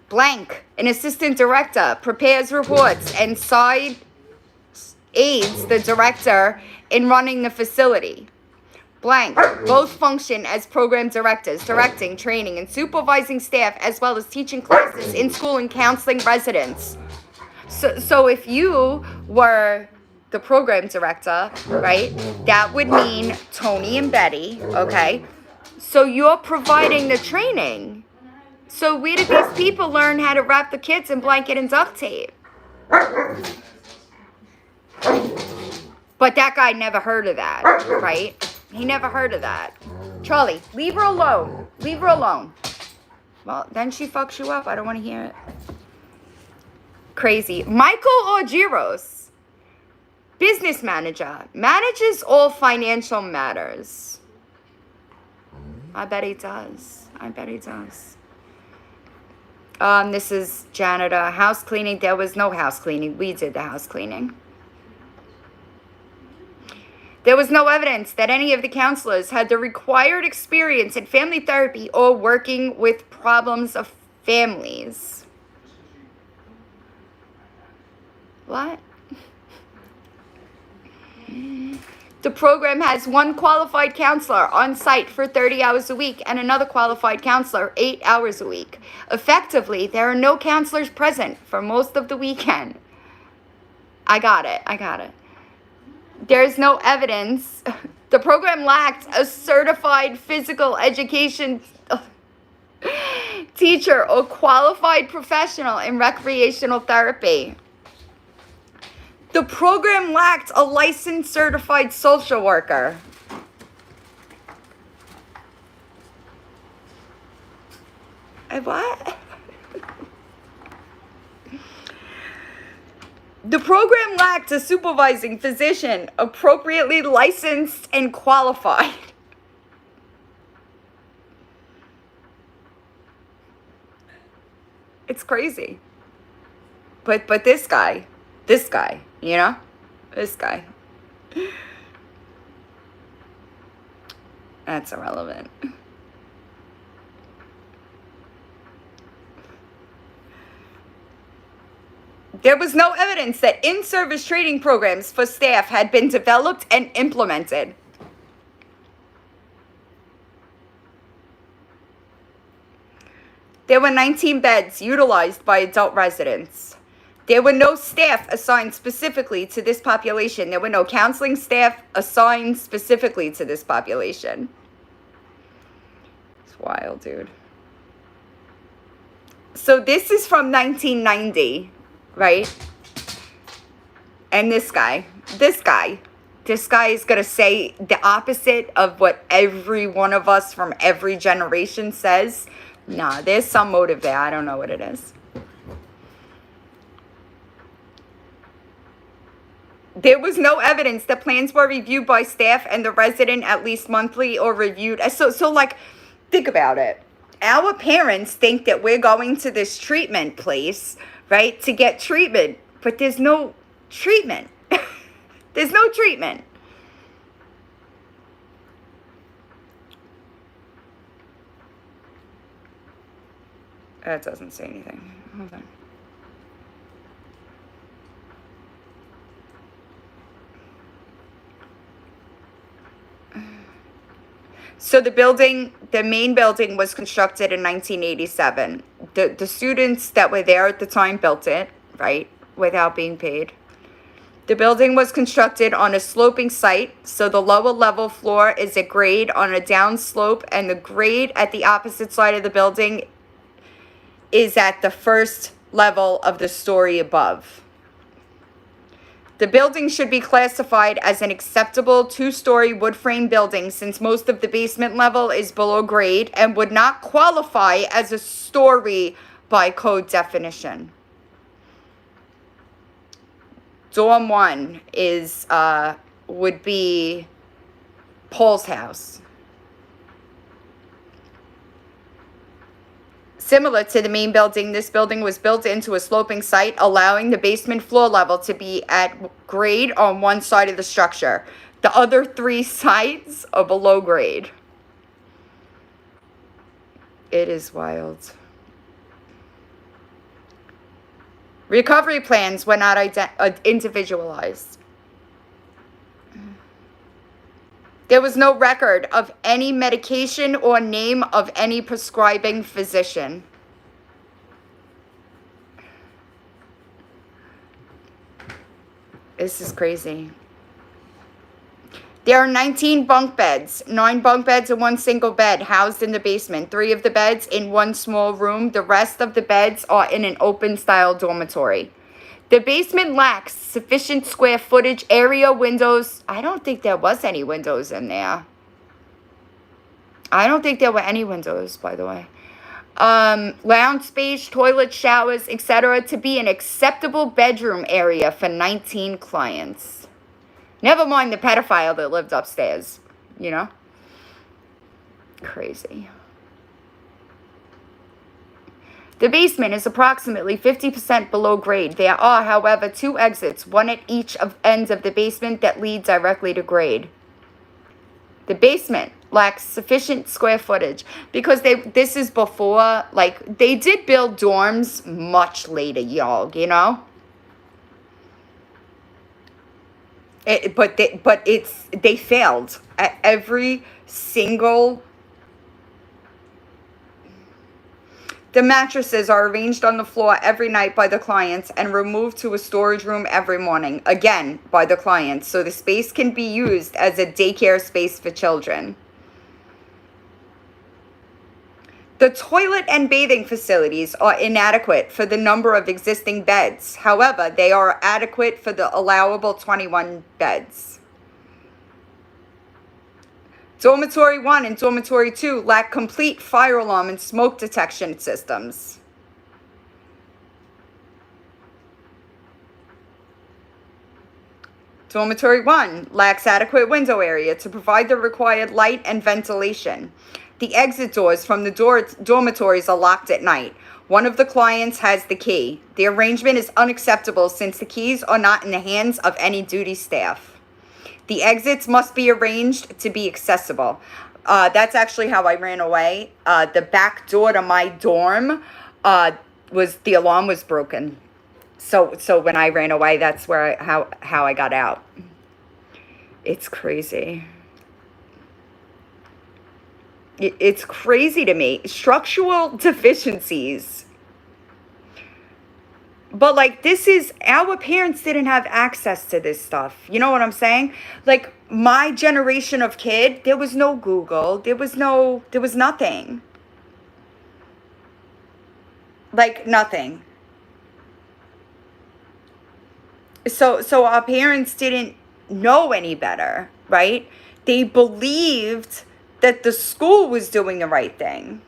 Blank, an assistant director, prepares reports and side aids the director in running the facility. Blank, both function as program directors, directing, training, and supervising staff, as well as teaching classes in school and counseling residents. So if you were the program director, right, that would mean Tony and Betty, okay? So you're providing the training. So where did these people learn how to wrap the kids in blanket and duct tape? But that guy never heard of that, right? He never heard of that. Charlie, leave her alone. Leave her alone. Well, then she fucks you up. I don't want to hear it. Crazy. Michael Argyros, business manager, manages all financial matters. I bet he does. I bet he does. This is janitor. House cleaning. There was no house cleaning. We did the house cleaning. There was no evidence that any of the counselors had the required experience in family therapy or working with problems of families. What? The program has one qualified counselor on site for 30 hours a week and another qualified counselor 8 hours a week. Effectively, there are no counselors present for most of the weekend. I got it. There's no evidence. The program lacked a certified physical education teacher or qualified professional in recreational therapy. The program lacked a licensed certified social worker. What? The program lacked a supervising physician appropriately licensed and qualified. It's crazy. But this guy, you know? This guy. That's irrelevant. There was no evidence that in-service training programs for staff had been developed and implemented. There were 19 beds utilized by adult residents. There were no staff assigned specifically to this population. There were no counseling staff assigned specifically to this population. It's wild, dude. So this is from 1990, right? And this guy is going to say the opposite of what every one of us from every generation says. Nah, there's some motive there. I don't know what it is. There was no evidence that plans were reviewed by staff and the resident at least monthly or reviewed. So like, think about it. Our parents think that we're going to this treatment place, right, to get treatment. But there's no treatment. There's no treatment. That doesn't say anything. Hold on. So the main building was constructed in 1987. The students that were there at the time built it, right, without being paid. The building was constructed on a sloping site, so the lower level floor is at grade on a down slope, and the grade at the opposite side of the building is at the first level of the story above. The building should be classified as an acceptable two-story wood frame building since most of the basement level is below grade and would not qualify as a story by code definition. Dorm 1 would be Paul's house. Similar to the main building, this building was built into a sloping site, allowing the basement floor level to be at grade on one side of the structure. The other three sides are below grade. It is wild. Recovery plans were not individualized. There was no record of any medication or name of any prescribing physician. This is crazy. There are 19 bunk beds, 9 bunk beds and 1 single bed housed in the basement. 3 of the beds in 1 small room. The rest of the beds are in an open style dormitory. The basement lacks sufficient square footage, area, windows. I don't think there was any windows in there. I don't think there were any windows, by the way. Lounge space, toilet, showers, etc. to be an acceptable bedroom area for 19 clients. Never mind the pedophile that lived upstairs, you know? Crazy. The basement is approximately 50% below grade. There are, however, 2 exits, one at each of ends of the basement that lead directly to grade. The basement lacks sufficient square footage because this is before, like, they did build dorms much later, y'all, you know? They failed at every single. The mattresses are arranged on the floor every night by the clients and removed to a storage room every morning, again by the clients, so the space can be used as a daycare space for children. The toilet and bathing facilities are inadequate for the number of existing beds. However, they are adequate for the allowable 21 beds. Dormitory 1 and Dormitory 2 lack complete fire alarm and smoke detection systems. Dormitory 1 lacks adequate window area to provide the required light and ventilation. The exit doors from the dormitories are locked at night. One of the clients has the key. The arrangement is unacceptable since the keys are not in the hands of any duty staff. The exits must be arranged to be accessible. That's actually how I ran away. The back door to my dorm the alarm was broken. So when I ran away, that's where how I got out. It's crazy. It's crazy to me. Structural deficiencies. But like, this is, our parents didn't have access to this stuff. You know what I'm saying? Like, my generation of kid, there was no Google. There was nothing. Like, nothing. So our parents didn't know any better, right? They believed that the school was doing the right thing.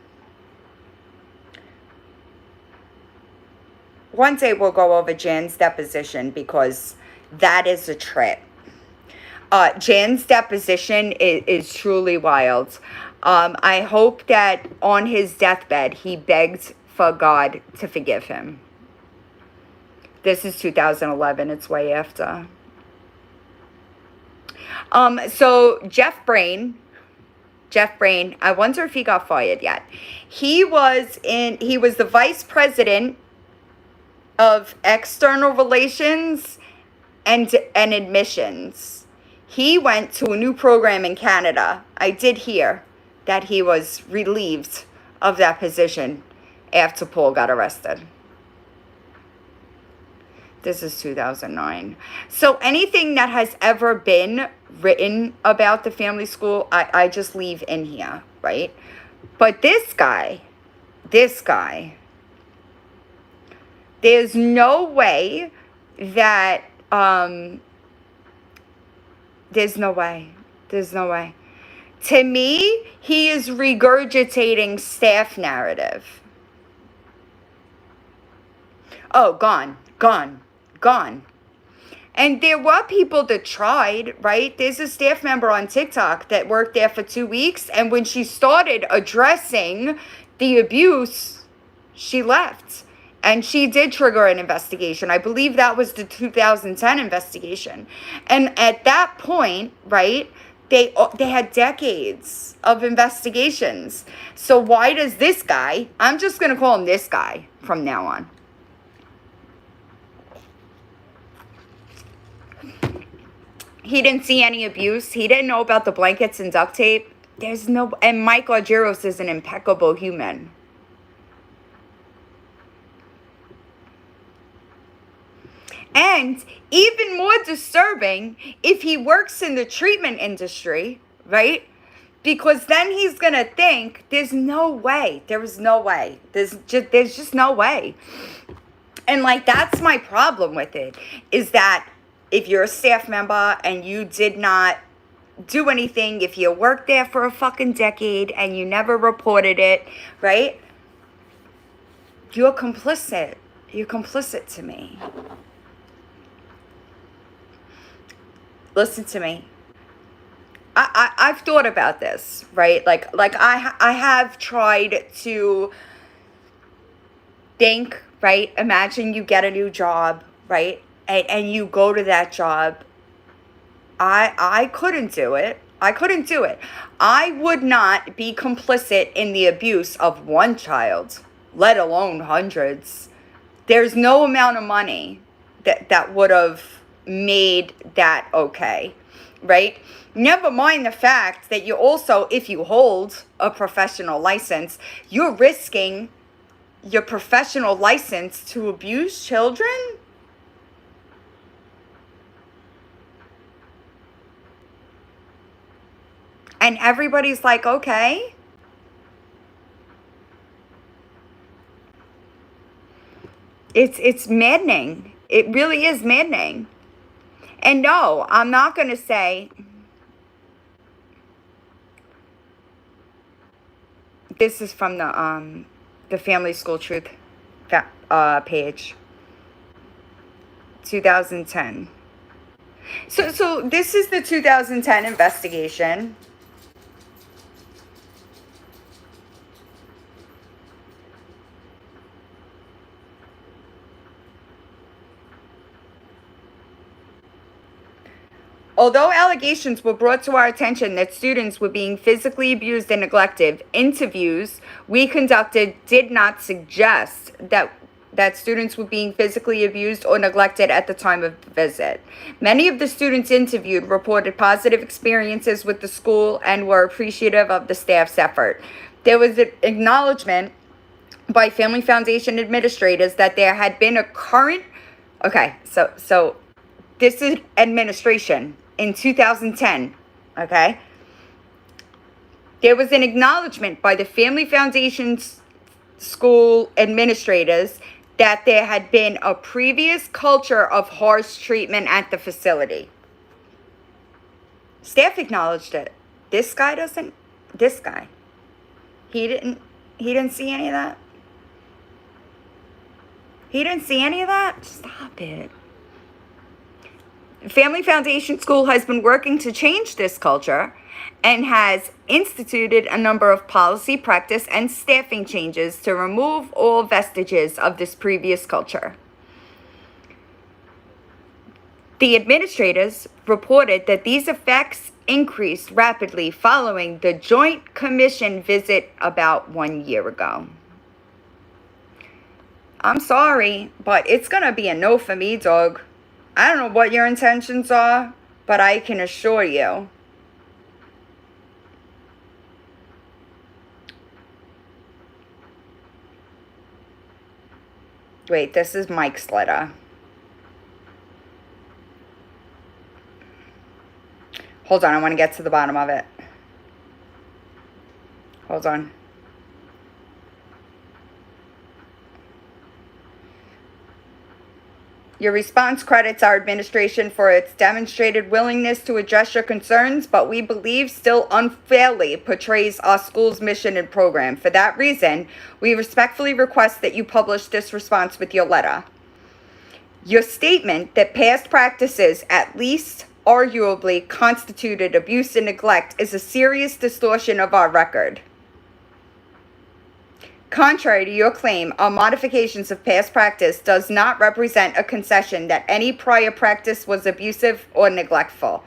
One day we'll go over Jan's deposition because that is a trip. Jan's deposition is truly wild. I hope that on his deathbed he begged for God to forgive him. This is 2011. It's way after. So Jeff Brain, I wonder if he got fired yet. He was the vice president of external relations and admissions. He went to a new program in Canada. I did hear that he was relieved of that position after Paul got arrested. This is 2009. So anything that has ever been written about the family school, I just leave in here, right? But this guy, there's no way that, there's no way. To me, he is regurgitating staff narrative. Oh, gone. And there were people that tried, right? There's a staff member on TikTok that worked there for 2 weeks, and when she started addressing the abuse, she left. And she did trigger an investigation. I believe that was the 2010 investigation. And at that point, right, they had decades of investigations. So why does this guy, I'm just going to call him this guy from now on. He didn't see any abuse. He didn't know about the blankets and duct tape. And Mike Argyros is an impeccable human. And even more disturbing, if he works in the treatment industry, right? Because then he's going to think, there's no way. There's just no way. And like, that's my problem with it, is that if you're a staff member and you did not do anything, if you worked there for a fucking decade and you never reported it, right? You're complicit. You're complicit to me. Listen to me. I've thought about this, right? Like I have tried to think, right? Imagine you get a new job, right? And you go to that job. I couldn't do it. I would not be complicit in the abuse of one child, let alone hundreds. There's no amount of money that would have made that okay, right? Never mind the fact that you also, if you hold a professional license, you're risking your professional license to abuse children. And everybody's like, okay. It's maddening. It really is maddening. And no, I'm not going to say this is from the Family School Truth page, 2010. So this is the 2010 investigation. Although allegations were brought to our attention that students were being physically abused and neglected, interviews we conducted did not suggest that students were being physically abused or neglected at the time of the visit. Many of the students interviewed reported positive experiences with the school and were appreciative of the staff's effort. There was an acknowledgement by Family Foundation administrators that there had been a current, okay, so this is administration in 2010, okay? There was an acknowledgement by the Family Foundation's school administrators that there had been a previous culture of harsh treatment at the facility. Staff acknowledged it. This guy doesn't, this guy. He didn't see any of that. He didn't see any of that? Stop it. Family Foundation School has been working to change this culture and has instituted a number of policy, practice, and staffing changes to remove all vestiges of this previous culture. The administrators reported that these effects increased rapidly following the Joint Commission visit about 1 year ago. I'm sorry, but it's gonna be a no for me, dog. I don't know what your intentions are, but I can assure you. Wait, this is Mike's letter. Hold on, I want to get to the bottom of it. Hold on. Your response credits our administration for its demonstrated willingness to address your concerns, but we believe still unfairly portrays our school's mission and program. For that reason, we respectfully request that you publish this response with your letter. Your statement that past practices, at least arguably, constituted abuse and neglect is a serious distortion of our record. Contrary to your claim, our modifications of past practice does not represent a concession that any prior practice was abusive or neglectful.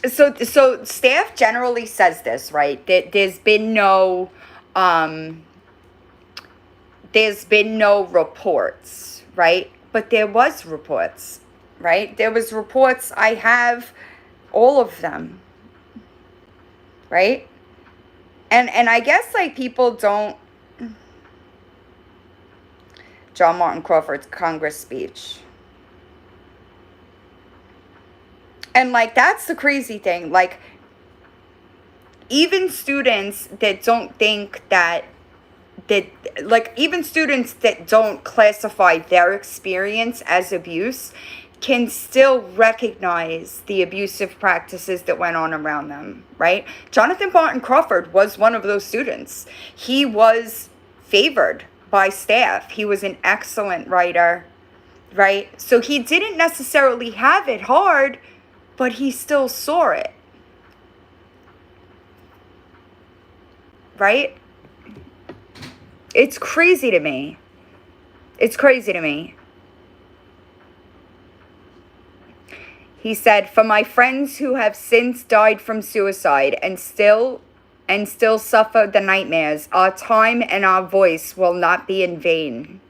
So staff generally says this, right? There's been no reports, right? But there was reports, right? There was reports. I have all of them. Right? And I guess, like, people don't... John Martin Crawford's Congress speech. And, like, that's the crazy thing. Like, even students that don't think that even students that don't classify their experience as abuse can still recognize the abusive practices that went on around them, right? Jonathan Barton Crawford was one of those students. He was favored by staff. He was an excellent writer, right? So he didn't necessarily have it hard, but he still saw it, right? It's crazy to me. It's crazy to me. He said, for my friends who have since died from suicide and still and still suffer the nightmares. Our time and our voice will not be in vain.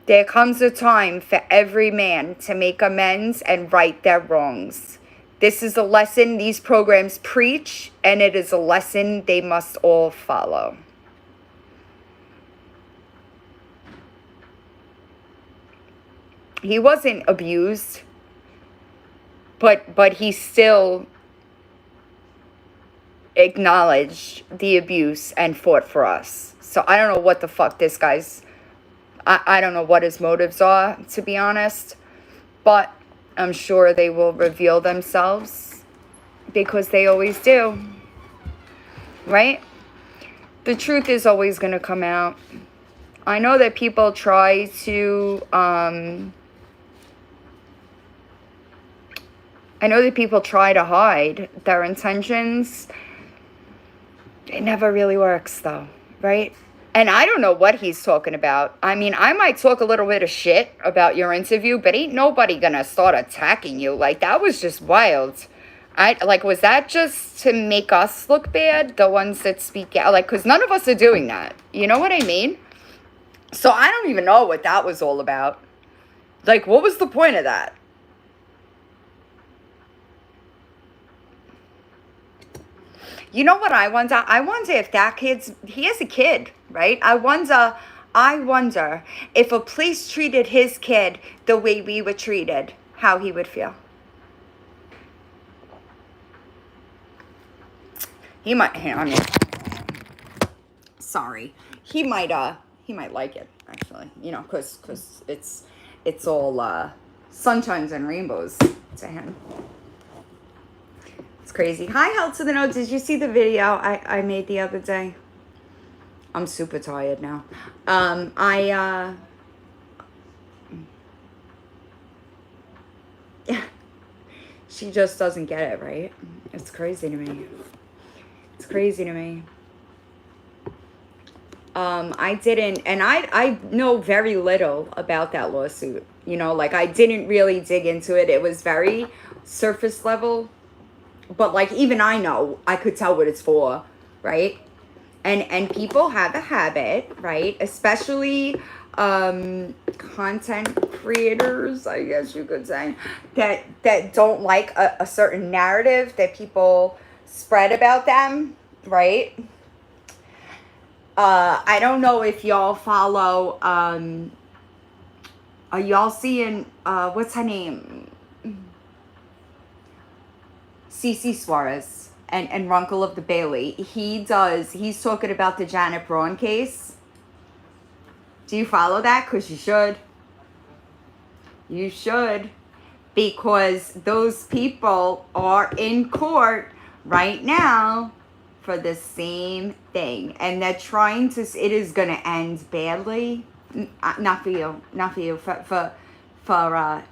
There comes a time for every man to make amends and right their wrongs. This is a lesson these programs preach, and it is a lesson they must all follow. He wasn't abused, but he still acknowledged the abuse and fought for us. So I don't know what the fuck this guy's, I don't know what his motives are, to be honest, but I'm sure they will reveal themselves because they always do, right? The truth is always going to come out. I know that people try to, hide their intentions. It never really works though, right? And I don't know what he's talking about. I mean, I might talk a little bit of shit about your interview, but ain't nobody gonna start attacking you. Like, that was just wild. Was that just to make us look bad? The ones that speak out? Like, because none of us are doing that. You know what I mean? So I don't even know what that was all about. Like, what was the point of that? You know what I wonder? I wonder if that he has a kid, right? I wonder if a police treated his kid the way we were treated, how he would feel. He might, I mean, sorry. He might like it, actually, you know, cause it's all, sunshines and rainbows to him. It's crazy. Hi, Held to the Note. Did you see the video I made the other day? I'm super tired now. She just doesn't get it, right? It's crazy to me. It's crazy to me. I didn't, and I know very little about that lawsuit. You know, like, I didn't really dig into it. It was very surface level. But, like, even I know, I could tell what it's for, right? And people have a habit, right? Especially content creators, I guess you could say, that don't like a certain narrative that people spread about them, right? I don't know if y'all follow, are y'all seeing, what's her name? CC Suarez and Runkle of the Bailey. He's talking about the Janet Braun case. Do you follow that? Because you should. You should. Because those people are in court right now for the same thing. And they're trying to, it is going to end badly. Not for you. Not for you. For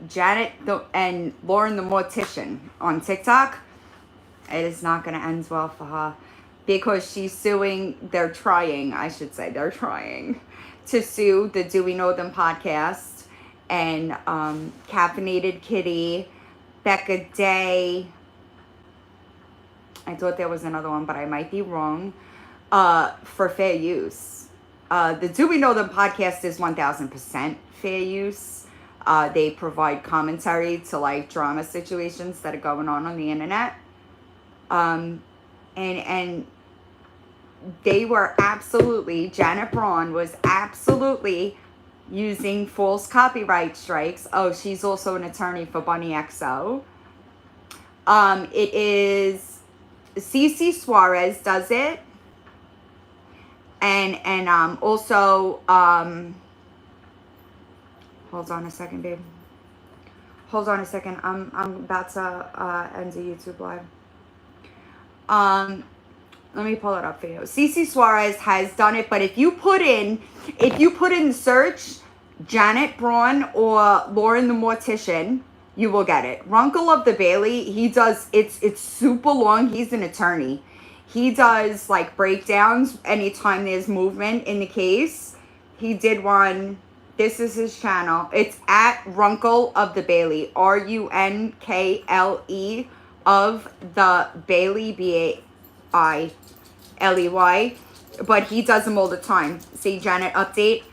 Janet and Lauren the Mortician on TikTok. It is not going to end well for her because she's suing, they're trying to sue the Do We Know Them podcast and Caffeinated Kitty, Becca Day. I thought there was another one, but I might be wrong, for fair use. The Do We Know Them podcast is 1000% fair use. They provide commentary to, like, drama situations that are going on the internet. And they were absolutely, Janet Braun was absolutely using false copyright strikes. Oh, she's also an attorney for Bunny XO. It is CC Suarez does it. And also, hold on a second, babe. Hold on a second. I'm about to end the YouTube live. Let me pull it up for you. CC Suarez has done it, but if you put in search Janet Braun or Lauren the Mortician, you will get it. Runkle of the Bailey, he does, it's super long. He's an attorney. He does, like, breakdowns anytime there's movement in the case. He did one. This is his channel. It's at Runkle of the Bailey. RUNKLE of the Bailey, but he does them all the time. Say Janet update.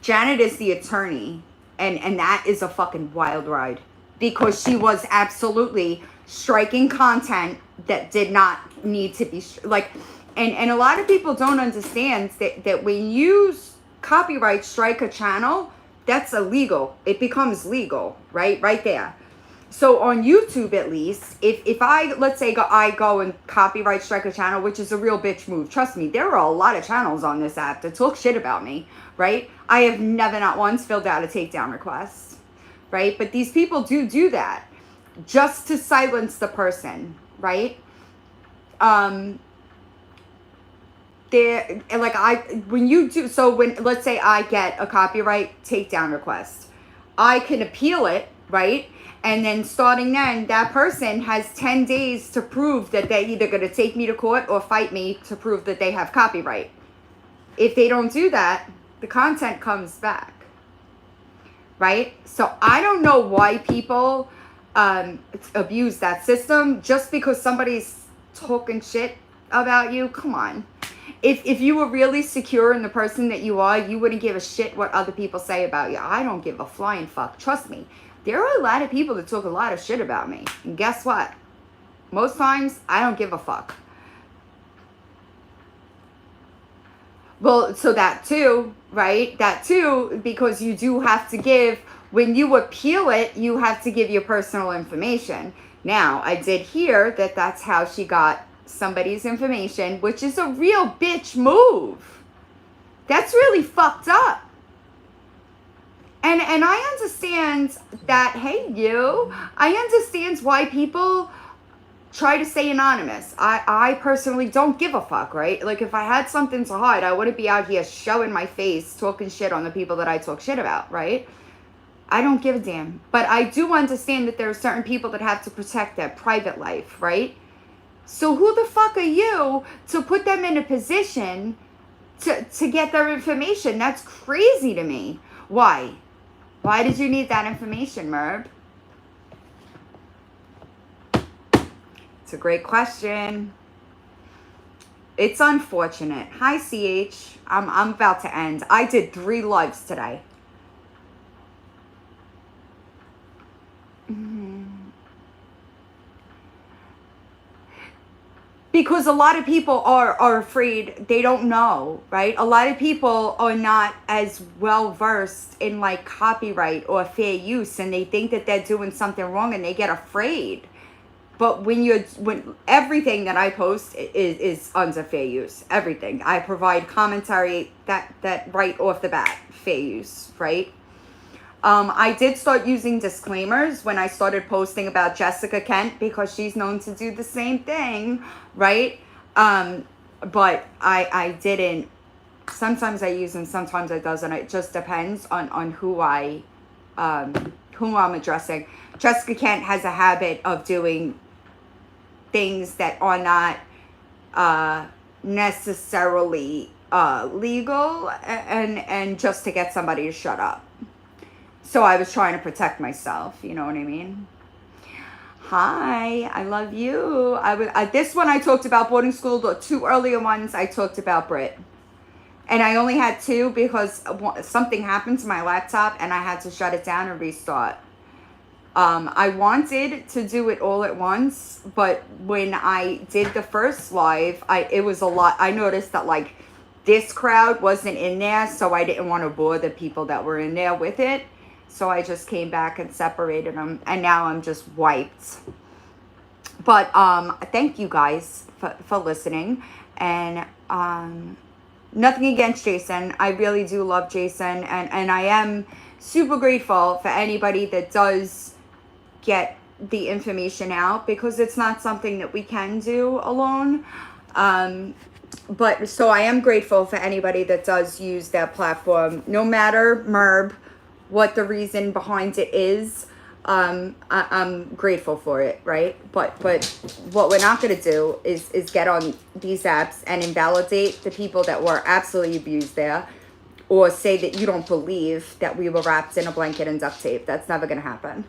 Janet is the attorney, and that is a fucking wild ride, because she was absolutely striking content that did not need to be like, and a lot of people don't understand that when you copyright strike a channel, that's illegal. It becomes legal, right there. So on YouTube, at least, if I, let's say I go and copyright strike a channel, which is a real bitch move. Trust me, there are a lot of channels on this app that talk shit about me, right? I have never, not once, filled out a takedown request, right? But these people do that just to silence the person, right? When you do, so when, let's say I get a copyright takedown request, I can appeal it, right? And then starting then, that person has 10 days to prove that they're either going to take me to court or fight me to prove that they have copyright. If they don't do that, the content comes back, right? So I don't know why people abuse that system just because somebody's talking shit about you. Come on. If you were really secure in the person that you are, you wouldn't give a shit what other people say about you. I don't give a flying fuck. Trust me. There are a lot of people that talk a lot of shit about me. And guess what? Most times, I don't give a fuck. Well, so that too, right? That too, because you do have to give, when you appeal it, you have to give your personal information. Now, I did hear that that's how she got somebody's information, which is a real bitch move. That's really fucked up. And I understand that, hey, I understand why people try to stay anonymous. I personally don't give a fuck, right? Like, if I had something to hide, I wouldn't be out here showing my face, talking shit on the people that I talk shit about, right? I don't give a damn. But I do understand that there are certain people that have to protect their private life, right? So who the fuck are you to put them in a position to get their information? That's crazy to me. Why? Why did you need that information, Merb? It's a great question. It's unfortunate. Hi, CH. I'm about to end. I did 3 lives today. Because a lot of people are afraid, they don't know, right? A lot of people are not as well versed in like copyright or fair use, and they think that they're doing something wrong and they get afraid. But when everything that I post is under fair use, everything. I provide commentary that right off the bat, fair use, right? I did start using disclaimers when I started posting about Jessica Kent, because she's known to do the same thing, right? But I didn't. Sometimes I use them, sometimes I doesn't. It just depends on who I'm addressing. Jessica Kent has a habit of doing things that are not necessarily legal, and just to get somebody to shut up. So I was trying to protect myself, you know what I mean? Hi, I love you. This one I talked about boarding school. The 2 earlier ones I talked about Brit. And I only had 2 because something happened to my laptop and I had to shut it down and restart. I wanted to do it all at once, but when I did the first live, it was a lot. I noticed that like this crowd wasn't in there, so I didn't want to bore the people that were in there with it. So I just came back and separated them, and now I'm just wiped. But thank you guys for listening, and nothing against Jason. I really do love Jason, and I am super grateful for anybody that does get the information out, because it's not something that we can do alone. But so I am grateful for anybody that does use that platform, no matter Merb, what the reason behind it is. I'm grateful for it, right? But what we're not going to do is get on these apps and invalidate the people that were absolutely abused there, or say that you don't believe that we were wrapped in a blanket and duct tape. That's never going to happen.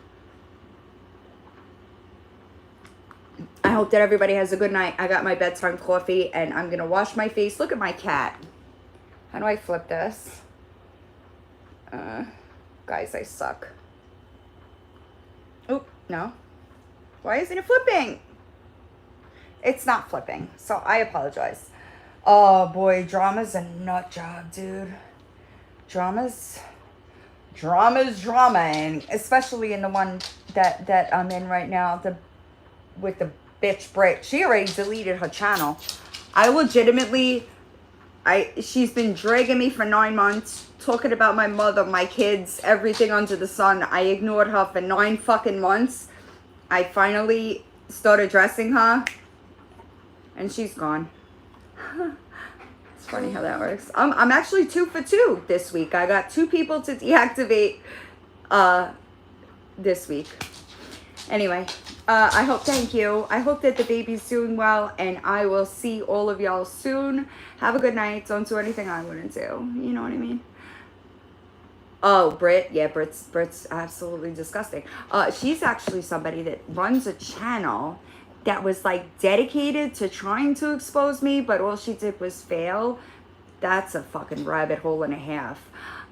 I hope that everybody has a good night. I got my bedtime coffee and I'm going to wash my face. Look at my cat. How do I flip this? Guys, I suck. Oh, no. Why isn't it flipping? It's not flipping, so I apologize. Oh boy, drama's a nut job, dude. Drama, and especially in the one that I'm in right now, with the bitch Brit. She already deleted her channel. She's been dragging me for 9 months, talking about my mother, my kids, everything under the sun. I ignored her for 9 fucking months. I finally started addressing her, and she's gone. It's funny how that works. I'm actually 2 for 2 this week. I got 2 people to deactivate this week. Anyway, thank you. I hope that the baby's doing well, and I will see all of y'all soon. Have a good night. Don't do anything I wouldn't do. You know what I mean? Oh, Brit. Yeah, Brit's absolutely disgusting. She's actually somebody that runs a channel that was like dedicated to trying to expose me, but all she did was fail. That's a fucking rabbit hole and a half.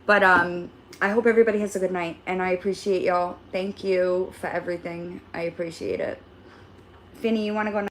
But I hope everybody has a good night, and I appreciate y'all. Thank you for everything. I appreciate it. Finny, you want to go